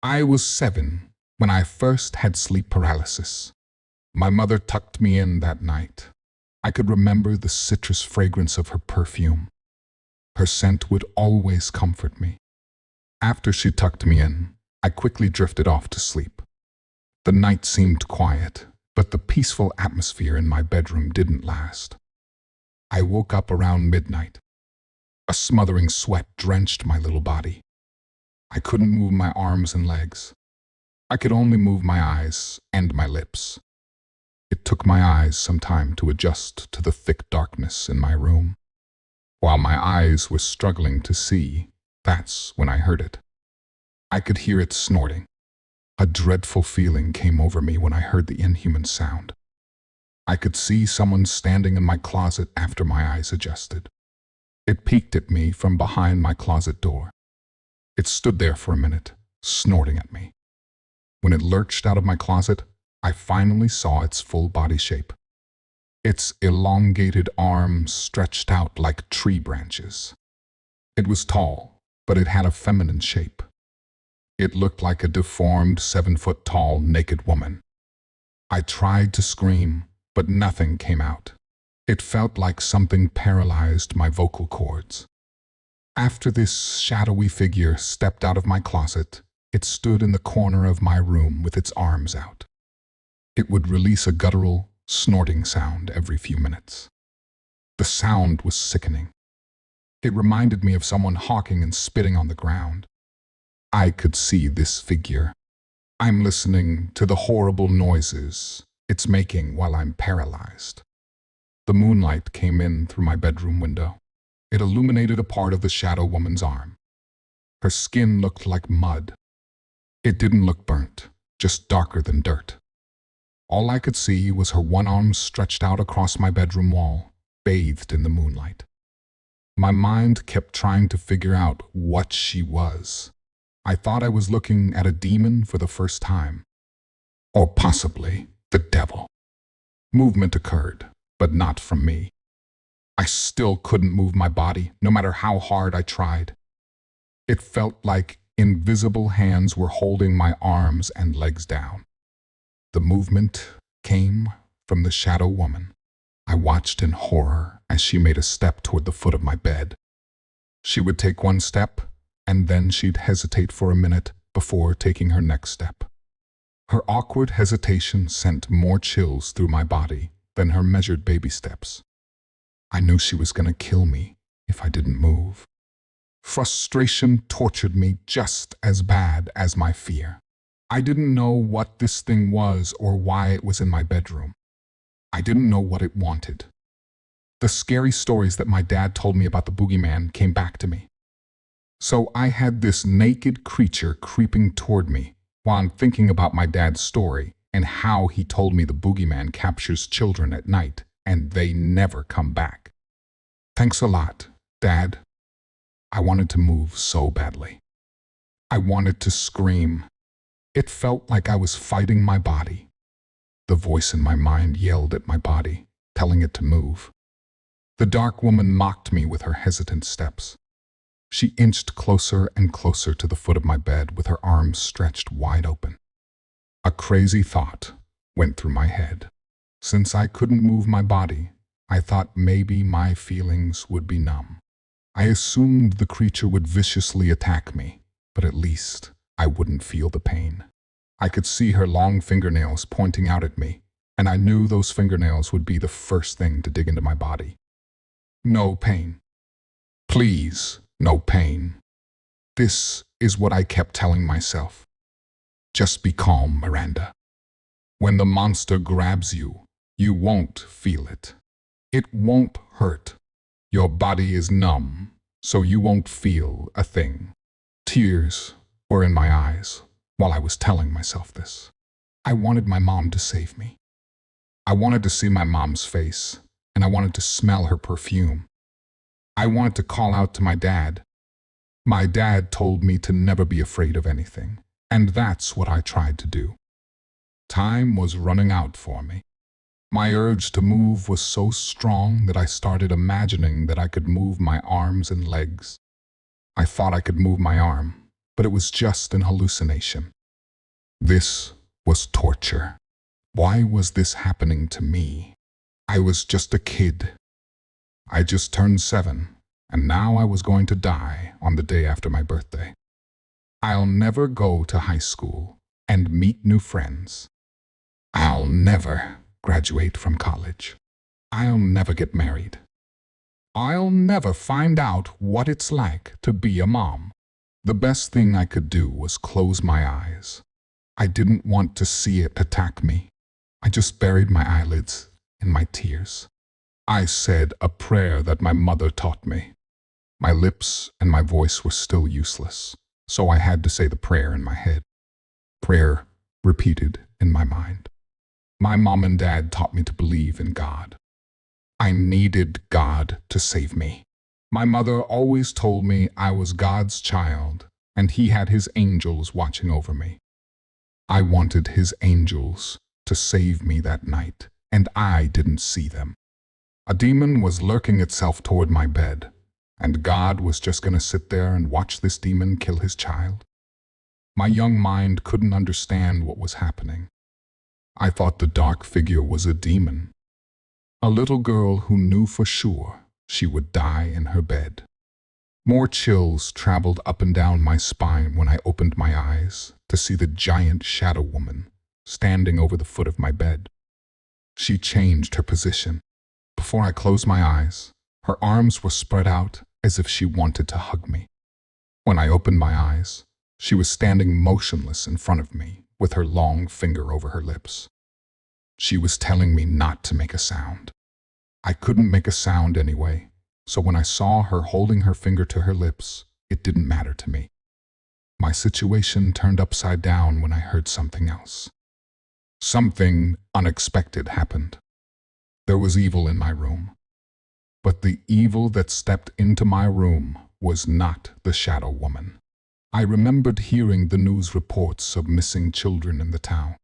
I was 7 when I first had sleep paralysis. My mother tucked me in that night. I could remember the citrus fragrance of her perfume. Her scent would always comfort me. After she tucked me in, I quickly drifted off to sleep. The night seemed quiet, but the peaceful atmosphere in my bedroom didn't last. I woke up around midnight. A smothering sweat drenched my little body. I couldn't move my arms and legs. I could only move my eyes and my lips. It took my eyes some time to adjust to the thick darkness in my room. While my eyes were struggling to see, that's when I heard it. I could hear it snorting. A dreadful feeling came over me when I heard the inhuman sound. I could see someone standing in my closet after my eyes adjusted. It peeked at me from behind my closet door. It stood there for a minute, snorting at me. When it lurched out of my closet, I finally saw its full body shape. Its elongated arms stretched out like tree branches. It was tall, but it had a feminine shape. It looked like a deformed 7-foot-tall naked woman. I tried to scream, but nothing came out. It felt like something paralyzed my vocal cords. After this shadowy figure stepped out of my closet, it stood in the corner of my room with its arms out. It would release a guttural, snorting sound every few minutes. The sound was sickening. It reminded me of someone hawking and spitting on the ground. I could see this figure. I'm listening to the horrible noises it's making while I'm paralyzed. The moonlight came in through my bedroom window. It illuminated a part of the shadow woman's arm. Her skin looked like mud. It didn't look burnt, just darker than dirt. All I could see was her one arm stretched out across my bedroom wall, bathed in the moonlight. My mind kept trying to figure out what she was. I thought I was looking at a demon for the first time. Or possibly the devil. Movement occurred, but not from me. I still couldn't move my body, no matter how hard I tried. It felt like invisible hands were holding my arms and legs down. The movement came from the shadow woman. I watched in horror as she made a step toward the foot of my bed. She would take one step, and then she'd hesitate for a minute before taking her next step. Her awkward hesitation sent more chills through my body than her measured baby steps. I knew she was going to kill me if I didn't move. Frustration tortured me just as bad as my fear. I didn't know what this thing was or why it was in my bedroom. I didn't know what it wanted. The scary stories that my dad told me about the boogeyman came back to me. So I had this naked creature creeping toward me while I'm thinking about my dad's story and how he told me the boogeyman captures children at night and they never come back. Thanks a lot, Dad. I wanted to move so badly. I wanted to scream. It felt like I was fighting my body. The voice in my mind yelled at my body, telling it to move. The dark woman mocked me with her hesitant steps. She inched closer and closer to the foot of my bed with her arms stretched wide open. A crazy thought went through my head. Since I couldn't move my body, I thought maybe my feelings would be numb. I assumed the creature would viciously attack me, but at least I wouldn't feel the pain. I could see her long fingernails pointing out at me, and I knew those fingernails would be the first thing to dig into my body. No pain. Please, no pain. This is what I kept telling myself. Just be calm, Miranda. When the monster grabs you, you won't feel it. It won't hurt. Your body is numb, so you won't feel a thing. Tears were in my eyes while I was telling myself this. I wanted my mom to save me. I wanted to see my mom's face, and I wanted to smell her perfume. I wanted to call out to my dad. My dad told me to never be afraid of anything, and that's what I tried to do. Time was running out for me. My urge to move was so strong that I started imagining that I could move my arms and legs. I thought I could move my arm, but it was just an hallucination. This was torture. Why was this happening to me? I was just a kid. I just turned 7, and now I was going to die on the day after my birthday. I'll never go to high school and meet new friends. I'll never graduate from college. I'll never get married. I'll never find out what it's like to be a mom. The best thing I could do was close my eyes. I didn't want to see it attack me. I just buried my eyelids in my tears. I said a prayer that my mother taught me. My lips and my voice were still useless, so I had to say the prayer in my head. Prayer repeated in my mind. My mom and dad taught me to believe in God. I needed God to save me. My mother always told me I was God's child, and He had His angels watching over me. I wanted His angels to save me that night, and I didn't see them. A demon was lurking itself toward my bed, and God was just going to sit there and watch this demon kill His child. My young mind couldn't understand what was happening. I thought the dark figure was a demon, a little girl who knew for sure she would die in her bed. More chills traveled up and down my spine when I opened my eyes to see the giant shadow woman standing over the foot of my bed. She changed her position. Before I closed my eyes, her arms were spread out as if she wanted to hug me. When I opened my eyes, she was standing motionless in front of me, with her long finger over her lips. She was telling me not to make a sound. I couldn't make a sound anyway, so when I saw her holding her finger to her lips, it didn't matter to me. My situation turned upside down when I heard something else. Something unexpected happened. There was evil in my room. But the evil that stepped into my room was not the shadow woman. I remembered hearing the news reports of missing children in the town.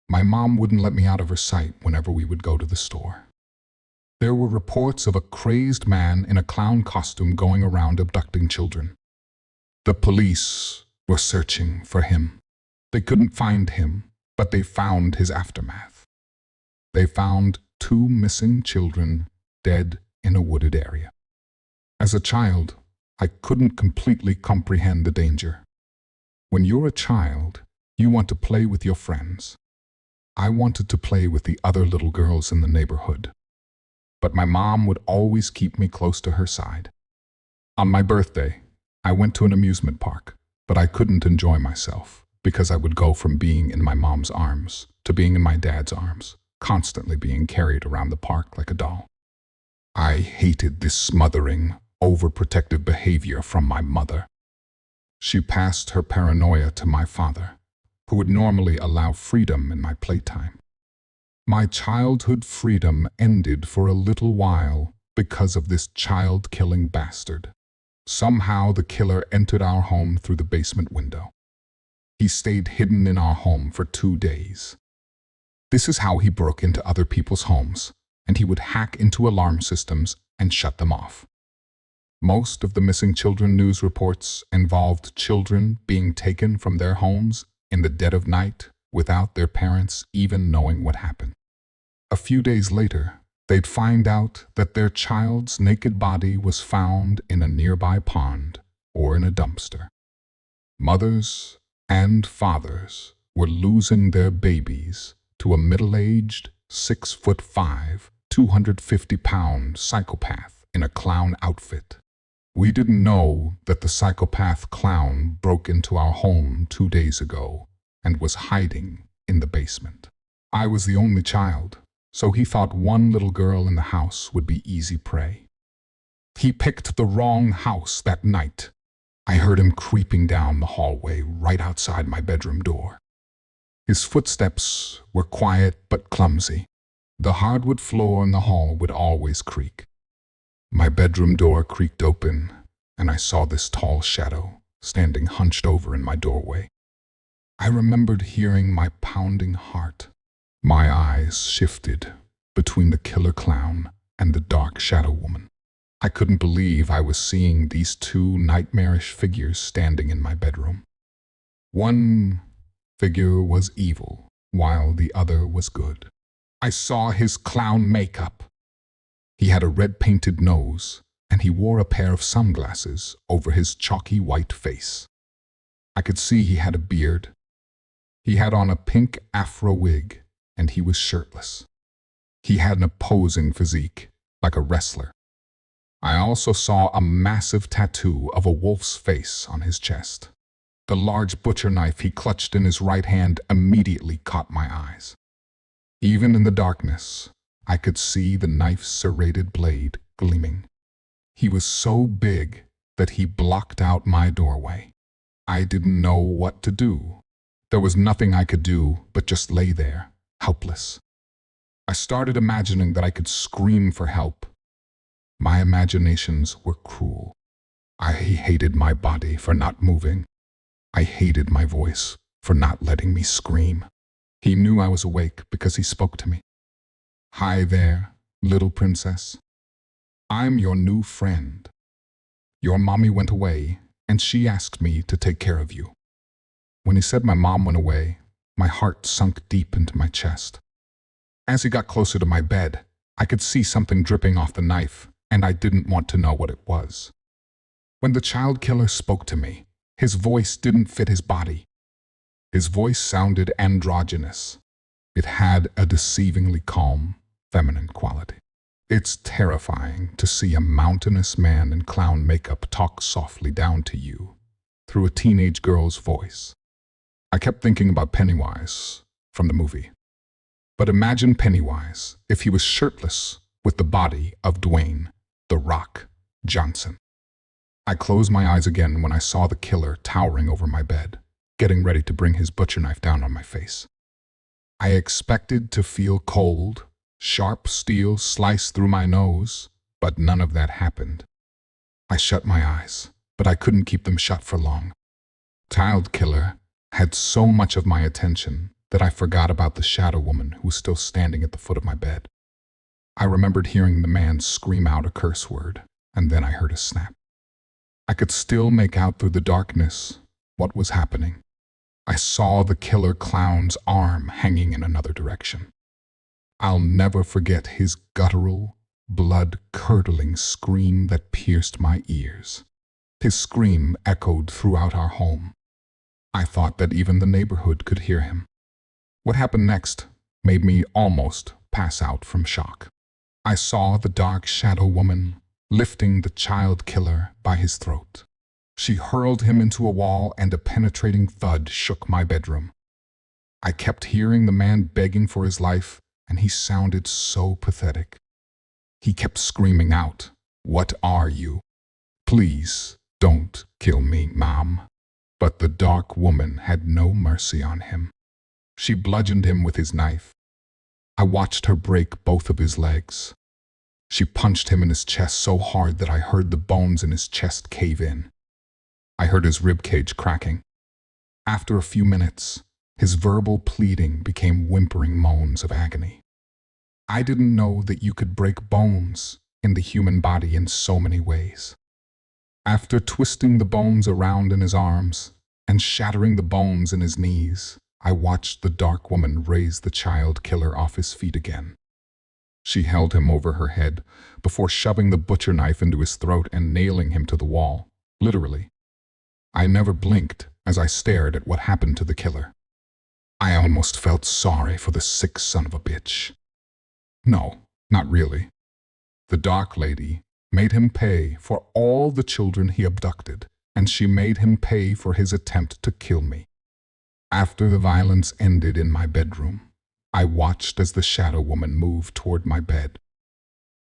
My mom wouldn't let me out of her sight whenever we would go to the store. There were reports of a crazed man in a clown costume going around abducting children. The police were searching for him. They couldn't find him, but they found his aftermath. They found 2 missing children dead in a wooded area. As a child, I couldn't completely comprehend the danger. When you're a child, you want to play with your friends. I wanted to play with the other little girls in the neighborhood. But my mom would always keep me close to her side. On my birthday, I went to an amusement park, but I couldn't enjoy myself because I would go from being in my mom's arms to being in my dad's arms, constantly being carried around the park like a doll. I hated this smothering, overprotective behavior from my mother. She passed her paranoia to my father, who would normally allow freedom in my playtime. My childhood freedom ended for a little while because of this child-killing bastard. Somehow the killer entered our home through the basement window. He stayed hidden in our home for 2 days. This is how he broke into other people's homes, and he would hack into alarm systems and shut them off. Most of the missing children news reports involved children being taken from their homes in the dead of night without their parents even knowing what happened. A few days later, they'd find out that their child's naked body was found in a nearby pond or in a dumpster. Mothers and fathers were losing their babies to a middle-aged, 6'5", 250-pound psychopath in a clown outfit. We didn't know that the psychopath clown broke into our home 2 days ago and was hiding in the basement. I was the only child, so he thought one little girl in the house would be easy prey. He picked the wrong house that night. I heard him creeping down the hallway right outside my bedroom door. His footsteps were quiet but clumsy. The hardwood floor in the hall would always creak. My bedroom door creaked open, and I saw this tall shadow standing hunched over in my doorway. I remembered hearing my pounding heart. My eyes shifted between the killer clown and the dark shadow woman. I couldn't believe I was seeing these 2 nightmarish figures standing in my bedroom. One figure was evil, while the other was good. I saw his clown makeup. He had a red-painted nose, and he wore a pair of sunglasses over his chalky white face. I could see he had a beard. He had on a pink afro wig, and he was shirtless. He had an imposing physique, like a wrestler. I also saw a massive tattoo of a wolf's face on his chest. The large butcher knife he clutched in his right hand immediately caught my eyes. Even in the darkness, I could see the knife's serrated blade gleaming. He was so big that he blocked out my doorway. I didn't know what to do. There was nothing I could do but just lay there, helpless. I started imagining that I could scream for help. My imaginations were cruel. I hated my body for not moving. I hated my voice for not letting me scream. He knew I was awake because he spoke to me. "Hi there, little princess. I'm your new friend. Your mommy went away, and she asked me to take care of you." When he said my mom went away, my heart sunk deep into my chest. As he got closer to my bed, I could see something dripping off the knife, and I didn't want to know what it was. When the child killer spoke to me, his voice didn't fit his body. His voice sounded androgynous. It had a deceivingly calm, feminine quality. It's terrifying to see a mountainous man in clown makeup talk softly down to you through a teenage girl's voice. I kept thinking about Pennywise from the movie. But imagine Pennywise if he was shirtless with the body of Dwayne "The Rock" Johnson. I closed my eyes again when I saw the killer towering over my bed, getting ready to bring his butcher knife down on my face. I expected to feel cold, sharp steel slice through my nose, but none of that happened. I shut my eyes, but I couldn't keep them shut for long. child killer had so much of my attention that I forgot about the shadow woman who was still standing at the foot of my bed. I remembered hearing the man scream out a curse word, and then I heard a snap. I could still make out through the darkness what was happening. I saw the killer clown's arm hanging in another direction. I'll never forget his guttural, blood-curdling scream that pierced my ears. His scream echoed throughout our home. I thought that even the neighborhood could hear him. What happened next made me almost pass out from shock. I saw the dark shadow woman lifting the child killer by his throat. She hurled him into a wall, and a penetrating thud shook my bedroom. I kept hearing the man begging for his life, and he sounded so pathetic. He kept screaming out, "What are you? Please don't kill me, Mom." But the dark woman had no mercy on him. She bludgeoned him with his knife. I watched her break both of his legs. She punched him in his chest so hard that I heard the bones in his chest cave in. I heard his ribcage cracking. After a few minutes, his verbal pleading became whimpering moans of agony. I didn't know that you could break bones in the human body in so many ways. After twisting the bones around in his arms and shattering the bones in his knees, I watched the dark woman raise the child killer off his feet again. She held him over her head before shoving the butcher knife into his throat and nailing him to the wall, literally. I never blinked as I stared at what happened to the killer. I almost felt sorry for the sick son of a bitch. No, not really. The dark lady made him pay for all the children he abducted, and she made him pay for his attempt to kill me. After the violence ended in my bedroom, I watched as the shadow woman moved toward my bed.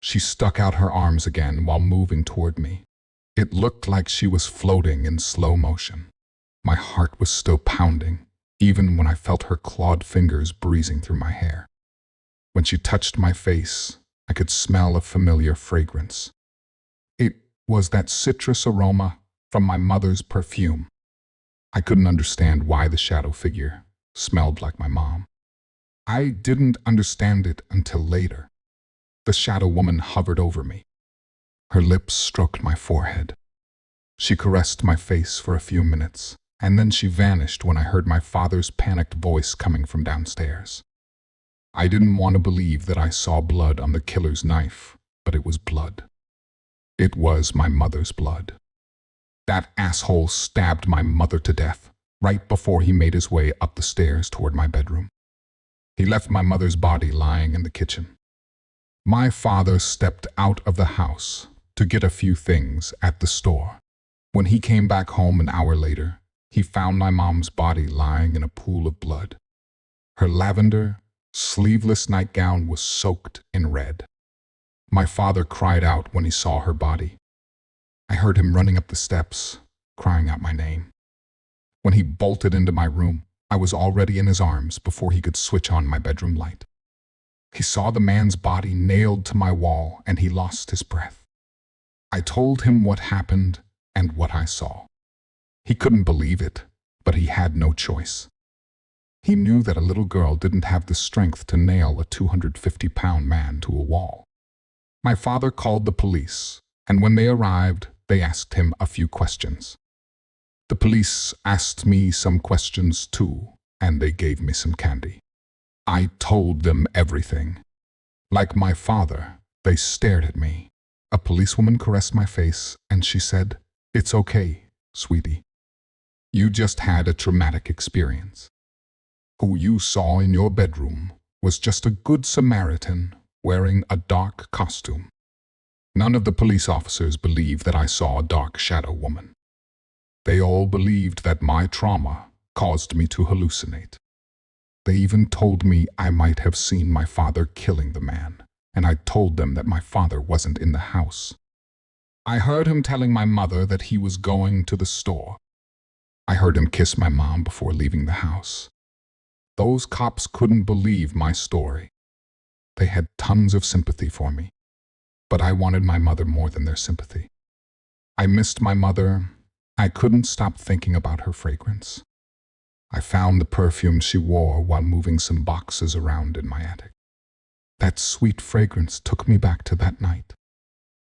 She stuck out her arms again while moving toward me. It looked like she was floating in slow motion. My heart was still pounding, even when I felt her clawed fingers breezing through my hair. When she touched my face, I could smell a familiar fragrance. It was that citrus aroma from my mother's perfume. I couldn't understand why the shadow figure smelled like my mom. I didn't understand it until later. The shadow woman hovered over me. Her lips stroked my forehead. She caressed my face for a few minutes, and then she vanished when I heard my father's panicked voice coming from downstairs. I didn't want to believe that I saw blood on the killer's knife, but it was blood. It was my mother's blood. That asshole stabbed my mother to death right before he made his way up the stairs toward my bedroom. He left my mother's body lying in the kitchen. My father stepped out of the house to get a few things at the store. When he came back home an hour later, he found my mom's body lying in a pool of blood. Her lavender, sleeveless nightgown was soaked in red. My father cried out when he saw her body. I heard him running up the steps, crying out my name. When he bolted into my room, I was already in his arms before he could switch on my bedroom light. He saw the man's body nailed to my wall, and he lost his breath. I told him what happened and what I saw. He couldn't believe it, but he had no choice. He knew that a little girl didn't have the strength to nail a 250-pound man to a wall. My father called the police, and when they arrived, they asked him a few questions. The police asked me some questions too, and they gave me some candy. I told them everything. Like my father, they stared at me. A policewoman caressed my face, and she said, "It's okay, sweetie. You just had a traumatic experience. Who you saw in your bedroom was just a good Samaritan wearing a dark costume." None of the police officers believed that I saw a dark shadow woman. They all believed that my trauma caused me to hallucinate. They even told me I might have seen my father killing the man, and I told them that my father wasn't in the house. I heard him telling my mother that he was going to the store. I heard him kiss my mom before leaving the house. Those cops couldn't believe my story. They had tons of sympathy for me, but I wanted my mother more than their sympathy. I missed my mother, I couldn't stop thinking about her fragrance. I found the perfume she wore while moving some boxes around in my attic. That sweet fragrance took me back to that night.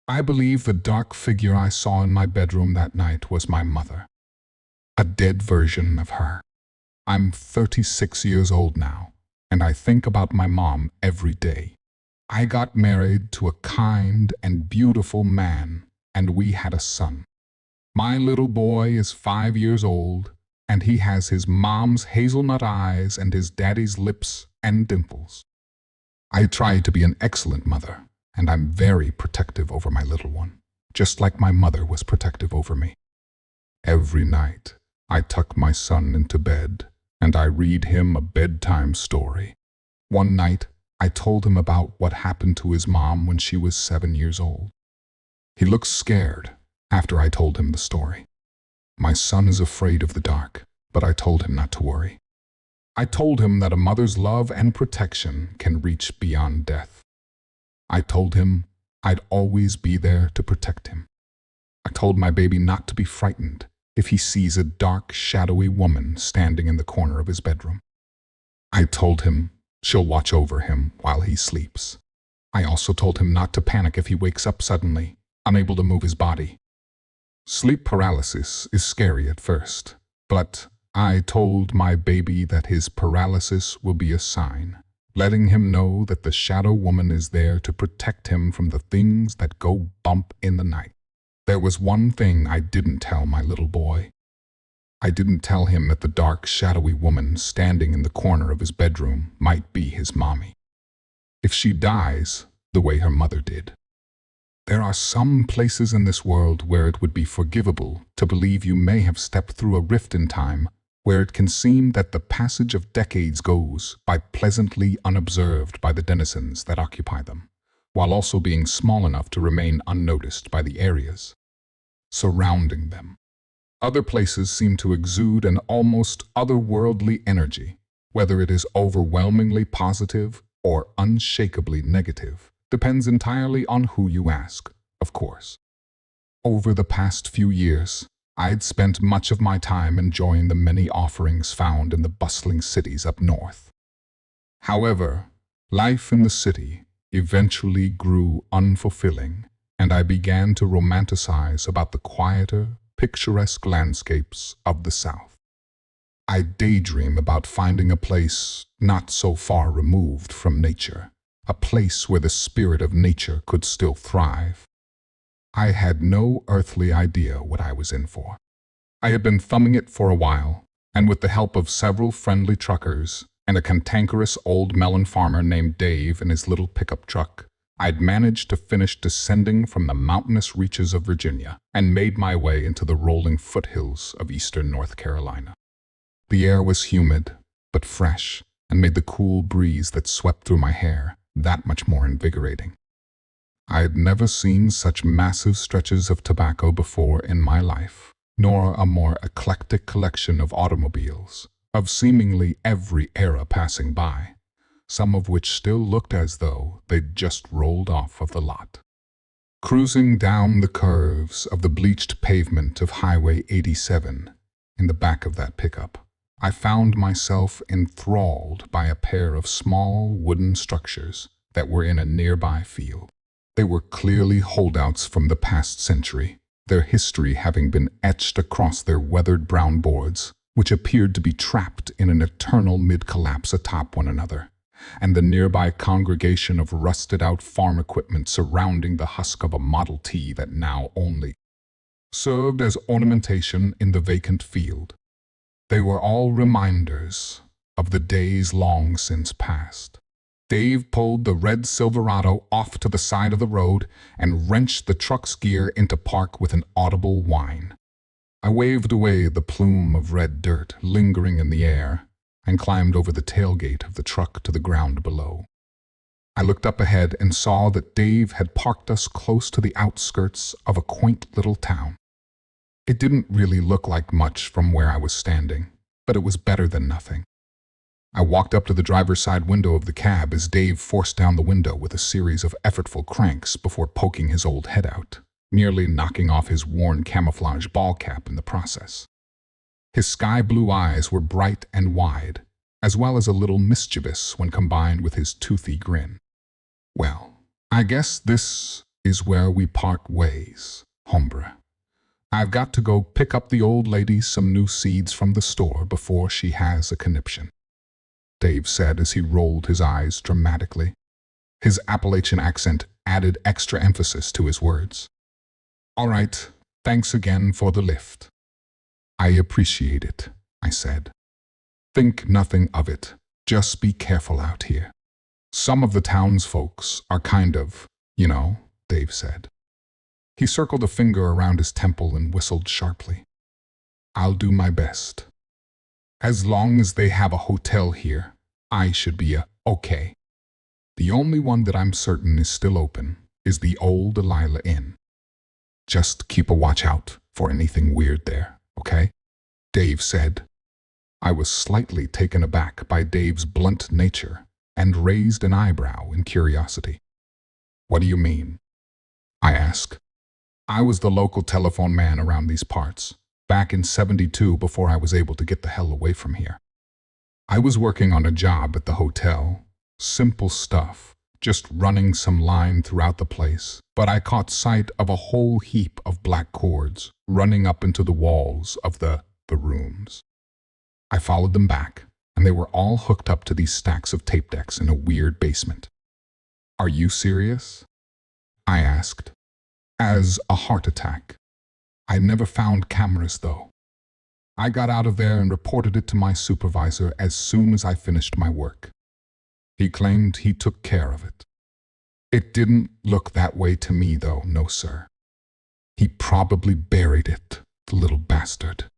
I believe the dark figure I saw in my bedroom that night was my mother, a dead version of her. I'm 36 years old now, and I think about my mom every day. I got married to a kind and beautiful man, and we had a son. My little boy is 5 years old, and he has his mom's hazelnut eyes and his daddy's lips and dimples. I try to be an excellent mother, and I'm very protective over my little one, just like my mother was protective over me. Every night, I tuck my son into bed, and I read him a bedtime story. One night, I told him about what happened to his mom when she was 7 years old. He looked scared after I told him the story. My son is afraid of the dark, but I told him not to worry. I told him that a mother's love and protection can reach beyond death. I told him I'd always be there to protect him. I told my baby not to be frightened if he sees a dark, shadowy woman standing in the corner of his bedroom. I told him she'll watch over him while he sleeps. I also told him not to panic if he wakes up suddenly, unable to move his body. Sleep paralysis is scary at first, but I told my baby that his paralysis will be a sign, letting him know that the shadow woman is there to protect him from the things that go bump in the night. There was one thing I didn't tell my little boy. I didn't tell him that the dark, shadowy woman standing in the corner of his bedroom might be his mommy. If she dies the way her mother did. There are some places in this world where it would be forgivable to believe you may have stepped through a rift in time, where it can seem that the passage of decades goes by pleasantly unobserved by the denizens that occupy them, while also being small enough to remain unnoticed by the areas surrounding them. Other places seem to exude an almost otherworldly energy, whether it is overwhelmingly positive or unshakably negative, depends entirely on who you ask, of course. Over the past few years, I'd spent much of my time enjoying the many offerings found in the bustling cities up north. However, life in the city eventually grew unfulfilling, and I began to romanticize about the quieter, picturesque landscapes of the South. I daydream about finding a place not so far removed from nature, a place where the spirit of nature could still thrive. I had no earthly idea what I was in for. I had been thumbing it for a while, and with the help of several friendly truckers and a cantankerous old melon farmer named Dave in his little pickup truck, I'd managed to finish descending from the mountainous reaches of Virginia and made my way into the rolling foothills of eastern North Carolina. The air was humid, but fresh, and made the cool breeze that swept through my hair that much more invigorating. I had never seen such massive stretches of tobacco before in my life, nor a more eclectic collection of automobiles, of seemingly every era passing by, some of which still looked as though they'd just rolled off of the lot. Cruising down the curves of the bleached pavement of Highway 87 in the back of that pickup, I found myself enthralled by a pair of small wooden structures that were in a nearby field. They were clearly holdouts from the past century, their history having been etched across their weathered brown boards, which appeared to be trapped in an eternal mid-collapse atop one another, and the nearby congregation of rusted-out farm equipment surrounding the husk of a Model T that now only served as ornamentation in the vacant field. They were all reminders of the days long since past. Dave pulled the red Silverado off to the side of the road and wrenched the truck's gear into park with an audible whine. I waved away the plume of red dirt lingering in the air and climbed over the tailgate of the truck to the ground below. I looked up ahead and saw that Dave had parked us close to the outskirts of a quaint little town. It didn't really look like much from where I was standing, but it was better than nothing. I walked up to the driver's side window of the cab as Dave forced down the window with a series of effortful cranks before poking his old head out. nearly knocking off his worn camouflage ball cap in the process. His sky-blue eyes were bright and wide, as well as a little mischievous when combined with his toothy grin. "Well, I guess this is where we part ways, hombre. I've got to go pick up the old lady some new seeds from the store before she has a conniption," Dave said as he rolled his eyes dramatically. His Appalachian accent added extra emphasis to his words. "All right, thanks again for the lift." "I appreciate it," I said. "Think nothing of it. Just be careful out here. Some of the townsfolks are kind of, you know," Dave said. He circled a finger around his temple and whistled sharply. "I'll do my best. As long as they have a hotel here, I should be okay. The only one that I'm certain is still open is the old Delilah Inn. Just keep a watch out for anything weird there, okay?" Dave said. I was slightly taken aback by Dave's blunt nature and raised an eyebrow in curiosity. "What do you mean?" I asked. I was the local telephone man around these parts, back in '72 before I was able to get the hell away from here. I was working on a job at the hotel, simple stuff, just running some line throughout the place, but I caught sight of a whole heap of black cords running up into the walls of the rooms. I followed them back, and they were all hooked up to these stacks of tape decks in a weird basement. "Are you serious?" I asked. "As a heart attack. I never found cameras, though. I got out of there and reported it to my supervisor as soon as I finished my work. He claimed he took care of it. It didn't look that way to me, though, no sir. He probably buried it, the little bastard.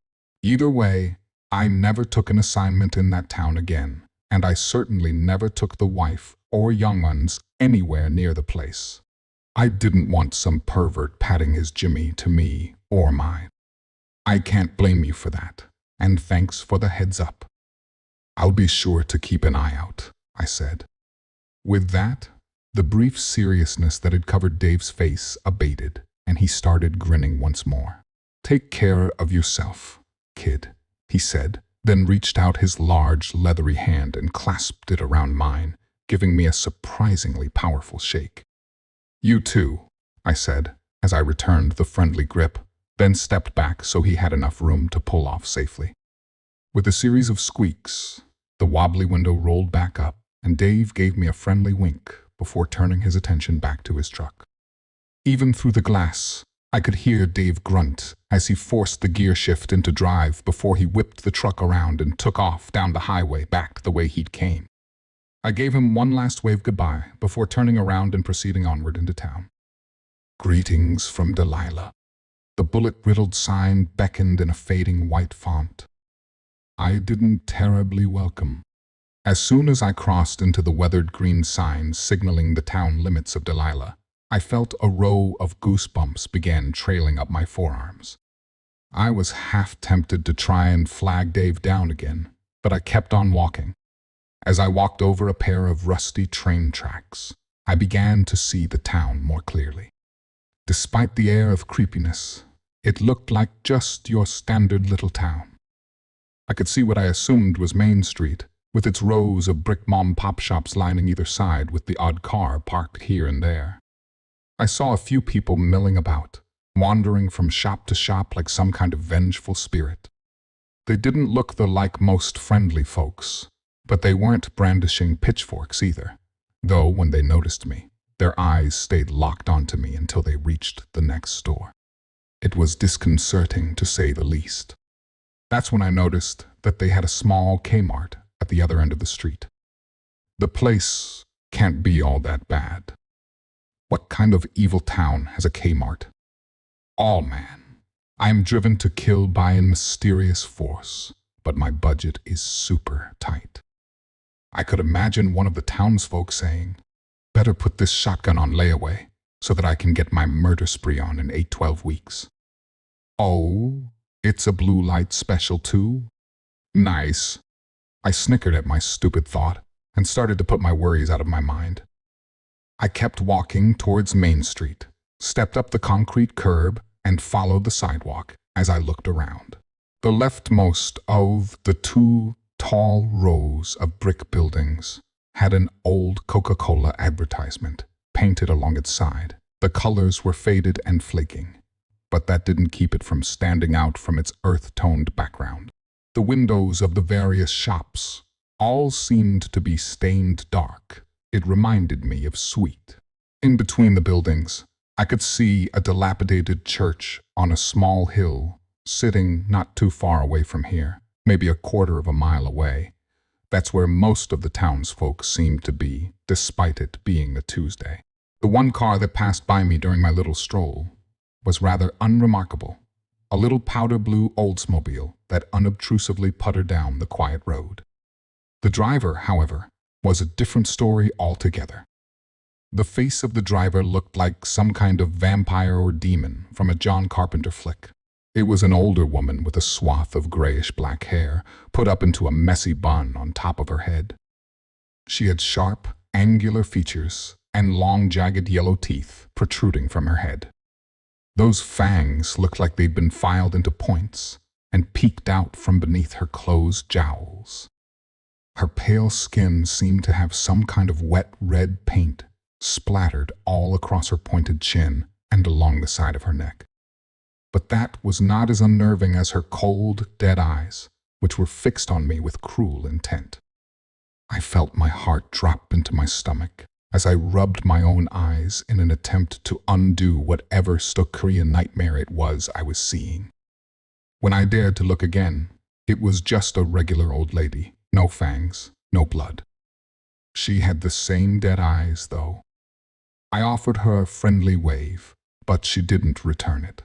Either way, I never took an assignment in that town again, and I certainly never took the wife or young ones anywhere near the place. I didn't want some pervert patting his Jimmy to me or mine. I can't blame you for that, and thanks for the heads up. I'll be sure to keep an eye out," I said. With that, the brief seriousness that had covered Dave's face abated, and he started grinning once more. "Take care of yourself, kid," he said, then reached out his large, leathery hand and clasped it around mine, giving me a surprisingly powerful shake. "You too," I said, as I returned the friendly grip, then stepped back so he had enough room to pull off safely. With a series of squeaks, the wobbly window rolled back up, and Dave gave me a friendly wink before turning his attention back to his truck. Even through the glass, I could hear Dave grunt as he forced the gear shift into drive before he whipped the truck around and took off down the highway back the way he'd came. I gave him one last wave goodbye before turning around and proceeding onward into town. "Greetings from Delilah." The bullet-riddled sign beckoned in a fading white font. I didn't terribly welcome. As soon as I crossed into the weathered green sign signaling the town limits of Delilah, I felt a row of goosebumps began trailing up my forearms. I was half tempted to try and flag Dave down again, but I kept on walking. As I walked over a pair of rusty train tracks, I began to see the town more clearly. Despite the air of creepiness, it looked like just your standard little town. I could see what I assumed was Main Street, with its rows of brick mom-pop shops lining either side with the odd car parked here and there. I saw a few people milling about, wandering from shop to shop like some kind of vengeful spirit. They didn't look like most friendly folks, but they weren't brandishing pitchforks either, though when they noticed me, their eyes stayed locked onto me until they reached the next store. It was disconcerting, to say the least. That's when I noticed that they had a small Kmart at the other end of the street. The place can't be all that bad. What kind of evil town has a Kmart? Oh man, I am driven to kill by a mysterious force, but my budget is super tight. I could imagine one of the townsfolk saying, "Better put this shotgun on layaway so that I can get my murder spree on in 8-12 weeks. Oh, it's a blue light special too? Nice." I snickered at my stupid thought and started to put my worries out of my mind. I kept walking towards Main Street, stepped up the concrete curb, and followed the sidewalk as I looked around. The leftmost of the two tall rows of brick buildings had an old Coca-Cola advertisement painted along its side. The colors were faded and flaking, but that didn't keep it from standing out from its earth-toned background. The windows of the various shops all seemed to be stained dark. It reminded me of Sweet. In between the buildings, I could see a dilapidated church on a small hill, sitting not too far away from here, maybe a quarter of a mile away. That's where most of the townsfolk seemed to be, despite it being a Tuesday. The one car that passed by me during my little stroll was rather unremarkable, a little powder blue Oldsmobile that unobtrusively puttered down the quiet road. The driver, however, was a different story altogether. The face of the driver looked like some kind of vampire or demon from a John Carpenter flick. It was an older woman with a swath of grayish-black hair put up into a messy bun on top of her head. She had sharp, angular features and long, jagged yellow teeth protruding from her head. Those fangs looked like they'd been filed into points and peeked out from beneath her closed jowls. Her pale skin seemed to have some kind of wet red paint splattered all across her pointed chin and along the side of her neck. But that was not as unnerving as her cold, dead eyes, which were fixed on me with cruel intent. I felt my heart drop into my stomach as I rubbed my own eyes in an attempt to undo whatever Korean nightmare it was I was seeing. When I dared to look again, it was just a regular old lady, no fangs, no blood. She had the same dead eyes, though. I offered her a friendly wave, but she didn't return it.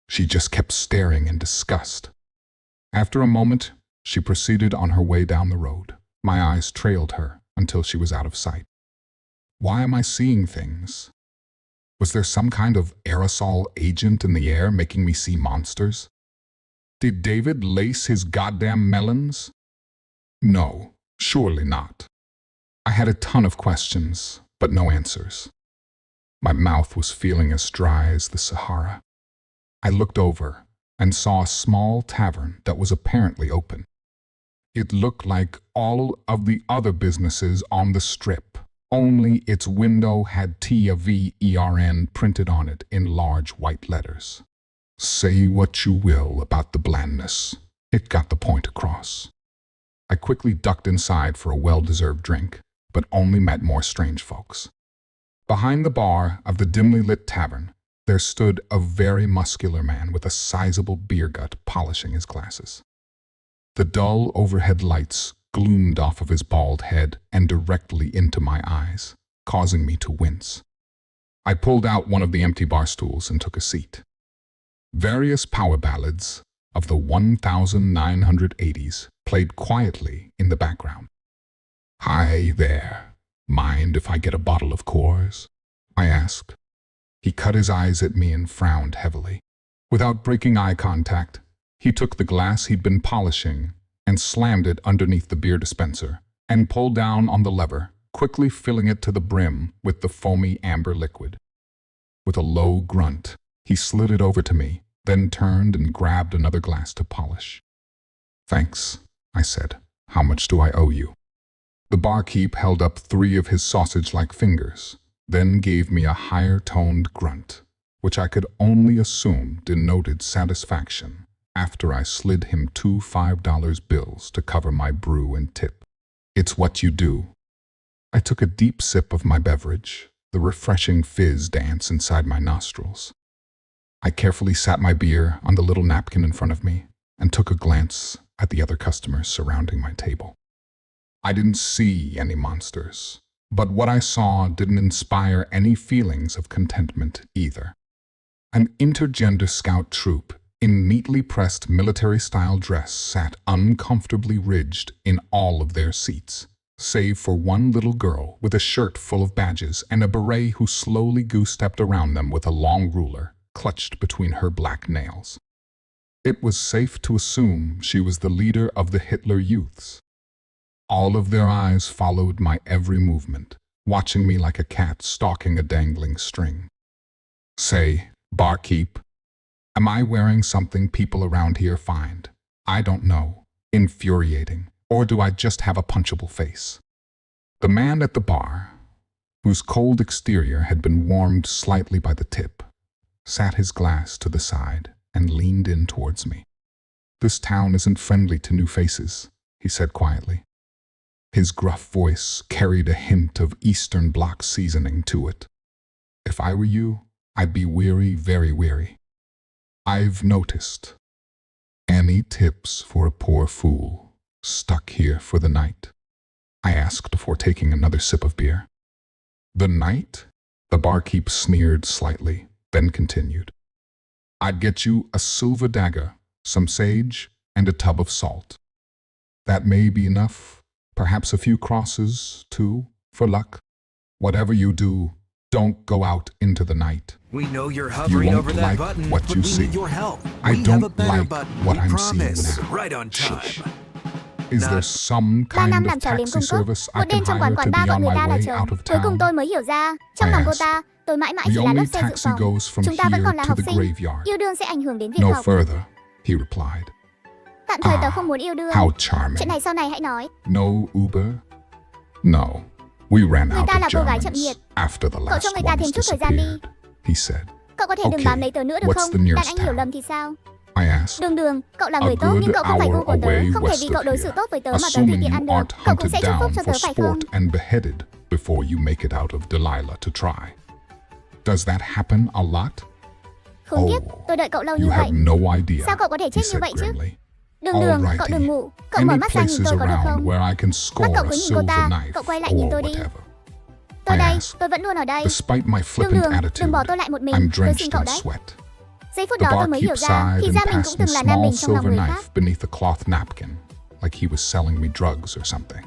She just kept staring in disgust. After a moment, she proceeded on her way down the road. My eyes trailed her until she was out of sight. Why am I seeing things? Was there some kind of aerosol agent in the air making me see monsters? Did David lace his goddamn melons? No, surely not. I had a ton of questions, but no answers. My mouth was feeling as dry as the Sahara. I looked over and saw a small tavern that was apparently open. It looked like all of the other businesses on the strip, only its window had TAVERN printed on it in large white letters. Say what you will about the blandness, it got the point across. I quickly ducked inside for a well-deserved drink, but only met more strange folks. Behind the bar of the dimly lit tavern, there stood a very muscular man with a sizable beer gut polishing his glasses. The dull overhead lights gloomed off of his bald head and directly into my eyes, causing me to wince. I pulled out one of the empty bar stools and took a seat. Various power ballads of the 1980s played quietly in the background. Hi there. Mind if I get a bottle of Coors? I asked. He cut his eyes at me and frowned heavily. Without breaking eye contact, he took the glass he'd been polishing and slammed it underneath the beer dispenser and pulled down on the lever, quickly filling it to the brim with the foamy amber liquid. With a low grunt, he slid it over to me, then turned and grabbed another glass to polish. Thanks, I said. How much do I owe you? The barkeep held up 3 of his sausage-like fingers, then gave me a higher-toned grunt, which I could only assume denoted satisfaction after I slid him 2 $5 bills to cover my brew and tip. It's what you do. I took a deep sip of my beverage, the refreshing fizz dance inside my nostrils. I carefully sat my beer on the little napkin in front of me and took a glance at the other customers surrounding my table. I didn't see any monsters, but what I saw didn't inspire any feelings of contentment either. An intergender scout troop in neatly pressed military-style dress sat uncomfortably ridged in all of their seats, save for one little girl with a shirt full of badges and a beret who slowly goose-stepped around them with a long ruler clutched between her black nails. It was safe to assume she was the leader of the Hitler Youths. All of their eyes followed my every movement, watching me like a cat stalking a dangling string. Say, barkeep, am I wearing something people around here find, I don't know, infuriating, or do I just have a punchable face? The man at the bar, whose cold exterior had been warmed slightly by the tip, sat his glass to the side and leaned in towards me. This town isn't friendly to new faces, he said quietly. His gruff voice carried a hint of Eastern Bloc seasoning to it. If I were you, I'd be weary, very weary. I've noticed. Any tips for a poor fool stuck here for the night? I asked before taking another sip of beer. The night? The barkeep sneered slightly, then continued. I'd get you a silver dagger, some sage, and a tub of salt. That may be enough, perhaps a few crosses, too, for luck. Whatever you do, don't go out into the night. We know you're hovering over that like button, what but you we see. need your help. I We don't have a better like button, what we I'm promise. seeing now. Right on time. Shush. Is Not- there some 3 năm kind làm of trò liếm taxi cung cấp. service I Một đêm can trong quán hire quán to bar be gọi on người my ta là way chồng. out of Cuối cùng town? tôi mới hiểu ra, trong I lòng cô asked. ta, tôi mãi mãi The chỉ là only lốp xe dự taxi phòng. goes from Chúng ta vẫn còn là here to học the sinh. graveyard. Yêu đương sẽ ảnh hưởng đến việc No học. further, he replied. Tạm thời tớ không muốn yêu đương. How charming. Chuyện này sau này hãy nói. No Uber? No. We ran Người out ta of là cô gái chậm Germans nhiệt. after the Cậu last cho người ta thêm ones chút thời gian đi. disappeared, he said. Cậu có thể đừng Okay, bám lấy tớ nữa được what's không? the Đàn nearest anh hiểu town? lầm thì sao? I asked. Đường, cậu là A người tốt good nhưng cậu không phải hour cô của tớ. away Không thể west vì of cậu đối xử here, tốt với tớ mà tớ tùy assuming tiện you ăn được. aren't Cậu cũng hunted sẽ chúc phúc down cho tớ for phải không? sport and beheaded before you make it out of Delilah to try. Does that happen a lot? Khốn kiếp, tôi đợi cậu lâu như You vậy. have no idea, Sao cậu có thể he chết như said vậy chứ? grimly. Đường, cậu Alrighty. đừng ngủ. Cậu mở Any mắt ra nhìn places tôi có được around không? where I can score cậu a cứ nhìn cô silver ta, knife cậu quay lại nhìn or tôi đi. whatever. Tôi I đây, asked. tôi vẫn luôn ở đây. Despite my flippant Đừng attitude, bỏ tôi lại một mình, I'm tôi xin drenched cậu in đấy. sweat. Giây phút The đó tôi mới hiểu barkeep ra, thì sighed ra and mình cũng passed me từng là a nam small mình trong lòng silver người khác. knife beneath a cloth napkin, like he was selling me drugs or something.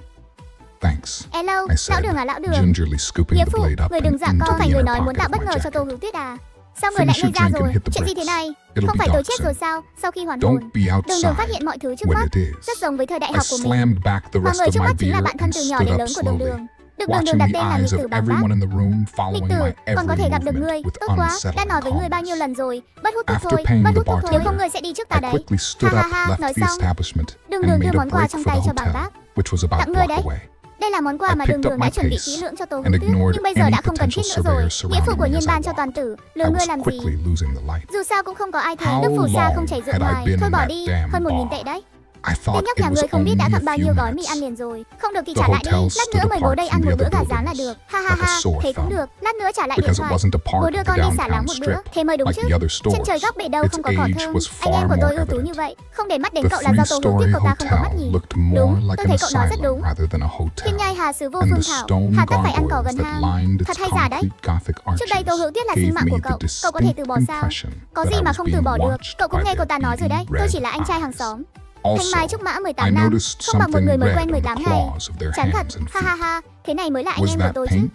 Thanks, Hello, I lão said, đường à lão đường. gingerly scooping Nghĩa the phụ, blade up người and đừng dạ into con, the phải người inner nói muốn pocket tạo of bất my ngờ cho tôi jacket. hữu tuyết à? Sao người lại Finish ngây your ra drink and rồi? hit the Chuyện gì thế bricks. này? It'll Không be phải tôi dark chết soon. rồi sao? Sau khi hoàn hồn, Don't be đường phát outside hiện mọi thứ trước when mắt. it is. Rất giống với thời đại I học của mình. slammed back the Mà rest người of trước my mắt chính là beer bạn thân and từ nhỏ stood đến up lớn của đường slowly, đường. Đường watching đặt the tên là eyes nghịch of tử bàng bác. everyone in the room Nghịch following tử, my còn có every thể gặp được ngươi. movement with Tốt quá, đã nói với ngươi bao unsettling nhiêu lần calmness. rồi. Bớt hút thuốc After thôi, paying bớt the hút thuốc thôi. Nếu không ngươi sẽ đi trước ta I đấy. quickly stood Ha up, ha ha, nói left the xong. establishment, Đường and đưa made a món quà break trong for tay the cho bàng hotel, bác. which was about a Tặng ngươi block đấy. away. Đây là món quà I mà picked đường up đã my chuẩn bị pace kỹ lưỡng cho tôi and hữu tuyết. ignored Nhưng bây giờ any đã không cần thiết potential nữa rồi. surveyors Nghĩa phụ của surrounding me nhiên as I ban cho walked. toàn tử. I Lừa ngươi was làm gì? quickly losing the light. Dù sao cũng không có ai thế. How Nước phù sa long không chảy rượu had I ngoài. been Thôi in bỏ that đi, damn hơn 1.000 bar? tệ đấy. I Tên thought nhóc it nhà was ngươi không biết đã only a gặm bao nhiêu few gói mì ăn minutes. liền rồi. Không được thì The trả lại đi. hotel Lát stood nữa mời bố apart đây from ăn the một other bữa gà rán là buildings, được. Ha ha like a ha, sore thế cũng thumb. được. Lát nữa trả lại điện Because it thoại. wasn't a Bố part đưa of the con đi xả downtown láng một bữa. strip Thế mới đúng like chứ. the other Trên trời stores. góc bể đâu Its không có cỏ age thơm. was Anh em far của tôi more ưu tú như evident. vậy. Không để mắt đến The cậu là do tôi hữu three-story tuyết cậu ta không có mắt hotel nhìn. looked more Đúng, like tôi an thấy cậu nói rất asylum đúng. rather than a hotel, Thiên nhai hà xứ vô and phương the thảo. stone Hà tất phải ăn cỏ gargoyles gần that hang. lined Thật its hay giả đấy. concrete Gothic Trước đây tôi hữu arches tuyết là sinh gave mạng me của the cậu. Cậu có thể từ bỏ distinct sao? impression Có that gì I mà was không từ being bỏ được. watched Cậu cũng by nghe cô their ta nói rồi đấy. beady Tôi red chỉ là anh trai hàng eyes. xóm. Thanh Also, Mai Trúc Mã I 18 năm. noticed Không bằng một người something mới red quen on the 18 ngày. claws of their Chán thật. hands and Ha ha feet. ha. Thế này mới là anh Was em của that tôi chứ. paint?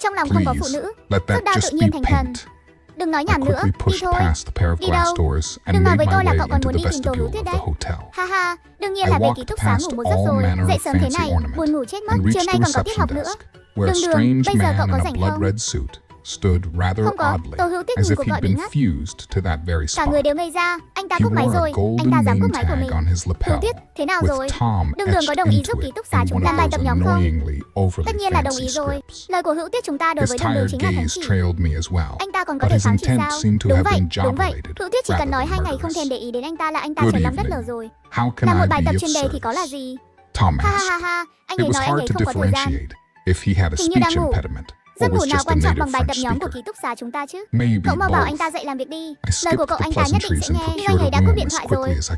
Trong lòng không có phụ Please, nữ. let that Phước đao tự just be nhiên thành thần. paint. Đừng nói I nhảm nữa. quickly Đi pushed thôi. past the pair of Đi glass đâu? doors and Đừng nói made với tôi my là way cậu còn into muốn the đi tìm tôi hữu vestibule tuyết of đấy. the hotel. Ha ha. Đương nhiên I là về walked ký túc xá past ngủ một giấc all rồi. manner Dậy of sớm thế fancy này. ornament Buồn ngủ chết mất. and Chiều reached nay the còn có tiết reception học nữa. desk, where a Đường, strange bây giờ cậu man có in a rảnh blood không? red suit stood rather Không có, oddly, tôi hữu tiếc as nhìn if cuộc gọi he'd bị been ngắt. fused to that very Cả spot. người đều ngây ra. Anh ta He cúp máy wore a rồi. Anh golden ta dám name cúp máy của tag mình. on his Hữu lapel, Tuyết, thế nào with rồi? Tom Đường có etched đồng ý into giúp ký it túc xá in chúng one ta of bài tập those nhóm không? annoyingly overly Tất nhiên là đồng fancy ý rồi. scripts. Lời của Hữu Tuyết chúng ta đối His với đường đường tired chính là thánh gaze chỉ. trailed me as well, Anh ta còn có but thể his kháng chỉ intent sao? seemed to Đúng have vậy, been đúng vậy. job-related Hữu Tuyết chỉ cần rather nói than 2 ngày không murderous. thèm để ý đến anh ta là anh ta Good chấn lắm đất evening. lở rồi. How can Làm một I bài be tập of chuyên đề thì có là service? gì? Tom Ha ha asked. ha ha. Anh It ấy was nói anh ấy hard to không có thời gian. differentiate if he had a Hình như đang speech ngủ. impediment or Giấc ngủ was nào just a quan trọng native bằng bài tập French nhóm của speaker. ký túc xá chúng ta chứ? Maybe Cậu mau bảo anh both. ta dậy làm việc đi. I Lời skipped của cậu the anh ta nhất định pleasantries sẽ and nghe. Nhưng anh procured ấy a đã cúp room điện as thoại quickly rồi. as I